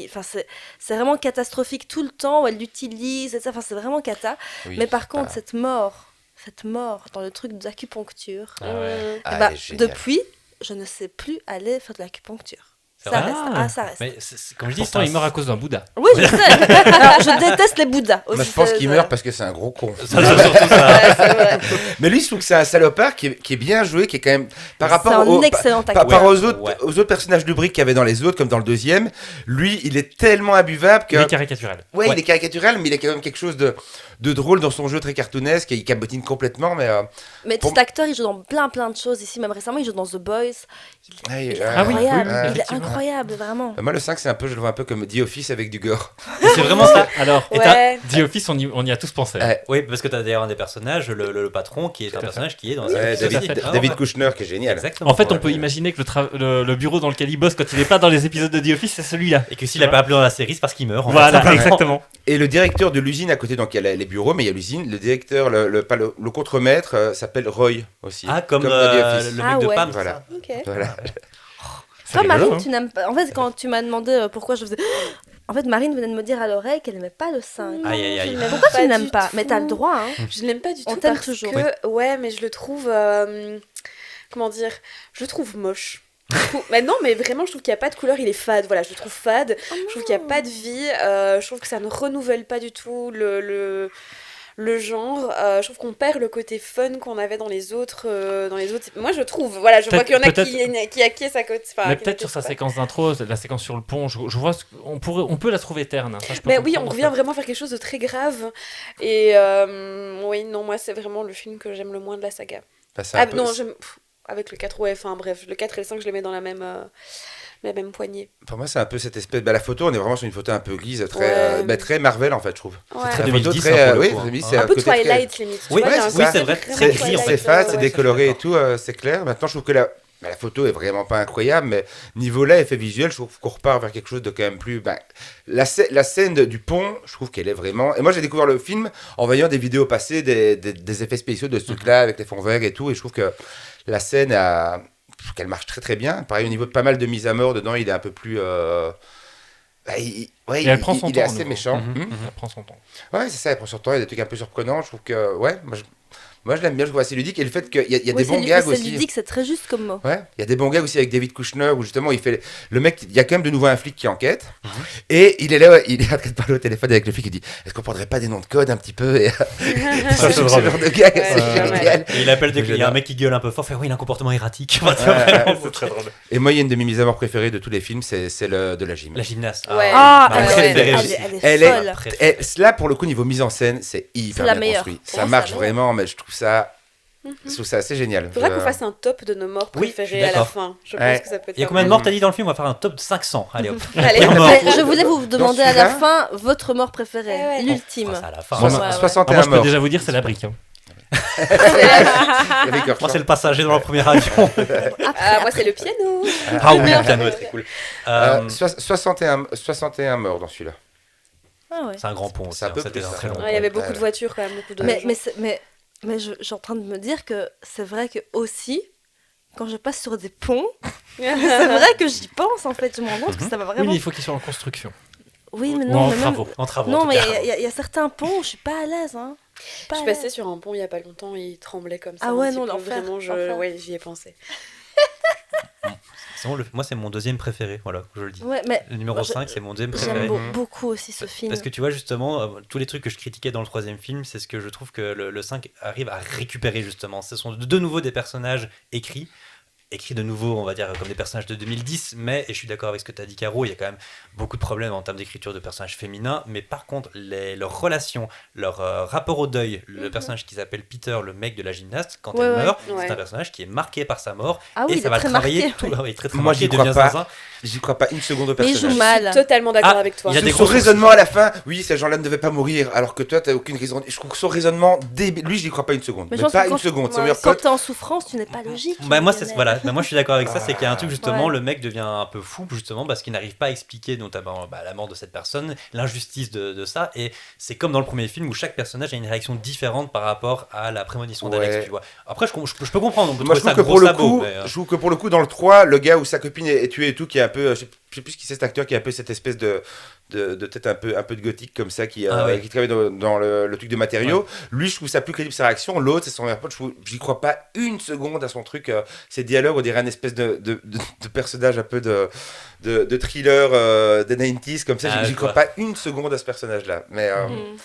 enfin c'est vraiment catastrophique tout le temps où elle l'utilise et ça, enfin c'est vraiment cata. Oui, Mais par c'est contre pas- cette mort dans le truc d'acupuncture, Ah ouais. Ah, eh ben, elle est géniale. depuis je ne sais plus aller faire de l'acupuncture. C'est Ça vrai reste, ça reste. Mais comme je dis, Pourtant, il meurt à cause d'un Bouddha. Oui, je sais. Alors, je déteste les Bouddhas aussi. Moi, je pense ça- qu'il ça- meurt parce que c'est un gros con. Ça, c'est surtout ça. Ouais, c'est vrai. Mais lui, je trouve que c'est un salopard qui est bien joué, qui est quand même par C'est rapport un excellent par acteur. rapport aux Ouais. autres personnages de briques qu'il y avait dans les autres, comme dans le deuxième. Lui, il est tellement imbuvable que Il est caricatural. ouais, il est caricatural, mais il a quand même quelque chose de drôle dans son jeu très cartoonesque et il cabotine complètement. Mais Mais cet acteur, il joue dans plein de choses ici. Même récemment, il joue dans The Boys. Il est Ah oui, incroyable. oui, Il est effectivement. incroyable, vraiment. moi, le 5, je le vois un peu comme The Office avec du gore. C'est vraiment ça. Alors, Et t'as- Ouais. The Office, on y a tous pensé. Ouais. Oui, parce que tu as d'ailleurs un des personnages, le patron, qui est un à fait. personnage qui est dans Ouais, cette David- série. Ah, David ouais. Kushner, qui est génial. Exactement. En fait, on Ouais. peut imaginer que le bureau dans lequel il bosse quand il n'est pas dans les épisodes de The Office, c'est celui-là. Et que s'il n'a pas appelé dans la série, c'est parce qu'il meurt. en fait, Voilà, simplement. exactement. Et le directeur de l'usine à côté, donc il y a les bureaux, mais il y a l'usine. Le directeur, le contremaître, s'appelle Roy aussi. Ah, comme dans The Office. le mec Ah de ouais. Pam. Voilà. Ok. Voilà. C'est Toi, rigolo, Marine, hein. tu n'aimes pas. En fait, quand tu m'as demandé pourquoi je faisais. En fait, Marine venait de me dire à l'oreille qu'elle n'aimait pas le 5. Aïe, aïe, aïe. Je l'aime Pourquoi tu du n'aimes pas tout. Mais t'as le droit, hein. Je l'aime pas du On tout t'aime parce toujours. que ouais, mais je le trouve comment dire, je le trouve moche. Mais non, mais vraiment, je trouve qu'il n'y a pas de couleur, il est fade. Voilà, je le trouve fade. Je trouve qu'il n'y a pas de vie. Je trouve que ça ne renouvelle pas du tout le genre. Je trouve qu'on perd le côté fun qu'on avait dans les autres. Moi, je trouve. Voilà, je vois qu'il y en a qui acquiescent à côté. Mais peut-être sur sa séquence d'intro, la séquence sur le pont, je vois, on peut la trouver terne. hein, ça, je peux Mais oui, on comprendre revient ça. vraiment faire quelque chose de très grave. Et oui, non, moi, c'est vraiment le film que j'aime le moins de la saga. Enfin, c'est un peu- Non, avec le 4, ouais, enfin bref, le 4 et le 5, je les mets dans la même poignée. Pour moi, c'est un peu cette espèce. La photo, on est vraiment sur une photo un peu grise, Ouais. très Marvel en fait, je trouve. Ouais. très La 2010, photo hein, pour le oui, coup, hein. 2010, Un c'est Un peu côté très- Twilight, limite. tu Oui, vois, il y a un oui, côté c'est vrai, vraiment très C'est gris, en fait. c'est fade, Ouais, c'est ouais, décoloré je et tout, c'est clair. Maintenant, je trouve que la photo est vraiment pas incroyable, mais niveau là, effet visuel, je trouve qu'on repart vers quelque chose de quand même plus. La scène du pont, je trouve qu'elle est vraiment. Et moi, j'ai découvert le film en voyant des vidéos passées, des effets spéciaux de ce truc-là, avec les fonds verts et tout, et je trouve que la scène qu'elle marche très très bien. Pareil, au niveau de pas mal de mise à mort dedans, il est un peu plus. Et elle prend son il temps. est à assez nouveau. méchant. Mhm. Elle prend son temps. Ouais, c'est ça, elle prend son temps, il y a des trucs un peu surprenants. Je trouve que, ouais, moi je l'aime bien, je trouve assez ludique. Et le fait qu'il y a Oui, des bons gags c'est aussi. ludique, c'est très juste comme mot. Ouais, il y a des bons gags aussi avec David Kushner où justement il fait. Le mec, il y a quand même de nouveau un flic qui enquête. Et il est là, il est en train de parler au téléphone avec le flic, il dit est-ce qu'on prendrait pas des noms de code un petit peu et, c'est ce drôle. genre de gag, Ouais, c'est ouais, génial. Et il appelle dès qu'il y a un J'adore. mec qui gueule un peu fort, fait oui, il a un comportement erratique. Ouais, C'est très drôle. Et moi, il y a une de mes mises à mort préférées de tous les films, c'est celle de la gym. La gymnaste. Ouais. Ah, ma elle, préférée elle aussi. est Elle folle. Et là, pour le coup, niveau mise en scène, c'est hyper C'est la bien meilleure. construit. Pour Ça moi, marche c'est la meilleure. vraiment, mais je trouve ça assez génial. Faudra qu'on fasse un top de nos morts Oui, je suis préférés à la d'accord. fin. Je Ouais. pense que ça peut être Il y a pas combien de mal. morts t'as dit dans le film? On va faire un top de 500. Allez hop. Allez, Mort. Mais je voulais vous demander à la celui-là fin votre mort préférée, Ouais, ouais. l'ultime. On fera ça à la fin. Moi, Ouais, ouais. 61 moi, je peux morts. déjà vous dire, c'est la brique. hein. Avec leur Moi, c'est le passager dans le premier avion. Ah, moi, c'est le piano. Ah oui, le piano est très cool. 61 morts dans celui-là. Ah ouais. C'est un grand pont aussi. C'est un peu C'était plus, un hein. très long Ouais, pont. il y avait beaucoup de voitures quand même, beaucoup de Mais, gens. mais je suis en train de me dire que c'est vrai que aussi, quand je passe sur des ponts, c'est vrai que j'y pense en fait. Je me rends compte que ça va Oui, vraiment. mais il faut qu'il soit en construction. Oui, mais Ou non, en mais même- travaux. En travaux. Non, en tout mais cas. il y a certains ponts où je suis pas à l'aise. Hein. Je suis passée sur un pont il y a pas longtemps et il tremblait comme ça. Ah ouais, un petit non, peu. l'enfer, Vraiment, l'enfer. ouais, j'y ai pensé. Moi, c'est mon deuxième préféré, voilà, je le dis. Ouais, mais Le numéro moi, 5, c'est mon deuxième j'aime préféré. beaucoup aussi ce film. Parce que tu vois, justement, tous les trucs que je critiquais dans le troisième film, c'est ce que je trouve que le 5 arrive à récupérer, justement. Ce sont de nouveau des personnages écrits de nouveau, on va dire, comme des personnages de 2010, mais, et je suis d'accord avec ce que tu as dit, Caro, il y a quand même beaucoup de problèmes en termes d'écriture de personnages féminins, mais par contre, leurs relations, leur rapport au deuil, le personnage qui s'appelle Peter, le mec de la gymnaste, quand Ouais, elle ouais. meurt, Ouais. c'est un personnage qui est marqué par sa mort, Ah oui, et il ça est va le très travailler marqué, tout. oui. Ah oui, très, très Moi, j'y marqué, il crois devient pas. zinzin. J'y crois pas une seconde au Mais il personnage. joue mal. Je suis totalement d'accord Ah, avec toi. il y a des Son grosses- raisonnement à la fin, oui, ces gens-là ne devaient pas mourir, alors que toi, t'as aucune raison. Je trouve que son raisonnement débile. Lui, j'y crois pas une seconde. Mais Mais, je pense pas que une quand- seconde. Son ouais, meilleur Quand pote. t'es en souffrance, tu n'es pas logique. Bah, moi, Lionel. voilà. Bah, moi, je suis d'accord avec ça, c'est qu'il y a un truc, justement, Ouais. le mec devient un peu fou, justement, parce qu'il n'arrive pas à expliquer, notamment la mort de cette personne, l'injustice de ça, et c'est comme dans le premier film où chaque personnage a une réaction différente par rapport à la prémonition d'Alex, Ouais. tu vois. Après, je peux comprendre, on peut Moi, je trouver ça trouve que gros pour le sabot, coup, mais, je trouve que pour le coup, dans le 3, le gars où sa copine est tuée et tout, qui est un peu, je sais plus qui c'est cet acteur, qui a un peu cette espèce de tête un peu de gothique comme ça, qui ouais. travaille dans le truc de matériaux. Lui, je trouve ça plus crédible sa réaction. L'autre, c'est son meilleur pote. J'y crois pas une seconde à son truc. Ces dialogues, on dirait un espèce de personnage un peu de thriller des 90s comme ça. Ah, J'y je crois vois. pas une seconde à ce personnage-là. Mais Mm.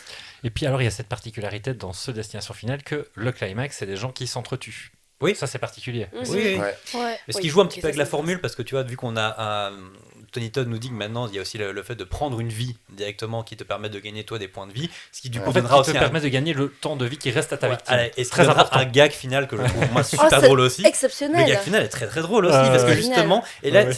Et puis alors, il y a cette particularité dans ce Destination Finale que le climax, c'est des gens qui s'entretuent. Oui. Ça, c'est particulier. Mhm. Oui. ouais. Ouais. Mais ce Oui, qui joue un petit ok, peu avec ça, la c'est formule, parce que tu vois, vu qu'on a Tony Todd nous dit que maintenant il y a aussi le fait de prendre une vie directement qui te permet de gagner toi des points de vie, ce qui du coup En fait, donnera qui aussi te permet de gagner le temps de vie qui reste à ta Ouais, victime. allez, et ce qui Très donnera important. un gag final que je trouve moi Oh, super c'est drôle aussi. Le exceptionnel. gag final est très très drôle aussi, Ouais, parce que ouais. justement, et là, Ouais.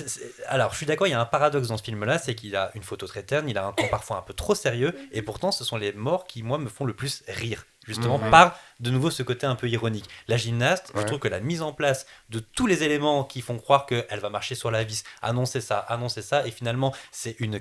alors je suis d'accord, il y a un paradoxe dans ce film-là, c'est qu'il a une photo très terne, il a un ton parfois un peu trop sérieux, et pourtant ce sont les morts qui moi me font le plus rire, justement Mhm. par de nouveau ce côté un peu ironique. La gymnaste, je Ouais. trouve que la mise en place de tous les éléments qui font croire qu'elle va marcher sur la vis, annoncer ça, et finalement c'est une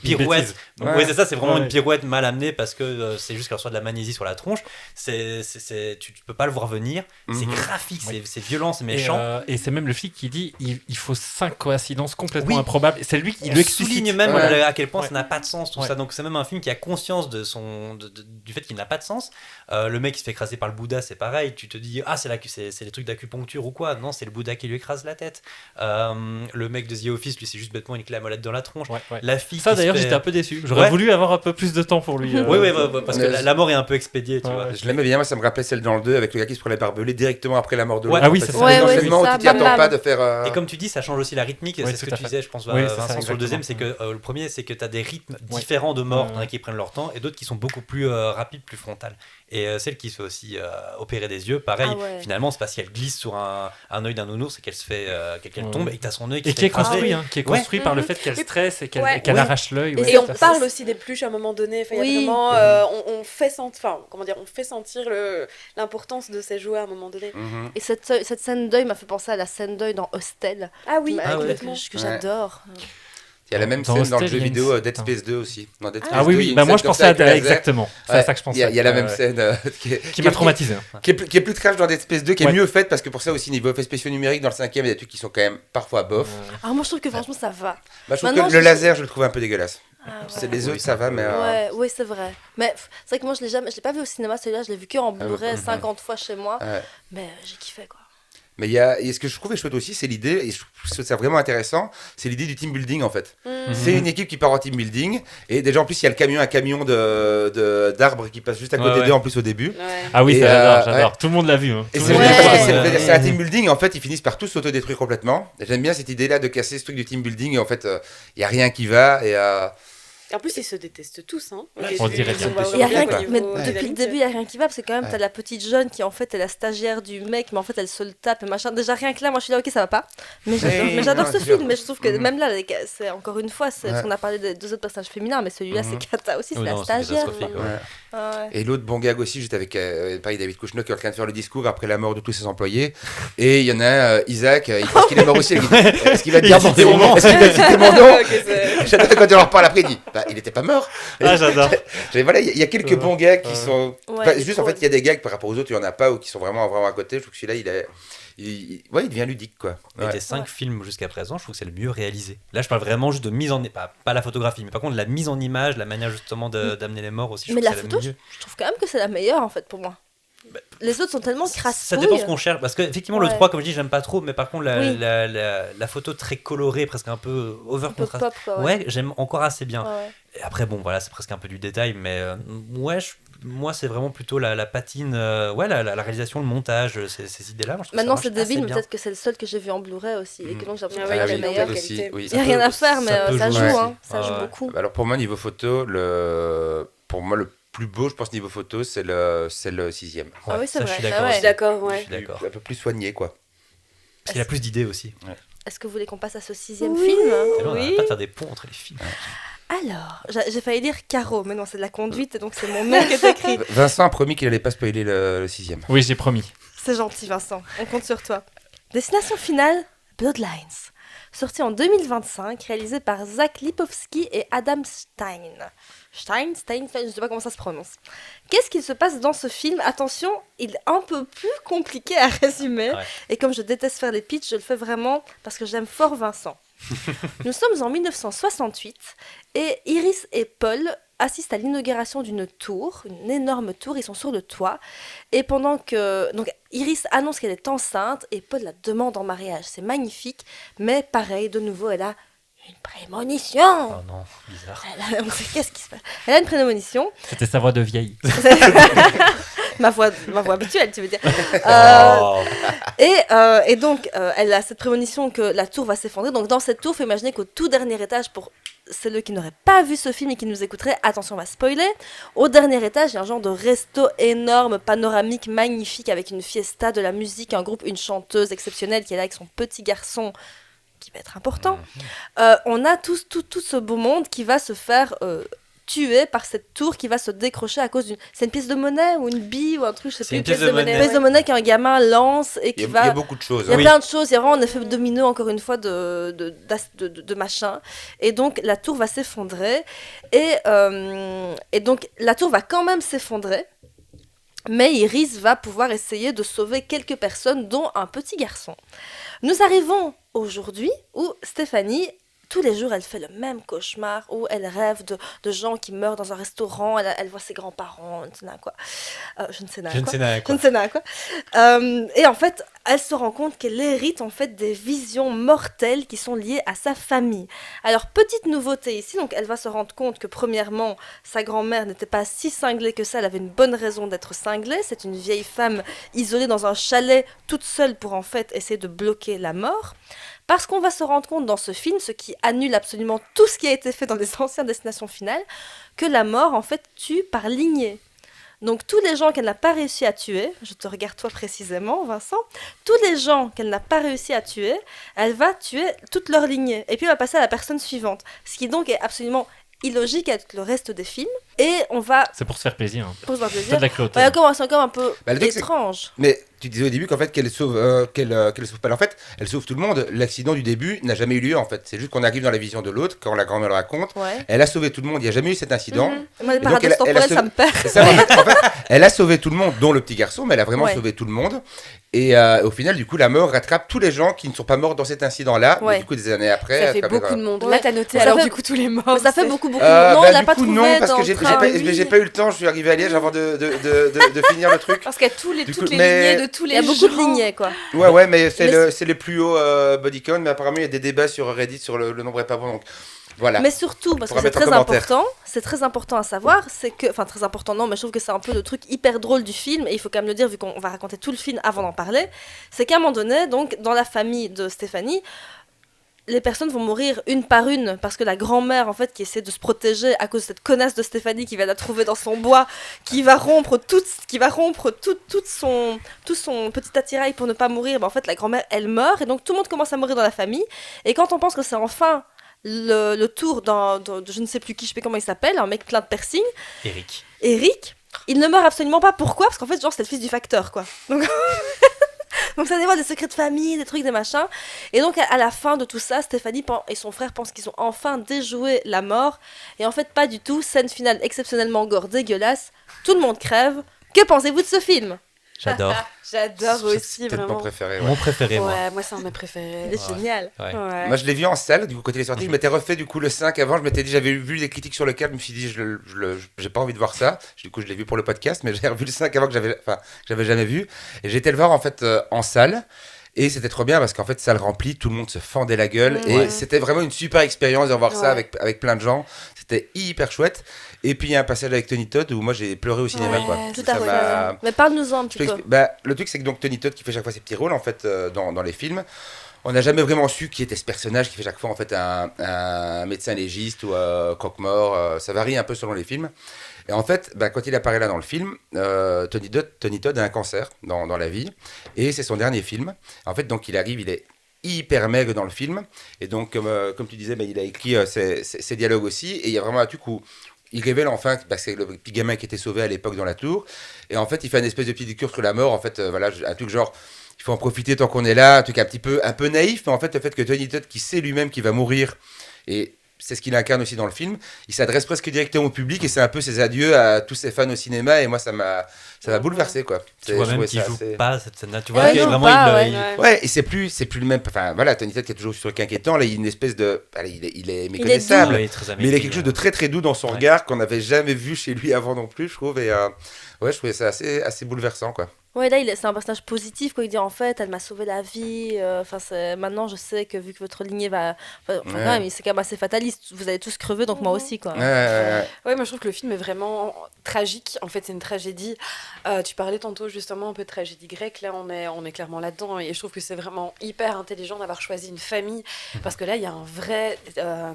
pirouette. bêtise. Donc, Ouais. ouais, c'est ça, c'est vraiment Ouais. une pirouette mal amenée parce que c'est juste qu'elle reçoit de la magnésie sur la tronche. Tu peux pas le voir venir. C'est Mhm. graphique, c'est violent, c'est Et, méchant. et c'est même le flic qui dit il faut 5 coïncidences complètement Oui. improbables. C'est lui qui On le explicite. souligne même Ouais. à quel point Ouais. ça n'a pas de sens tout Ouais. ça. Donc c'est même un film qui a conscience du fait qu'il n'a pas de sens. Le mec qui se fait écraser par le Bouddha, c'est pareil. Tu te dis c'est les trucs d'acupuncture ou quoi. Non, c'est le Bouddha qui lui écrase la tête. Le mec de The Office, lui, c'est juste bêtement une clé à molette dans la tronche. Ouais, ouais. La fille Ça qui se d'ailleurs, fait- j'étais un peu déçu. J'aurais Ouais. voulu avoir un peu plus de temps pour lui. Oui, parce que Mais- la mort est un peu expédiée, tu Ouais, vois. ouais. Je l'aimais bien, moi ça me rappelait celle dans le 2 avec le gars qui se prenait barbelé directement après la mort de Ouais. l'autre. Ah oui, en fait. c'est ça. C'est Ouais, un ouais, enchaînement c'est où ça, tu t'y attends bam, pas bam. de faire. Et comme tu dis, ça change aussi la rythmique. Oui, C'est ce tout que à tu fait. disais, je pense, Oui, c'est ça, Vincent, sur le deuxième. exactement. C'est que le premier, c'est que tu as des rythmes Ouais. différents de morts. Ouais, T'en as qui prennent leur temps et d'autres qui sont beaucoup plus rapides, plus frontales. Et celle qui se fait aussi opérer des yeux, pareil, Ah ouais. finalement, c'est parce qu'elle glisse sur un œil d'un nounours et qu'elle se fait qu'elle Ouais. tombe et que tu as son œil qui Et se qui fait est construit, écraser. hein, qui est Ouais. construit par le Mhm. fait qu'elle Et- stresse et qu'elle Ouais. qu'elle Ouais. arrache l'œil. Et ouais, on tout à fait. parle aussi des pluches à un moment donné. Enfin, il y a Oui. vraiment, on fait sentir l'importance de ces jouets à un moment donné. Mhm. Et cette scène d'œil m'a fait penser à la scène d'œil dans Hostel, Ah oui, que, Ah ouais. complètement. que Ouais. j'adore. Il y a la même Dans scène dans le Hostel, jeu il y a une vidéo scène- Dead Space 2 aussi. Dans Dead Space Ah oui, 2, il y a oui, une bah moi scène je comme pensais ça avec le laser. exactement. C'est Ouais, à ça que je pensais. Il y a la même Ouais, ouais. scène Qui m'a traumatisé. hein. qui est plus trash dans Dead Space 2, qui est Ouais. mieux faite parce que pour ça aussi, niveau effets spéciaux numériques, dans le 5ème, il y a des trucs qui sont quand même parfois bof. Alors moi je trouve que franchement ça va. Bah, je trouve Maintenant, que le je- laser, je le trouve un peu dégueulasse. Ah ouais. C'est les Oui, autres, c'est ça un va, peu- mais. Ouais, oui, c'est vrai. Mais c'est vrai que moi je l'ai pas vu au cinéma celui-là, je l'ai vu que en Blu-ray ouais. 50 fois chez moi. Ouais. Mais j'ai kiffé quoi. Mais il y a, et ce que je trouvais chouette aussi, c'est l'idée, et je trouve ça vraiment intéressant, c'est l'idée du team building en fait. Mhm. C'est une équipe qui part en team building, et déjà en plus il y a un camion d'arbres qui passe juste à côté Ouais, d'eux ouais. en plus au début. Ouais. Ah oui, Et, ça, j'adore. ouais. Tout le monde l'a vu. hein. Et Tout c'est le monde génial l'a parce vu. que Ouais. c'est un team building, et en fait ils finissent par tous s'autodétruire complètement. Et j'aime bien cette idée-là de casser ce truc du team building, et en fait il n'y a rien qui va, et En plus, ils se détestent tous. Hein. Au Ouais, début, on dirait ils bien. sont pas Il y a vraiment rien bien qui- au mais niveau depuis le dynamique. début, il n'y a rien qui va parce que quand même, Ouais. t'as la petite jeune qui en fait est la stagiaire du mec, mais en fait elle se le tape et machin. Déjà rien que là, moi je suis là, ok, ça va pas. Mais j'adore non, ce c'est sûr. film, mais je trouve que Mhm. même là, c'est encore une fois, Ouais. on a parlé des deux autres personnages féminins, mais celui-là Mhm. c'est cata aussi, c'est Oh la non, c'est stagiaire. catastrophique, quoi. ouais. ouais. Ah ouais. Et l'autre bon gag aussi, juste avec pareil, David Kushner qui est en train de faire le discours après la mort de tous ses employés. Et il y en a un, Isaac, il pense qu'il est mort aussi. Il dit, est-ce qu'il va dire Il cite mon mon nom nom. Est-ce qu'il va citer mon nom Ok, c'est- J'adore quand on leur parle après, il dit bah, il était pas mort. Ah, j'adore. Voilà, il y a quelques bons gags qui sont. Ouais, Enfin, il est juste en trop- fait, il y a des gags par rapport aux autres, il y en a pas ou qui sont vraiment à côté. Je trouve que celui-là, il devient ludique, quoi. Et Ouais. des 5 films jusqu'à présent, je trouve que c'est le mieux réalisé. Là, je parle vraiment juste de mise en... Pas la photographie, mais par contre, la mise en image, la manière justement d'amener les morts aussi, je Mais trouve la que c'est photo, le mieux. je trouve quand même que c'est la meilleure en fait pour moi. Les autres sont tellement Ça crasse-pouilles. dépend ce qu'on cherche. Parce qu'effectivement, le Ouais. 3, comme je dis, j'aime pas trop. Mais par contre, Oui. la photo très colorée, presque un peu over Un peu contrast. pop, quoi. Ouais, j'aime encore assez bien. Ouais. Et après, bon, voilà, c'est presque un peu du détail. Mais ouais, moi, c'est vraiment plutôt la patine. Ouais, la réalisation, le montage, ces idées-là. Moi, je trouve que Maintenant ça c'est marche assez débile, mais bien. peut-être que c'est le seul que j'ai vu en Blu-ray aussi. Et que donc j'ai l'impression Ah que ouais, c'est oui, le oui, meilleur. oui. aussi, oui. Il n'y a rien à faire, mais ça peut ça jouer joue, aussi. hein. Ça joue Ouais. beaucoup. Alors pour moi, niveau photo, pour moi, le plus beau, je pense, niveau photo, c'est le 6e. Ah oui, c'est ça, vrai. Je suis Ah d'accord. ouais. Je suis d'accord, Je ouais. suis d'accord. Un peu plus soigné, quoi. Parce qu'il a plus d'idées aussi. Est-ce que vous voulez qu'on passe à ce 6e Oui. film Et là, on n'arrête pas de faire des ponts entre les films. Alors, j'ai failli dire Caro, mais non, c'est de la conduite, et donc c'est mon mec qui est écrit. Vincent a promis qu'il allait pas spoiler le 6e. Oui, j'ai promis. C'est gentil, Vincent. On compte sur toi. Destination finale, Bloodlines. Sorti en 2025, réalisé par Zach Lipovski et Adam Stein. Stein, je ne sais pas comment ça se prononce. Qu'est-ce qu'il se passe dans ce film? Attention, il est un peu plus compliqué à résumer. Ouais. Et comme je déteste faire des pitchs, je le fais vraiment parce que j'aime fort Vincent. Nous sommes en 1968 et Iris et Paul assistent à l'inauguration d'une tour, une énorme tour, ils sont sur le toit. Et pendant que... Donc Iris annonce qu'elle est enceinte et Paul la demande en mariage. C'est magnifique, mais pareil, de nouveau, elle a une prémonition. Oh non, bizarre. Qu'est-ce qui se passe? Elle a une prémonition. C'était sa voix de vieille. ma voix habituelle, tu veux dire. Oh. Et donc, elle a cette prémonition que la tour va s'effondrer. Donc, dans cette tour, il faut imaginer qu'au tout dernier étage, pour ceux qui n'auraient pas vu ce film et qui nous écouteraient, attention, on va spoiler. Au dernier étage, il y a un genre de resto énorme, panoramique, magnifique, avec une fiesta, de la musique, un groupe, une chanteuse exceptionnelle qui est là avec son petit garçon, qui va être important. On a tout ce beau monde qui va se faire tuer par cette tour qui va se décrocher à cause d'une... C'est une pièce de monnaie ou une bille ou un truc, je sais C'est plus. une pièce de monnaie. Une pièce de monnaie qu'un gamin lance et Il qui y a va... beaucoup de choses. Il y a Oui. plein de choses, il y a vraiment un effet domino, encore une fois, de machin. Et donc, la tour va s'effondrer. Et donc, la tour va quand même s'effondrer. Mais Iris va pouvoir essayer de sauver quelques personnes, dont un petit garçon. Nous arrivons aujourd'hui où Stéphanie, tous les jours, elle fait le même cauchemar, où elle rêve de gens qui meurent dans un restaurant, elle voit ses grands-parents, je ne sais pas quoi. Je ne sais pas Je ne quoi. sais pas Je quoi. ne sais pas quoi. Et en fait, elle se rend compte qu'elle hérite en fait des visions mortelles qui sont liées à sa famille. Alors, petite nouveauté ici, donc elle va se rendre compte que premièrement, sa grand-mère n'était pas si cinglée que ça, elle avait une bonne raison d'être cinglée. C'est une vieille femme isolée dans un chalet, toute seule pour en fait essayer de bloquer la mort. Parce qu'on va se rendre compte dans ce film, ce qui annule absolument tout ce qui a été fait dans les anciennes destinations finales, que la mort en fait tue par lignée. Donc tous les gens qu'elle n'a pas réussi à tuer, je te regarde toi précisément Vincent, tous les gens qu'elle n'a pas réussi à tuer, elle va tuer toute leur lignée. Et puis elle va passer à la personne suivante. Ce qui donc est absolument illogique avec le reste des films. Et on va, C'est pour se faire plaisir. Hein. pour se faire C'est plaisir, de la cruauté. on va commencer encore un peu Bah, le truc, c'est- étrange. Mais tu disais au début qu'en fait qu'elle sauve pas. En fait, elle sauve tout le monde. L'accident du début n'a jamais eu lieu en fait. C'est juste qu'on arrive dans la vision de l'autre quand la grand-mère le raconte. Ouais. Elle a sauvé tout le monde. Il n'y a jamais eu cet incident. Moi, les donc, paradoxes elle a temporels, sauvé- ça me perd. C'est ça, en fait, elle a sauvé tout le monde, dont le petit garçon, mais elle a vraiment Ouais. sauvé tout le monde. Et au final, du coup, la mort rattrape tous les gens qui ne sont pas morts dans cet incident-là. Ouais. Mais du coup, des années après, Ça à fait travers, beaucoup de monde. Ouais. Là, t'as noté Ça alors fait- du coup tous les morts. Mais ça fait c'est- beaucoup non, on bah, l'a du pas coup, trouvé non, parce dans que le j'ai train. j'ai pas eu le temps. Je suis arrivé à Liège avant de finir le truc. Parce qu'il y a tous les, Du toutes coup, les mais- lignées de tous Il les y a beaucoup de gens. lignées, quoi. Ouais, mais Mais c'est les plus hauts body count, mais apparemment il y a des débats sur Reddit sur le nombre est pas bon, donc voilà. Mais surtout, parce que Faudra c'est mettre en très commentaire. important, c'est très important à savoir, c'est que, enfin très important non, mais je trouve que c'est un peu le truc hyper drôle du film, et il faut quand même le dire vu qu'on va raconter tout le film avant d'en parler, c'est qu'à un moment donné, donc dans la famille de Stéphanie, les personnes vont mourir une par une parce que la grand-mère en fait qui essaie de se protéger à cause de cette connasse de Stéphanie qui vient la trouver dans son bois, qui va rompre tout son petit attirail pour ne pas mourir, ben, en fait la grand-mère elle meurt et donc tout le monde commence à mourir dans la famille et quand on pense que c'est enfin le tour de je ne sais plus qui, je sais pas comment il s'appelle, un mec plein de piercings, Eric. Eric, il ne meurt absolument pas. Pourquoi? Parce qu'en fait, genre, c'est le fils du facteur, quoi. Donc, donc ça dévoile des secrets de famille, des trucs, des machins. Et donc, à la fin de tout ça, Stéphanie et son frère pensent qu'ils ont enfin déjoué la mort. Et en fait, pas du tout. Scène finale exceptionnellement gore, dégueulasse. Tout le monde crève. Que pensez-vous de ce film? J'adore. J'adore C'est aussi, peut-être mon vraiment. préféré. Ouais. Mon préféré, moi. Ouais, moi c'est un de mes préférés. Il est génial. Ouais. Ouais. Moi, je l'ai vu en salle, du coup, quand il est sorti, je m'étais refait du coup le 5 avant. Je m'étais dit, j'avais vu des critiques sur le 4, je me suis dit, j'ai pas envie de voir ça. Du coup, je l'ai vu pour le podcast, mais j'ai revu le 5 avant que j'avais jamais vu. Et j'ai été le voir en fait en salle. Et c'était trop bien parce qu'en fait, salle remplie, tout le monde se fendait la gueule. Et Ouais. c'était vraiment une super expérience de revoir Ouais. ça avec plein de gens. C'était hyper chouette. Et puis, il y a un passage avec Tony Todd où moi, j'ai pleuré au cinéma. Ouais, Quoi. tout à Ça fait. m'a- Mais parle-nous-en un Je petit peux peu. expliquer. Bah, le truc, c'est que donc Tony Todd qui fait chaque fois ses petits rôles en fait dans les films. On n'a jamais vraiment su qui était ce personnage qui fait chaque fois en fait un médecin légiste ou croque-mort. Ça varie un peu selon les films. Et en fait, bah, quand il apparaît là dans le film, Tony Todd a un cancer dans la vie et c'est son dernier film. En fait, donc il arrive, il est hyper maigre dans le film et donc comme tu disais, bah, il a écrit ses dialogues aussi et il y a vraiment un truc où il révèle enfin que bah, c'est le petit gamin qui était sauvé à l'époque dans la tour et en fait il fait une espèce de petit discours sur la mort en fait voilà un truc genre il faut en profiter tant qu'on est là, un truc un peu naïf, mais en fait le fait que Tony Todd qui sait lui-même qu'il va mourir et c'est ce qu'il incarne aussi dans le film, il s'adresse presque directement au public et c'est un peu ses adieux à tous ses fans au cinéma et moi ça m'a bouleversé quoi. Tu vois Je même trouvais qu'il ça joue assez- pas cette scène-là. Tu Ouais, vois, il joue vraiment, pas, il, ouais. il- Ouais, et c'est plus le même. Enfin voilà, Tony Todd qui est toujours sur le quinquétant, là il y a une espèce de. Allez, il est doux. méconnaissable. Ouais, il est très Mais il a quelque chose de très très doux dans son Ouais. regard qu'on n'avait jamais vu chez lui avant non plus, je trouve. Et ouais, je trouvais ça assez bouleversant quoi. Ouais, là, c'est un personnage positif, quoi. Il dit en fait, elle m'a sauvé la vie. Enfin, maintenant, je sais que vu que votre lignée va. Enfin, quand Ouais. même, c'est quand même assez fataliste. Vous allez tous crever, donc moi aussi, quoi. Ouais, moi je trouve que le film est vraiment tragique. En fait, c'est une tragédie. Tu parlais tantôt justement un peu de tragédie grecque. Là, on est clairement là-dedans. Et je trouve que c'est vraiment hyper intelligent d'avoir choisi une famille. Parce que là, il y a un vrai.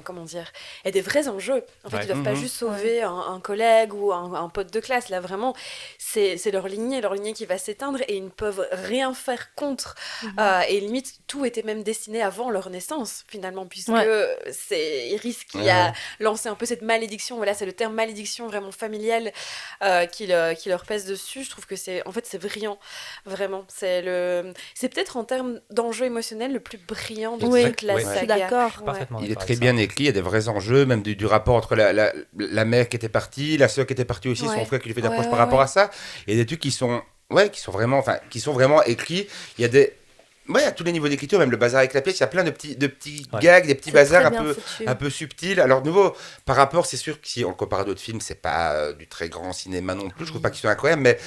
Comment dire? Il y a des vrais enjeux. En fait, Ouais. ils doivent pas Mhm. juste sauver un collègue ou un pote de classe. Là, vraiment, c'est leur lignée qui va s'éteindre et ils ne peuvent rien faire contre. Et limite, tout était même destiné avant leur naissance, finalement, puisque Ouais. il risque qu'il Ouais, y a ouais. lancé un peu cette malédiction. Voilà, c'est le terme malédiction vraiment familiale qui leur pèse dessus. Je trouve que c'est brillant, vraiment. C'est peut-être en termes d'enjeu émotionnel le plus brillant de Oui. toute la Ouais. Je saga. suis d'accord. Ouais. parfaitement Il est d'accord très avec bien écrit, il y a des vrais enjeux, même du rapport entre la mère qui était partie, la sœur qui était partie aussi, son Ouais. frère qui lui fait des Ouais, reproches ouais, par rapport ouais. à ça. Il y a des trucs qui sont vraiment écrits. Il y a des. Ouais, à tous les niveaux d'écriture, même le bazar avec la pièce, il y a plein de petits Ouais. gags, des petits C'est bazars très un bien peu, foutu. un peu subtils. Alors, de nouveau, par rapport, c'est sûr que si on le compare à d'autres films, c'est pas du très grand cinéma non plus. Je trouve pas qu'ils soient incroyables, mais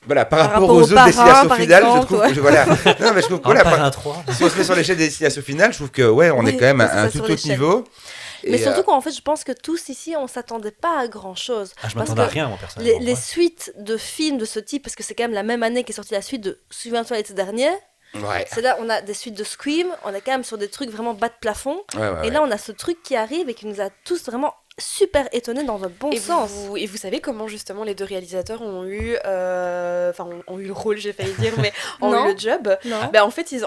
voilà, par Par rapport rapport aux aux autres Parrains, destinations par finales, je exemple, trouve ouais. que voilà. Non, mais je trouve que ça. voilà, Parrain 3. si on se met sur l'échelle des destinations finales, je trouve que ouais, on Oui, est quand même oui, à c'est un ça, tout sur autre l'échelle. niveau. Mais Et, surtout qu'en fait, je pense que tous ici, on s'attendait pas à grand chose. Ah, je Parce m'attendais à que rien, moi, personnellement. Les suites de films de ce type, parce que c'est quand même la même année qu'est sortie la suite de Souviens-toi l'été dernier. ouais, C'est là, on a des suites de Scream, on est quand même sur des trucs vraiment bas de plafond. ouais, ouais, Et là, on a ce truc qui arrive et qui nous a tous vraiment super étonnés dans un bon sens. Et vous savez comment justement les deux réalisateurs ont eu, ont eu le rôle, j'ai failli dire, mais ont Non. eu le job. Non. En fait, ils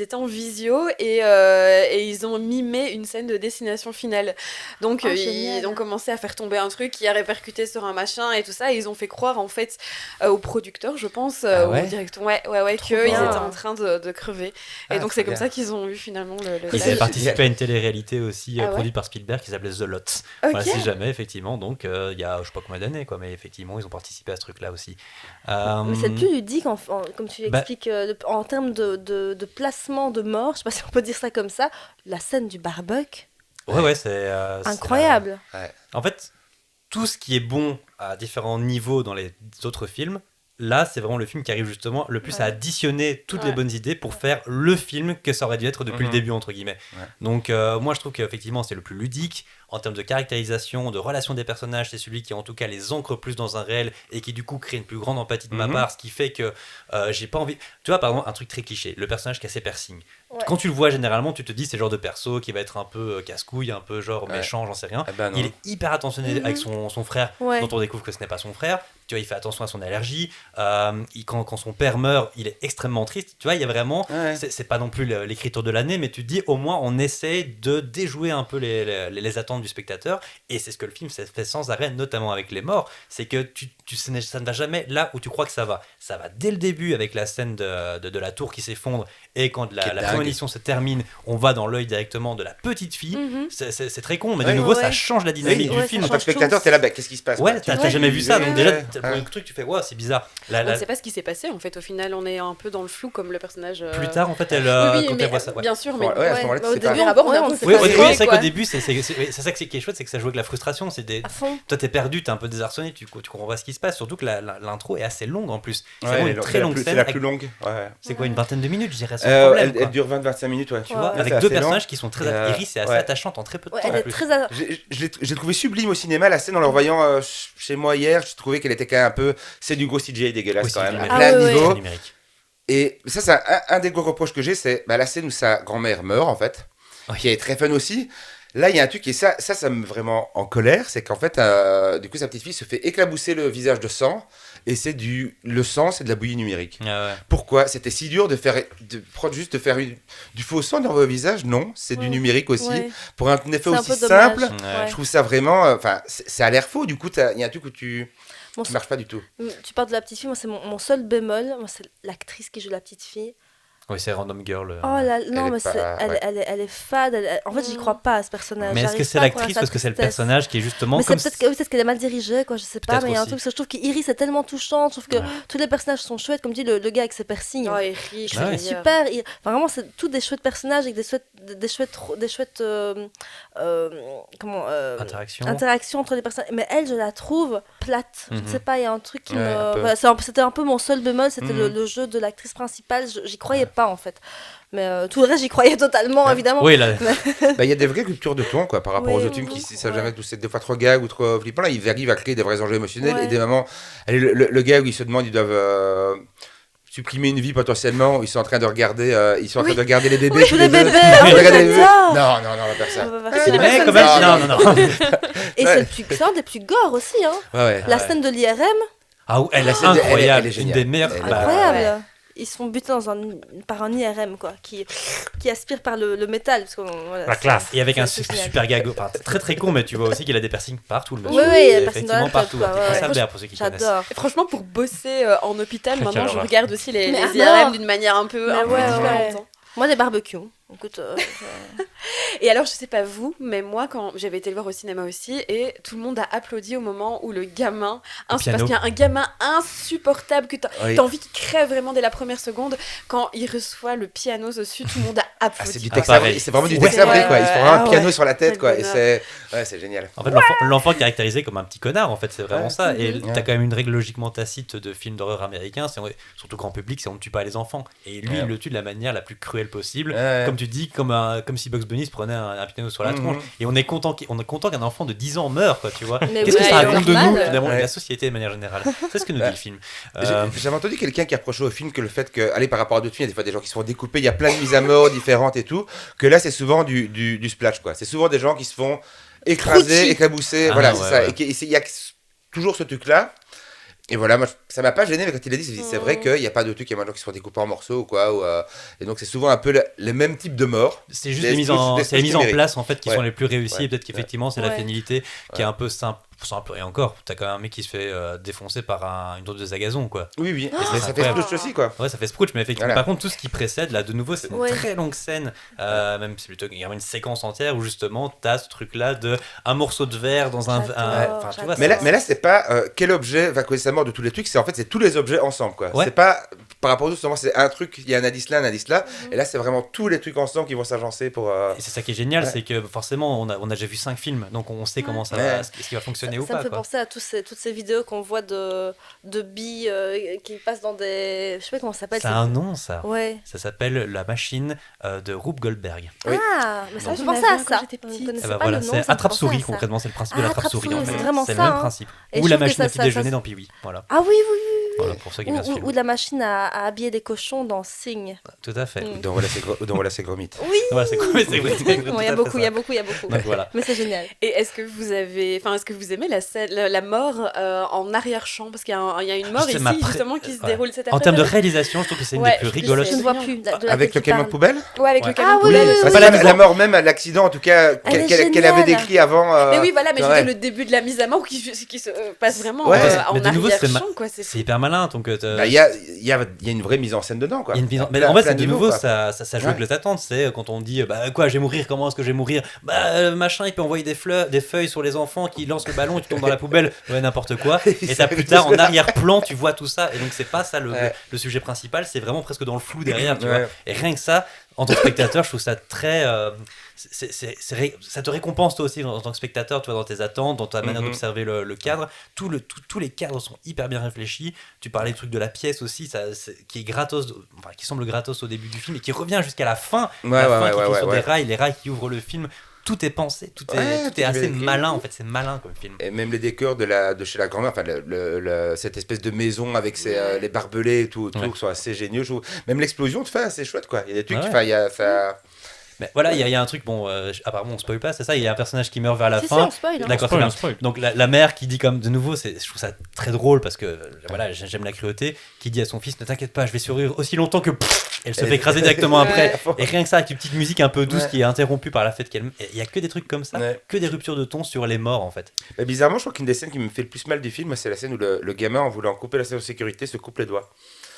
étaient en visio et ils ont mimé une scène de destination finale. Donc, Oh, ils génial. ont commencé à faire tomber un truc qui a répercuté sur un machin et tout ça. Et ils ont fait croire, en fait, aux producteurs, je pense, Ah ouais au directeur, qu'ils bien. étaient en train de crever. Ah, Et donc, c'est très comme bien. ça qu'ils ont eu finalement le Ils c'est- avaient participé à une télé-réalité aussi Ah ouais produite par Spielberg qui s'appelait The Lot. Ok. Voilà, si jamais, effectivement. Donc, il y a je sais pas combien d'années, quoi, mais effectivement, ils ont participé à ce truc-là aussi. Mais c'est plus ludique, comme tu Bah- expliques, en termes de placement de mort, je sais pas si on peut dire ça comme ça, la scène du barbecue, Ouais, c'est incroyable. En fait, tout ce qui est bon à différents niveaux dans les autres films, là, c'est vraiment le film qui arrive justement le plus à additionner toutes les Ouais. bonnes idées pour faire le film que ça aurait dû être depuis le début, entre guillemets. Ouais. Donc, moi, je trouve qu'effectivement, c'est le plus ludique. En termes de caractérisation, de relation des personnages, c'est celui qui, en tout cas, les ancre plus dans un réel et qui, du coup, crée une plus grande empathie de ma part, ce qui fait que j'ai pas envie. Tu vois, par exemple, un truc très cliché, le personnage qui a ses piercings. Ouais. Quand tu le vois, généralement, tu te dis, c'est le genre de perso qui va être un peu casse-couille, un peu genre Ouais. méchant, j'en sais rien. Ah bah non. Il est hyper attentionné avec son frère, Ouais. dont on découvre que ce n'est pas son frère. Tu vois, il fait attention à son allergie. Quand son père meurt, il est extrêmement triste. Tu vois, il y a vraiment. C'est pas non plus l'écriture de l'année, mais tu te dis, au moins, on essaye de déjouer un peu les attentes du spectateur, et c'est ce que le film fait sans arrêt, notamment avec les morts, c'est que ça ne va jamais là où tu crois que ça va. Ça va dès le début avec la scène de la tour qui s'effondre, et quand la prémonition se termine, on va dans l'œil directement de la petite fille. C'est très con, mais de nouveau ça change la dynamique du film. En tant que spectateur, t'es là, qu'est-ce qui se passe? Ouais, t'as jamais vu ça, donc déjà, t'as le truc, tu fais, ouais, c'est bizarre. On ne sait pas ce qui s'est passé, en fait, au final, on est un peu dans le flou comme le personnage. Plus tard, en fait, quand elle voit ça. Bien sûr, mais à ce moment-là, au tu sais pas. début, abord, on est un peu Oui, frustré, c'est vrai quoi. qu'au début, c'est ça qui est chouette, c'est que ça joue avec la frustration. À fond. Toi, t'es perdu, t'es un peu désarçonné, tu comprends pas ce qui se passe. Surtout que l'intro est assez longue en plus. C'est vraiment une très longue scène. C'est la plus longue. Ouais. C'est quoi, une vingtaine de minutes, je dirais, sans problème. Elle dure 20-25 minutes, ouais. Tu vois, Ouais. avec deux personnages qui sont très Iris est assez attachante en très peu de temps. Elle en est plus. très. J'ai trouvé sublime au cinéma la scène en le revoyant chez moi hier. Je trouvais qu'elle était quand même un peu. C'est du gros CGI dégueulasse Oui, quand même, à numérique. plein ouais, niveau. Numérique. Et ça, c'est un des gros reproches que j'ai, c'est la scène où sa grand-mère meurt en fait, qui est très fun aussi. Là, il y a un truc et ça me met vraiment en colère, c'est qu'en fait, du coup, sa petite fille se fait éclabousser le visage de sang. Et le sang, c'est de la bouillie numérique. Ah ouais. Pourquoi c'était si dur de faire du faux sang dans vos visages? Non, c'est du numérique aussi. Ouais. Pour un effet C'est un aussi peu dommage. simple, Ouais. je trouve ça vraiment. Enfin, ça a l'air faux. Du coup, il y a un truc où Mon qui marche pas du tout. Tu parles de la petite fille, moi c'est mon seul bémol, moi c'est l'actrice qui joue la petite fille. Oui, c'est Random Girl. Oh là, non est mais pas- elle est fade, en fait j'y crois pas à ce personnage. Mais est-ce que J'arrive c'est pas à croire à l'actrice sa parce que c'est le tristesse. personnage qui est justement Mais c'est comme peut-être qu'elle est mal dirigée, quoi, je sais pas, Peut-être mais il y a un aussi. truc, je trouve qu'Iris est tellement touchante, je trouve que tous les personnages sont chouettes, comme dit le gars avec ses piercings. Oh, Eric, Ah ouais. c'est Super, enfin, vraiment c'est tous des chouettes personnages avec des chouettes interaction. interactions entre les personnages, mais elle je la trouve plate, je ne Mhm. sais pas, il y a un truc qui Ouais, un peu. voilà, c'était un peu mon seul bémol, c'était Mhm. le jeu de l'actrice principale, j'y croyais pas en fait, mais tout le reste j'y croyais totalement évidemment. Oui, là. Il y a des vraies ruptures de ton par rapport Oui, aux autres films qui savent ouais. jamais tous des fois trop gag ou trop flippants. Là, ils arrivent à créer des vrais enjeux émotionnels Ouais. et des moments. Allez, le gag où ils se demandent, ils doivent supprimer une vie potentiellement. Ils sont en train de regarder, les bébés. Oui, tous les les deux. bébés, Ils oh, regardent les bébés. j'adore. Non, on va faire ça. On va faire C'est ça. des mecs quand Non, même. Non. Et Ouais. c'est un des plus gore aussi, hein. Ouais. La scène de l'IRM, Ah, elle est scène, incroyable. elle est Une géniale. des meilleures. Elle est bah, incroyable. ouais. Ils se font buter par un IRM, quoi, qui aspire par le métal. Parce voilà, La classe. Et avec un c'est génial. super gag, enfin, très très con, mais tu vois aussi qu'il a des piercings partout, le Oui, monsieur. oui, il y a Et des piercings dans la effectivement tête, partout. quoi, ouais, Ça ouais. Albert, pour ceux qui connaissent. J'adore. Et franchement, pour bosser en hôpital, Quelle maintenant, je horreur. regarde aussi les Mais IRM alors d'une manière un peu Mais ouais, différente. ouais. hein. Moi, les barbecues. Écoute, Et alors, je sais pas vous, mais moi, quand j'avais été le voir au cinéma aussi, et tout le monde a applaudi au moment où le gamin, parce piano. qu'il y a un gamin insupportable que t'as Oui. envie qu'il crève vraiment dès la première seconde, quand il reçoit le piano dessus, tout le monde a Ah, applaudi. c'est du Ah, texte pareil. avril. C'est vraiment du Ouais. texte avril, quoi. Ils se font vraiment Ah, un piano ouais. sur la tête, Quel quoi. Et bonheur. c'est génial. En fait, l'enfant est caractérisé comme un petit connard, en fait, c'est vraiment Ouais. ça. Et Mhm. t'as quand même une règle logiquement tacite de films d'horreur américains, surtout grand public, c'est on ne tue pas les enfants. Et lui, Ouais. il le tue de la manière la plus cruelle possible. Ouais. Comme tu dis, comme si Bugs Bunny se prenait un piano sur la Mhm. tronche. Et on est content qu'un enfant de 10 ans meure, quoi, tu vois. Mais Qu'est-ce que oui, ça raconte de normal. nous, finalement, et de Ouais. la société de manière générale. C'est ce que nous dit Ouais. le film. Euh, J'avais entendu quelqu'un qui reprochait au film que le fait que, allez, par rapport à d'autres films, il y a des fois des gens qui se font découper, il y a plein de mises à mort différentes et tout, que là c'est souvent du splash, quoi. C'est souvent des gens qui se font écraser, Croquis. éclabousser, Ah, voilà, ouais, c'est ça. ouais. Et il y a toujours ce truc-là. Et voilà, moi, ça m'a pas gêné, mais quand il a dit, c'est vrai qu'il n'y a pas de truc, il y a plein de gens qui se font découper en morceaux ou quoi. Et donc c'est souvent un peu le même type de mort. C'est juste Des les mises en, des c'est les mises en numériques. place en fait qui Ouais. sont les plus réussies. Ouais. Et peut-être qu'effectivement c'est la Ouais. fénilité qui est Ouais. un peu simple et encore. T'as quand même un mec qui se fait défoncer par une autre de Zagazon, quoi. Oui. c'est Et ça fait incroyable. splash aussi, quoi. Ouais, ça fait Scrooge, mais effectivement, Voilà. par contre, tout ce qui précède, là, de nouveau, c'est une Ouais. très longue scène, même c'est plutôt il y a une séquence entière où justement, t'as ce truc-là de un morceau de verre dans un. J'adore, Enfin, tu vois, Mais là, c'est- mais là c'est pas quel objet va causer sa mort de tous les trucs, c'est tous les objets ensemble, quoi. Ouais. C'est pas par rapport aux autres, souvent c'est un truc, il y a un indice là, un indice là, et là c'est vraiment tous les trucs ensemble qui vont s'agencer pour. Et c'est ça qui est génial, Ouais. c'est que forcément, on a déjà vu 5 films, donc on sait comment ça Ouais. va, ce qui va fonctionner ou ça me pas. fait Quoi. penser à toutes ces vidéos qu'on voit de billes qui passent dans des... Je sais pas comment ça s'appelle. Ça a un nom, ça. Ouais. Ça s'appelle la machine de Rube Goldberg. Oui. Ah, mais ça me Je fait l'avais penser à vu ça. quand j'étais Je ne petite. connaissais Eh ben pas voilà, le nom, c'est ça me fait attrape-souris, penser à ça. concrètement, c'est le principe Ah, de l'attrape-souris. En attrape-souris, fait. c'est vraiment C'est le ça, même hein. principe. Et Ou je la trouve que machine à ça- petit déjeuner ça- dans Pee-wee. Voilà. Ah oui, oui, oui, Voilà, pour ceux qui viennent Ou de la machine à habiller des cochons dans Sing. Tout à fait. Mm. Dans Voilà, c'est gros mythe. Voilà, c'est cool, c'est vrai. Il y a beaucoup, il y a beaucoup. Donc voilà. Mais c'est génial. Et est-ce que vous aimez la scène, la mort en arrière-champ? Parce qu'il y a une mort C'est ici, ma justement, qui se ouais. déroule cet En termes de après-midi. réalisation, je trouve que c'est une Ouais, des plus je rigolotes. Je ne vois plus. De laquelle Avec le tu camion parles. poubelle. Ouais, avec le camion Ah oui, poubelle. oui, Enfin, oui, la mort même, l'accident en tout cas, Elle est qu'elle avait géniale. décrit avant. Mais oui, voilà, mais je veux ouais. dire, le début de la mise à mort qui se passe vraiment Ouais, en mais de nouveau, c'est arrière-champ, quoi. C'est C'est hyper malin. Donc, Bah, il y a une vraie mise en scène dedans, quoi. il y a une mise en- mais Plein- en vrai, plein c'est de niveaux, nouveau, quoi. ça joue avec Ouais. le t'attente. C'est quand on dit, bah quoi, je vais mourir, comment est-ce que je vais mourir? Bah, machin, il peut envoyer des feuilles sur les enfants qui lancent le ballon et tu tombes dans la poubelle. Ouais, n'importe quoi. Et t'as plus tard, en arrière-plan, tu vois tout ça. Et donc, c'est pas ça Ouais. le sujet principal, c'est vraiment presque dans le flou derrière, tu Ouais. vois. Et rien que ça, en tant que spectateur, je trouve ça très. Ça te récompense toi aussi en tant que spectateur, tu vois, dans tes attentes, dans ta manière Mhm. d'observer le cadre. Tous les cadres sont hyper bien réfléchis. Tu parlais du truc de la pièce aussi, qui est gratos, enfin, qui semble gratos au début du film et qui revient jusqu'à la fin. Ouais, la fin ouais, qui ouais, finit ouais, sur ouais. des rails, les rails qui ouvrent le film. Tout est pensé, tout Ouais, est tout est assez bien écrit. malin en fait. C'est malin comme film. Et même les décors de chez la grand-mère, enfin cette espèce de maison avec les barbelés et tout, Ouais. sont assez géniaux. Je trouve. Même l'explosion de fin, c'est chouette, quoi. Il y a des trucs, Ouais. enfin, il y a ça. Mais voilà, il y a un truc, bon, apparemment on spoil pas, c'est ça, il y a un personnage qui meurt vers la Si, fin. on spoil. Hein. D'accord, Spoil, très bien. on spoil. Donc la mère qui dit comme de nouveau, je trouve ça très drôle parce que voilà, j'aime la cruauté, qui dit à son fils, ne t'inquiète pas, je vais survivre aussi longtemps que elle se fait écraser directement après. Et rien que ça, avec une petite musique un peu douce Ouais. qui est interrompue par la fête qu'elle. Il y a que des trucs comme ça, Ouais. que des ruptures de ton sur les morts en fait. Mais bizarrement, je crois qu'une des scènes qui me fait le plus mal du film, c'est la scène où le gamin, en voulant couper la ceinture de sécurité, se coupe les doigts.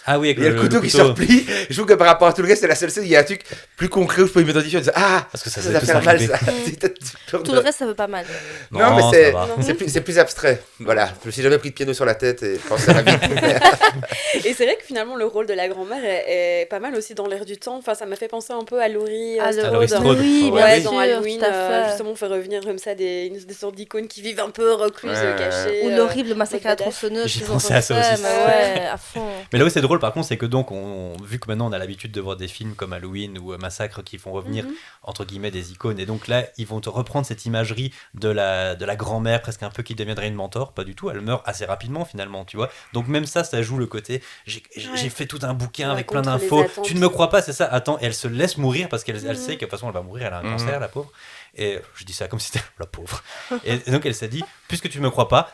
Ah oui, avec Il y a le couteau qui se replie. Je trouve que par rapport à tout le reste, c'est la seule scène où il y a un truc plus concret où je peux m'identifier en disant ah, Parce que ça ça faisait va tout faire mal s'arriver. ça. C'est peut-être peur Tout de- le reste, ça veut pas mal. Non, mais ça va. c'est plus abstrait. Voilà, je me suis jamais pris de piano sur la tête et je pense que ça va vite. Et c'est vrai que finalement, le rôle de la grand-mère est pas mal aussi dans l'air du temps. Enfin, ça m'a fait penser un peu à Laurie Laurie Strode. Strode. Oui, Ouais, bien Ouais, sûr, dans Halloween, tout à fait. justement, on fait revenir comme ça des sortes d'icônes qui vivent un peu recluses, Ouais, cachées. Ou l'horrible massacre à la badass. tronçonneuse. J'ai qu'ils ont pensé à ça fait, aussi. mais ouais, à fond. Mais là où c'est drôle par contre, c'est que donc, vu que maintenant on a l'habitude de voir des films comme Halloween ou Massacre qui font revenir entre guillemets des icônes, et donc là ils vont te reprendre cette imagerie de la grand-mère presque un peu qui deviendrait une mentor, pas du tout, elle meurt assez rapidement finalement, tu vois. Donc même ça joue le côté, j'ai fait tout un bouquin Ouais, avec plein contre les d'infos, attentes. tu ne me crois pas, c'est ça, attends, et elle se laisse mourir parce qu'elle elle sait que de toute façon elle va mourir, elle a un Mhm. cancer, la pauvre. Et je dis ça comme si c'était la pauvre. Et donc elle s'est dit, puisque tu me crois pas,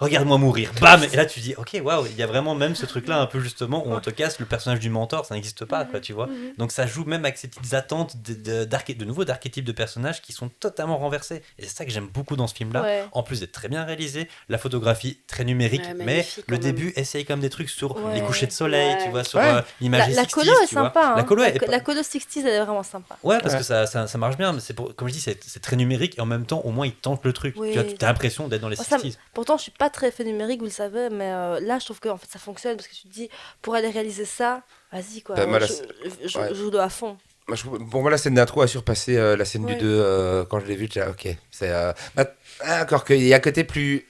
regarde-moi mourir, bam. Et là tu dis ok, waouh, il y a vraiment même ce truc là un peu justement où on te casse le personnage du mentor, ça n'existe pas quoi, tu vois. Donc ça joue même avec ces petites attentes de nouveaux d'archétypes de personnages qui sont totalement renversés, et c'est ça que j'aime beaucoup dans ce film là. Ouais. En plus d'être très bien réalisé, la photographie très numérique, Ouais, mais magnifique, le quand même. début essaye comme des trucs sur Ouais. les couchers de soleil, Ouais. tu vois, sur Ouais. l'imagerie La 60s, colo est tu vois. sympa. Hein. La colo est pas- La colo 60s, elle est vraiment sympa. Ouais, parce Ouais. que ça marche bien, mais comme je dis, c'est très numérique et en même temps, au moins, ils tentent le truc. Oui. Tu as l'impression d'être dans les Moi, ça 60s. Pourtant, je suis pas très fait numérique, vous le savez, mais là, je trouve que en fait, ça fonctionne parce que tu te dis, pour aller réaliser ça, vas-y quoi. Bah, moi, je ouais. joue à fond. Moi, pour moi, la scène d'intro a surpassé la scène Ouais. du 2. Quand je l'ai vue, j'étais là, ok. C'est encore qu'il y a un côté plus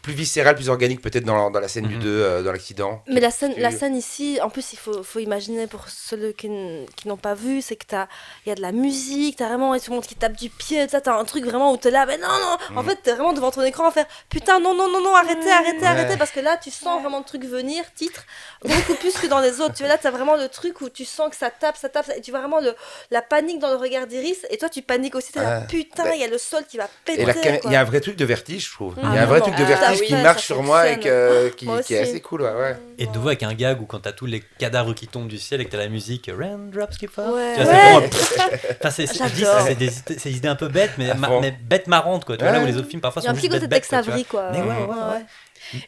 viscéral, plus organique peut-être dans la scène du Mhm. 2, dans l'accident. Mais la scène ici, en plus, il faut imaginer pour ceux qui n'ont pas vu, c'est que il y a de la musique, t'as vraiment tout le monde qui tape du pied, t'as un truc vraiment où t'es là, mais non, en fait, t'es vraiment devant ton écran à faire putain, non, arrêtez, parce que là, tu sens vraiment le truc venir, titre, beaucoup plus que dans les autres. Tu vois, là, t'as vraiment le truc où tu sens que ça tape, et tu vois vraiment la panique dans le regard d'Iris, et toi, tu paniques aussi, t'es là, Ouais. putain, il y a le sol qui va péter. Et il quoi. y a un vrai truc de vertige, je trouve. Ah, Il y a un vrai vraiment. truc de vertige oui. qui Ça marche sur moi et fonctionne. qui Moi est aussi. assez cool. Ouais. Et de nouveau, avec un gag où quand t'as tous les cadavres qui tombent du ciel et que t'as la musique Raindrops qui fall. Ouais. Tu vois, Ouais. c'est vraiment. Enfin, je dis, J'adore. c'est des idées un peu bêtes, mais, À fond. mais bêtes marrantes, quoi. Tu vois, là où Ouais. les autres films parfois Il y a sont un petit juste côté bêtes, quoi, Tex tu vois. Avery, quoi. Mais ouais.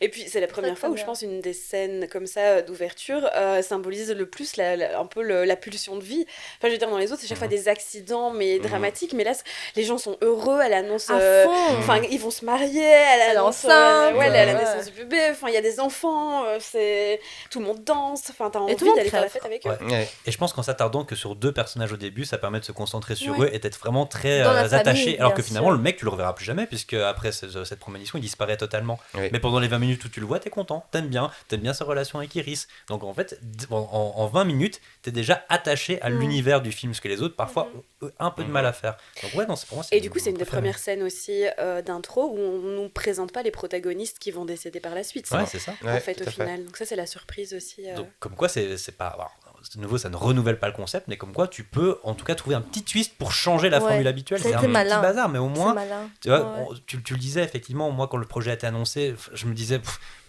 Et puis c'est la première Très, fois où très je bien. pense une des scènes comme ça d'ouverture symbolise le plus un peu la pulsion de vie. Enfin je veux dire dans les autres c'est chaque fois des accidents mais dramatiques, mais là les gens sont heureux à l'annonce. À fond. Enfin ils vont se marier à l'annonce. enceinte, Ouais, à la ouais. naissance du bébé. Enfin il y a des enfants, c'est tout le monde danse. Enfin t'as envie tout le monde d'aller faire la crève. fête avec eux. Ouais. Ouais. Et je pense qu'en s'attardant que sur deux personnages au début, ça permet de se concentrer sur Ouais. eux et d'être vraiment très Dans la attaché. famille, Alors bien que finalement, sûr. le mec, tu le reverras plus jamais, puisque après cette proposition, il disparaît totalement. Oui. Mais pendant les 20 minutes où tu le vois, t'es content, t'aimes bien sa relation avec Iris. Donc en fait, en 20 minutes, t'es déjà attaché à l'univers du film, ce que les autres parfois ont un peu de mal à faire. Donc ouais, non, c'est pour moi. Et du coup, c'est une des premières scènes aussi d'intro où on nous présente pas les protagonistes qui vont décéder par la suite. Ouais, c'est ça. En fait, au final. Donc ça, c'est la surprise aussi. Donc comme quoi, c'est pas. Alors, de nouveau, ça ne renouvelle pas le concept, mais comme quoi tu peux en tout cas trouver un petit twist pour changer la formule habituelle. C'est un petit bazar, mais au moins, tu vois, tu le disais effectivement, moi quand le projet a été annoncé, je me disais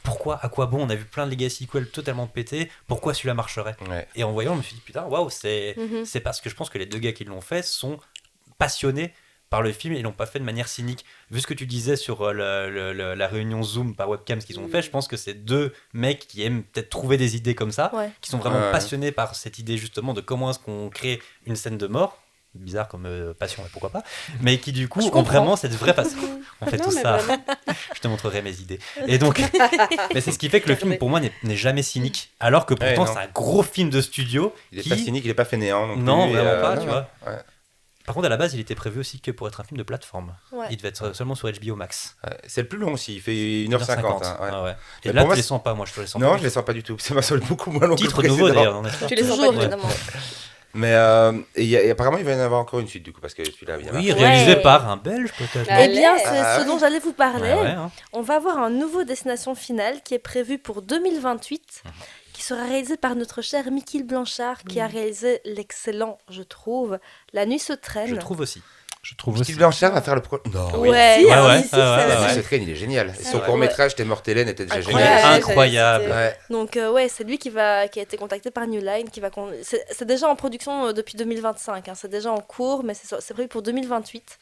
pourquoi, à quoi bon, on a vu plein de Legacy sequels totalement pétés, pourquoi celui-là marcherait Et en voyant, je me suis dit putain, waouh, c'est parce que je pense que les deux gars qui l'ont fait sont passionnés par le film et ils l'ont pas fait de manière cynique. Vu ce que tu disais sur la réunion Zoom par webcam, ce qu'ils ont fait, je pense que c'est deux mecs qui aiment peut-être trouver des idées comme ça, qui sont vraiment passionnés par cette idée justement de comment est-ce qu'on crée une scène de mort. Bizarre comme passion, et pourquoi pas, mais qui du coup ont vraiment cette vraie passion. On fait tout ça. Je te montrerai mes idées. Et donc, mais c'est ce qui fait que le film pour moi n'est jamais cynique, alors que pourtant c'est un gros film de studio. Il est pas cynique, il est pas fainéant. Non, vraiment pas, tu vois. Par contre, à la base, il était prévu aussi que pour être un film de plateforme. Il devait être seulement sur HBO Max. C'est le plus long aussi, il fait 1h50. Et là, tu les sens pas, moi je te les sens pas. Non, je les sens pas du tout. Ça m'a semblé beaucoup moins long que le Titre nouveau d'ailleurs. Tu les sens pas évidemment. Mais apparemment, il va y en avoir encore une suite du coup, parce que celui-là, évidemment. Oui, réalisé par un Belge peut-être. Eh bien, c'est ce dont j'allais vous parler. Hein. On va avoir un nouveau Destination Finale qui est prévu pour 2028. Qui sera réalisé par notre cher Mickey Blanchard, qui a réalisé l'excellent, je trouve, La Nuit se traîne. Je trouve aussi. Mickey Blanchard va faire le Non. Ouais, La Nuit se traîne, il est génial. Son court-métrage, T'es morte Hélène, était déjà génial. Incroyable. Donc, c'est lui qui a été contacté par New Line. C'est déjà en production depuis 2025. C'est déjà en cours, mais c'est prévu pour 2028.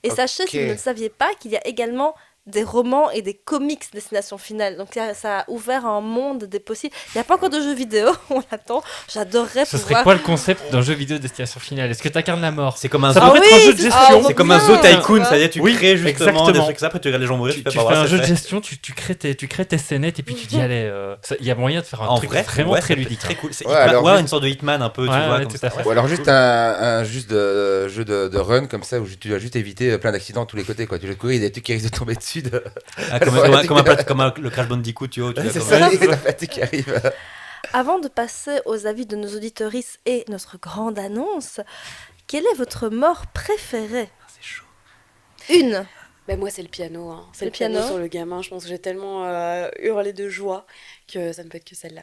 Et sachez, si vous ne le saviez pas, qu'il y a également des romans et des comics Destination Finale. Donc ça a ouvert un monde des possibles. Il n'y a pas encore de jeux vidéo, on attend. J'adorerais Ce pouvoir... serait quoi le concept d'un jeu vidéo Destination Finale? Est-ce que t'incarnes la mort? C'est comme un ça pourrait être un jeu de gestion. C'est comme un Zoo Tycoon, c'est-à-dire tu crées justement exactement. des trucs ça, après tu regardes les gens mourir, tu fais un jeu de gestion, tu crées tes scénettes et puis tu dis allez, il y a moyen de faire un truc vraiment très ludique. Très cool. C'est une sorte de Hitman un peu, tu vois. Tout à fait. Ou alors juste un jeu de run comme ça où tu dois juste éviter plein d'accidents de tous les côtés. Tu dois courir, il y a des trucs qui risquent de tomber dessus. Comme le Crash Bandicoot, tu vois. C'est ça, qui arrive. Avant de passer aux avis de nos auditorices et notre grande annonce, quelle est votre mort préférée? C'est chaud. Une. Ben moi, c'est le piano. Hein. C'est le piano sur le gamin. Je pense que j'ai tellement hurlé de joie que ça ne peut être que celle-là.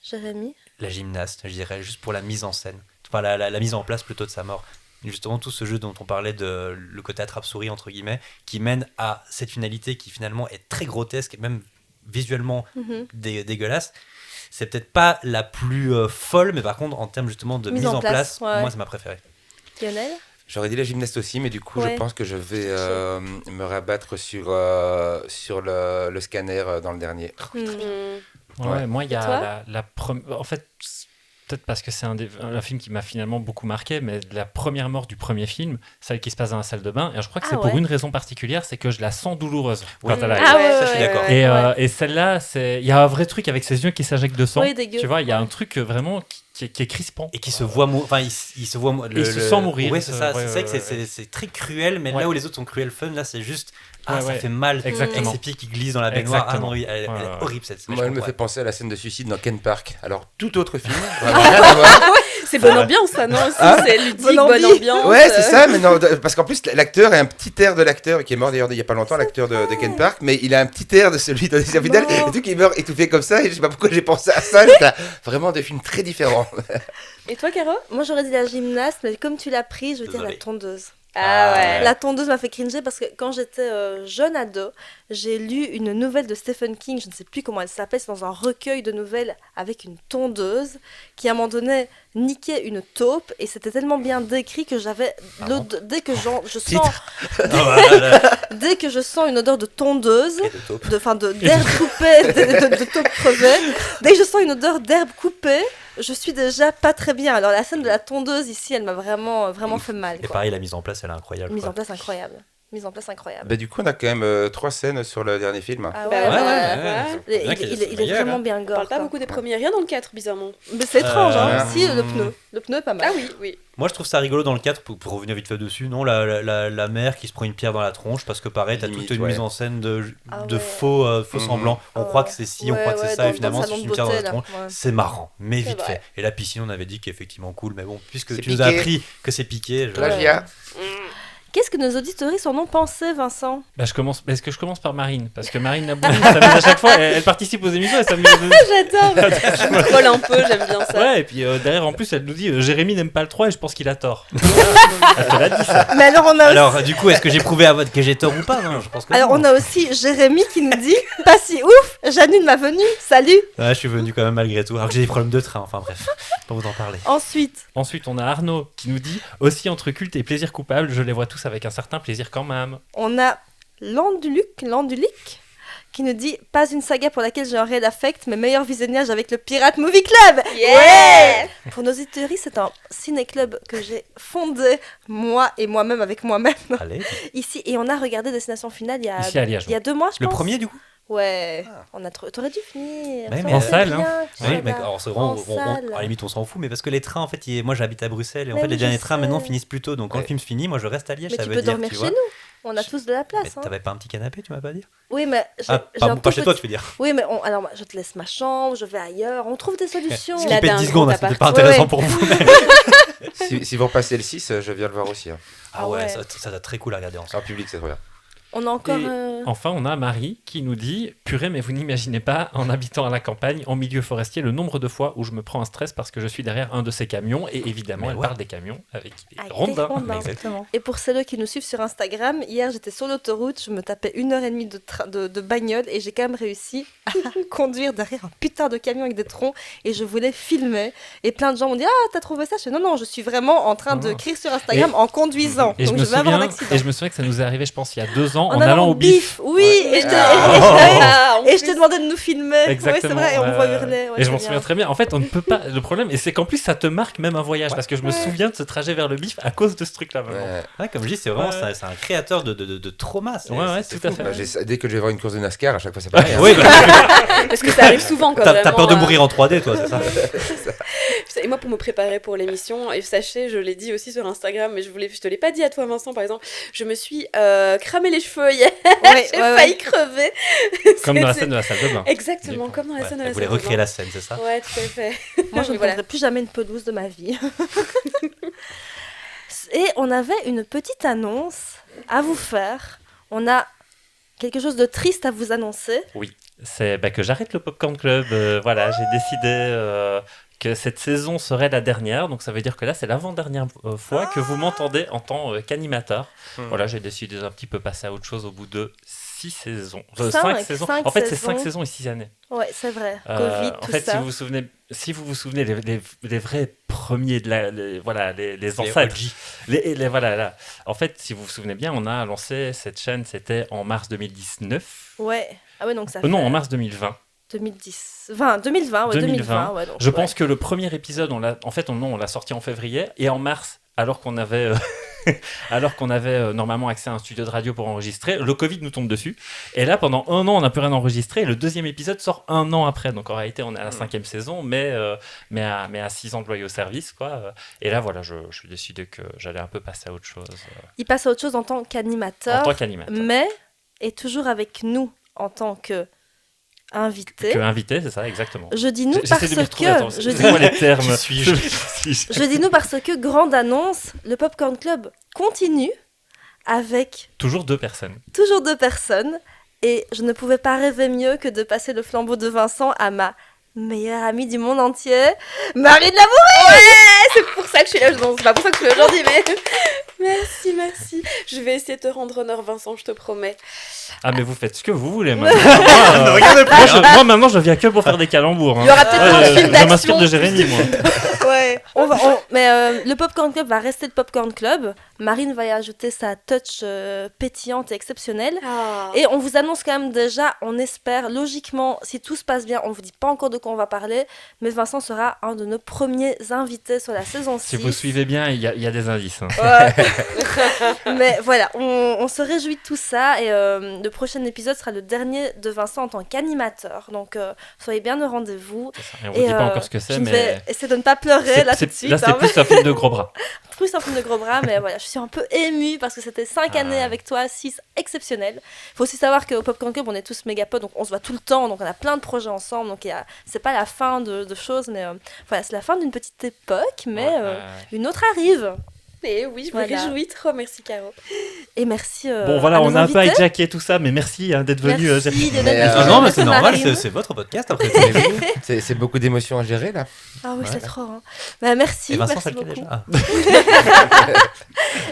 Jérémy? La gymnaste, je dirais, juste pour la mise en scène. Enfin, la mise en place plutôt de sa mort. Justement, tout ce jeu dont on parlait, de le côté attrape-souris, entre guillemets, qui mène à cette finalité qui finalement est très grotesque et même visuellement dégueulasse. C'est peut-être pas la plus folle, mais par contre, en termes justement de mise en place, moi, c'est ma préférée. Lionel? J'aurais dit la gymnaste aussi, mais du coup, je pense que je vais me rabattre sur le scanner dans le dernier. Moi, il y a la première... En fait... Peut-être parce que c'est un film qui m'a finalement beaucoup marqué, mais la première mort du premier film, celle qui se passe dans la salle de bain, et je crois que c'est pour une raison particulière, c'est que je la sens douloureuse quand elle arrive. Ça, je suis d'accord. Et celle-là, il y a un vrai truc avec ses yeux qui s'injectent de sang. Tu vois, il y a un truc vraiment qui est crispant. Et qui se voit mourir. Enfin, il se voit il se sent mourir. Oui, c'est ça. C'est vrai que c'est très cruel, mais là où les autres sont cruel fun, là, c'est juste. Ça fait mal. Exactement. Avec ses pieds qui glissent dans la baignoire. Ah non, elle est horrible cette scène. Moi, elle me fait penser à la scène de suicide dans Ken Park. Alors, tout autre film. Rien à voir. C'est bonne ambiance, ça, non aussi, c'est ludique, bonne ambiance. Ouais, c'est ça, mais non, parce qu'en plus, l'acteur a un petit air de l'acteur qui est mort d'ailleurs il y a pas longtemps, l'acteur de Ken Park, mais il a un petit air de celui de Destination Finale, et tout qui meurt étouffé comme ça, et je sais pas pourquoi j'ai pensé à ça. C'est vraiment deux films très différents. Et toi, Caro? Moi, j'aurais dit la gymnaste, mais comme tu l'as pris, je veux dire la tondeuse. Ah ouais. La tondeuse m'a fait cringer parce que quand j'étais jeune ado, j'ai lu une nouvelle de Stephen King, je ne sais plus comment elle s'appelle, c'est dans un recueil de nouvelles avec une tondeuse qui à un moment donné niquait une taupe et c'était tellement bien décrit que j'avais dès que je sens une odeur de tondeuse, d'herbe coupée, de taupe crevée, dès que je sens une odeur d'herbe coupée, je suis déjà pas très bien. Alors la scène de la tondeuse ici, elle m'a vraiment fait mal. Et pareil, la mise en place, elle est incroyable. Mise en place incroyable. mise en place incroyable. Bah, du coup, on a quand même 3 scènes sur le dernier film. Ah Bah ouais. Bien qu'il Il est est meilleur, vraiment hein. bien On gore. parle pas quoi. beaucoup des premiers, rien dans le 4, bizarrement. Mais c'est étrange, hein. Euh, Si, le pneu. Le pneu est pas mal. Ah oui, oui. Moi, je trouve ça rigolo dans le 4, pour revenir vite fait dessus, non, la mère qui se prend une pierre dans la tronche, parce que pareil, t'as Limite, toute une ouais. mise en scène de Ah de ouais. faux Mhm. semblants. On croit que c'est ci, on croit que c'est ça, dans évidemment, le c'est salon une de pierre dans beauté, la là. tronche. Ouais. C'est marrant, mais C'est vite vrai. fait. Et la piscine, on avait dit qu'effectivement cool, mais bon, puisque C'est tu nous as piqué. appris que c'est piqué, Plagiat. Qu'est-ce que nos auditeurs en ont pensé, Vincent? Bah, est-ce que je commence par Marine? Parce que Marine Nabouri s'amuse à chaque fois, elle participe aux émissions, elle s'amuse. J'adore. Je me troll un peu, j'aime bien ça. Ouais, et puis derrière, en plus, elle nous dit Jérémy n'aime pas le 3 et je pense qu'il a tort. Elle te l'a dit, ça. Mais alors, on a aussi... Alors, du coup, est-ce que j'ai prouvé à votre que j'ai tort ou pas? Non, je pense que Alors, non. on a aussi Jérémy qui nous dit pas si ouf, j'annule ma venue, salut. Ouais, je suis venu quand même malgré tout, alors que j'ai des problèmes de train, enfin bref, pas vous en parler. Ensuite, Ensuite, on a Arnaud qui nous dit aussi entre culte et plaisir coupable, je les vois tous avec un certain plaisir quand même. on a Landulic qui nous dit pas une saga pour laquelle j'ai un réel affect, mais meilleur visionnage avec le Pirate Movie Club. Yeah. Pour nos auditeurs, c'est un ciné-club que j'ai fondé moi et moi-même avec moi-même Allez, ici, et on a regardé Destination Finale Ici à Liège. il y a 2 mois, je le pense. premier du coup? Ouais, Ah. on a t'aurais dû venir. Ouais, Ça mais aurait en été salle, bien, hein. tu Oui, sais, mais là. alors c'est vraiment, En salle. à la limite on s'en fout, mais parce que les trains en fait, moi j'habite à Bruxelles et en Mais fait les oui, derniers je trains sais. maintenant finissent plus tôt, donc quand Ouais. le film se finit, moi je reste à Liège, Mais ça tu veut peux dire, dormir tu chez vois. nous. On a tous de la place. Mais hein. t'avais pas un petit canapé, tu m'as pas dit? Oui, mais j'ai Ah, j'ai un pas tout chez toi, petit- tu veux dire. Oui, mais alors je te laisse ma chambre, je vais ailleurs. On trouve des solutions. Il a Skipper d'un 10 secondes, grand hein, c'était appart. pas intéressant Ouais. pour vous. Si vous repassez le 6, je viens le voir aussi. Hein. Ah ouais, ouais. ça doit être très cool à regarder En ensemble. public, c'est trop bien. On a encore. Et Enfin, on a Marie qui nous dit purée, mais vous n'imaginez pas, en habitant à la campagne, en milieu forestier, le nombre de fois où je me prends un stress parce que je suis derrière un de ces camions. Et évidemment, Mais elle ouais. parle des camions avec des Avec des rondins. rondins. Exactement. Et pour ceux qui nous suivent sur Instagram, hier j'étais sur l'autoroute, je me tapais 1h30 de bagnole et j'ai quand même réussi à conduire derrière un putain de camion avec des troncs et je voulais filmer. Et plein de gens m'ont dit ah, t'as trouvé ça? Je fais non, non, je suis vraiment en train de Ah. crier sur Instagram en conduisant. Et je, Donc me je vais avoir un souviens, accident. et je me souviens que ça nous est arrivé, je pense, il y a 2 ans, en allant allant au bif. Oui, et je t'ai Ah, en et je t'ai plus. demandé de nous filmer. Exactement. Ouais, c'est vrai, et on ouais, voit ouais. hurler. Ouais, et je c'est m'en bien. souviens très bien. En fait, on ne peut pas. Le problème, et c'est qu'en plus, ça te marque même un voyage, parce que je me souviens de ce trajet vers le bif à cause de ce truc-là. Vraiment. Ouais. Ouais, comme je dis, c'est vraiment Ouais. c'est un créateur de trauma. c'est- Ouais, c'est tout à fou. fait. Bah, dès que je vais voir une course de NASCAR, à chaque fois c'est pareil. hein. Oui, bah, Parce que ça arrive souvent quand t'as peur de mourir en 3D, toi, c'est ça? Et moi, pour me préparer pour l'émission, et sachez, je l'ai dit aussi sur Instagram, mais je te l'ai pas dit à toi, Vincent, par exemple, je me suis cramé les cheveux hier. Ouais, J'ai ouais, failli ouais. crever. Comme dans la C'est- scène de la salle de bain. Exactement, Du coup. comme dans la Ouais, scène de la elle voulait salle de recréer bain. la scène, c'est ça? Ouais, tout à fait. Moi, je ne Mais voilà. prendrai plus jamais une pelouse de ma vie. Et on avait une petite annonce à vous faire. On a quelque chose de triste à vous annoncer. C'est que j'arrête le Popcorn Club. Voilà, j'ai décidé que cette saison serait la dernière. Donc ça veut dire que là, c'est l'avant-dernière fois que vous m'entendez en tant qu'animateur. Voilà, j'ai décidé d'un petit peu passer à autre chose au bout de 6 saisons. 5 saisons. cinq En fait, c'est saisons. 5 saisons et 6 années. Ouais, c'est vrai. Covid, En tout fait, ça. si vous vous souvenez, les vrais premiers, les Les ancêtres, OG. voilà, là. En fait, si vous vous souvenez bien, on a lancé cette chaîne, c'était en mars 2019. Ouais. Ah ouais, donc ça Non, fait en mars 2020. 2010. 2020, ouais, 2020. Ouais, donc, Je ouais. pense que le premier épisode, on l'a sorti en février, et en mars, alors qu'on avait, normalement accès à un studio de radio pour enregistrer, le Covid nous tombe dessus. Et là, pendant 1 an, on n'a plus rien enregistré. Et le deuxième épisode sort 1 an après. Donc en réalité, on est à la 5e saison, mais à 6 employés au service, quoi. Et là, voilà, je suis décidé que j'allais un peu passer à autre chose Il passe à autre chose en tant qu'animateur, en tant qu'animateur. mais est toujours avec nous en tant que invité. Que invité, c'est ça, exactement. Je dis nous J'essaie parce de m'y retrouver. Attends, que c'est quoi les termes Qui suis-je je dis nous parce que grande annonce, le Popcorn Club continue avec Toujours 2 personnes. toujours 2 personnes et je ne pouvais pas rêver mieux que de passer le flambeau de Vincent à ma meilleure amie du monde entier, Marie de Lamour. C'est pour ça que je suis là, non, c'est pas pour ça que je suis là aujourd'hui, mais merci. Je vais essayer de te rendre honneur, Vincent, je te promets. Ah, mais vous faites ce que vous voulez, maintenant. Moi, maintenant, je viens que pour faire des calembours. hein. Il y aura peut-être un film Je m'inspire d'action. de Jérémy, moi. Ouais. Mais le Popcorn Club va rester le Popcorn Club. Marine va y ajouter sa touch pétillante et exceptionnelle. Ah. Et on vous annonce quand même déjà, on espère, logiquement, si tout se passe bien, on vous dit pas encore de quoi on va parler, mais Vincent sera un de nos premiers invités sur la saison 6. Si vous suivez bien, il y a des indices. hein. Ouais. Mais voilà, on se réjouit de tout ça et le prochain épisode sera le dernier de Vincent en tant qu'animateur. Donc soyez bien au rendez-vous. Et on vous dit pas encore ce que c'est, je mais vais essayer de ne pas pleurer là tout de suite. là, c'est plus un film de gros bras. Plus un film de gros bras, mais voilà, je suis un peu émue parce que c'était 5 années avec toi, 6 exceptionnelles. Il faut aussi savoir qu'au Popcorn Club, on est tous méga potes, donc on se voit tout le temps, donc on a plein de projets ensemble. Donc c'est pas la fin de choses, mais voilà, c'est la fin d'une petite époque, mais une autre arrive. Et oui, je me réjouis trop, merci Caro. Et merci. Bon, voilà, à on nos a un peu invités. hijacké tout ça, mais merci d'être venu. Merci d'être Non, mais c'est Merci, normal, Marine. c'est votre podcast après tout. C'est beaucoup d'émotions à gérer là. Ah oui, c'est trop. Hein. Bah, merci. Et Vincent, merci ça le fait beaucoup. déjà.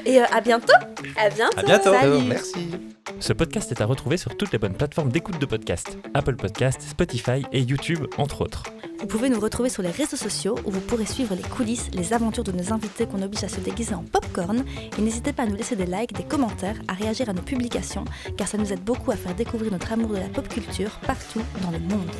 Et à bientôt. À bientôt. À bientôt. Salut. Merci. Ce podcast est à retrouver sur toutes les bonnes plateformes d'écoute de podcast, Apple Podcasts, Spotify et YouTube, entre autres. Vous pouvez nous retrouver sur les réseaux sociaux où vous pourrez suivre les coulisses, les aventures de nos invités qu'on oblige à se déguiser en popcorn. Et n'hésitez pas à nous laisser des likes, des commentaires, à réagir à nos publications, car ça nous aide beaucoup à faire découvrir notre amour de la pop culture partout dans le monde.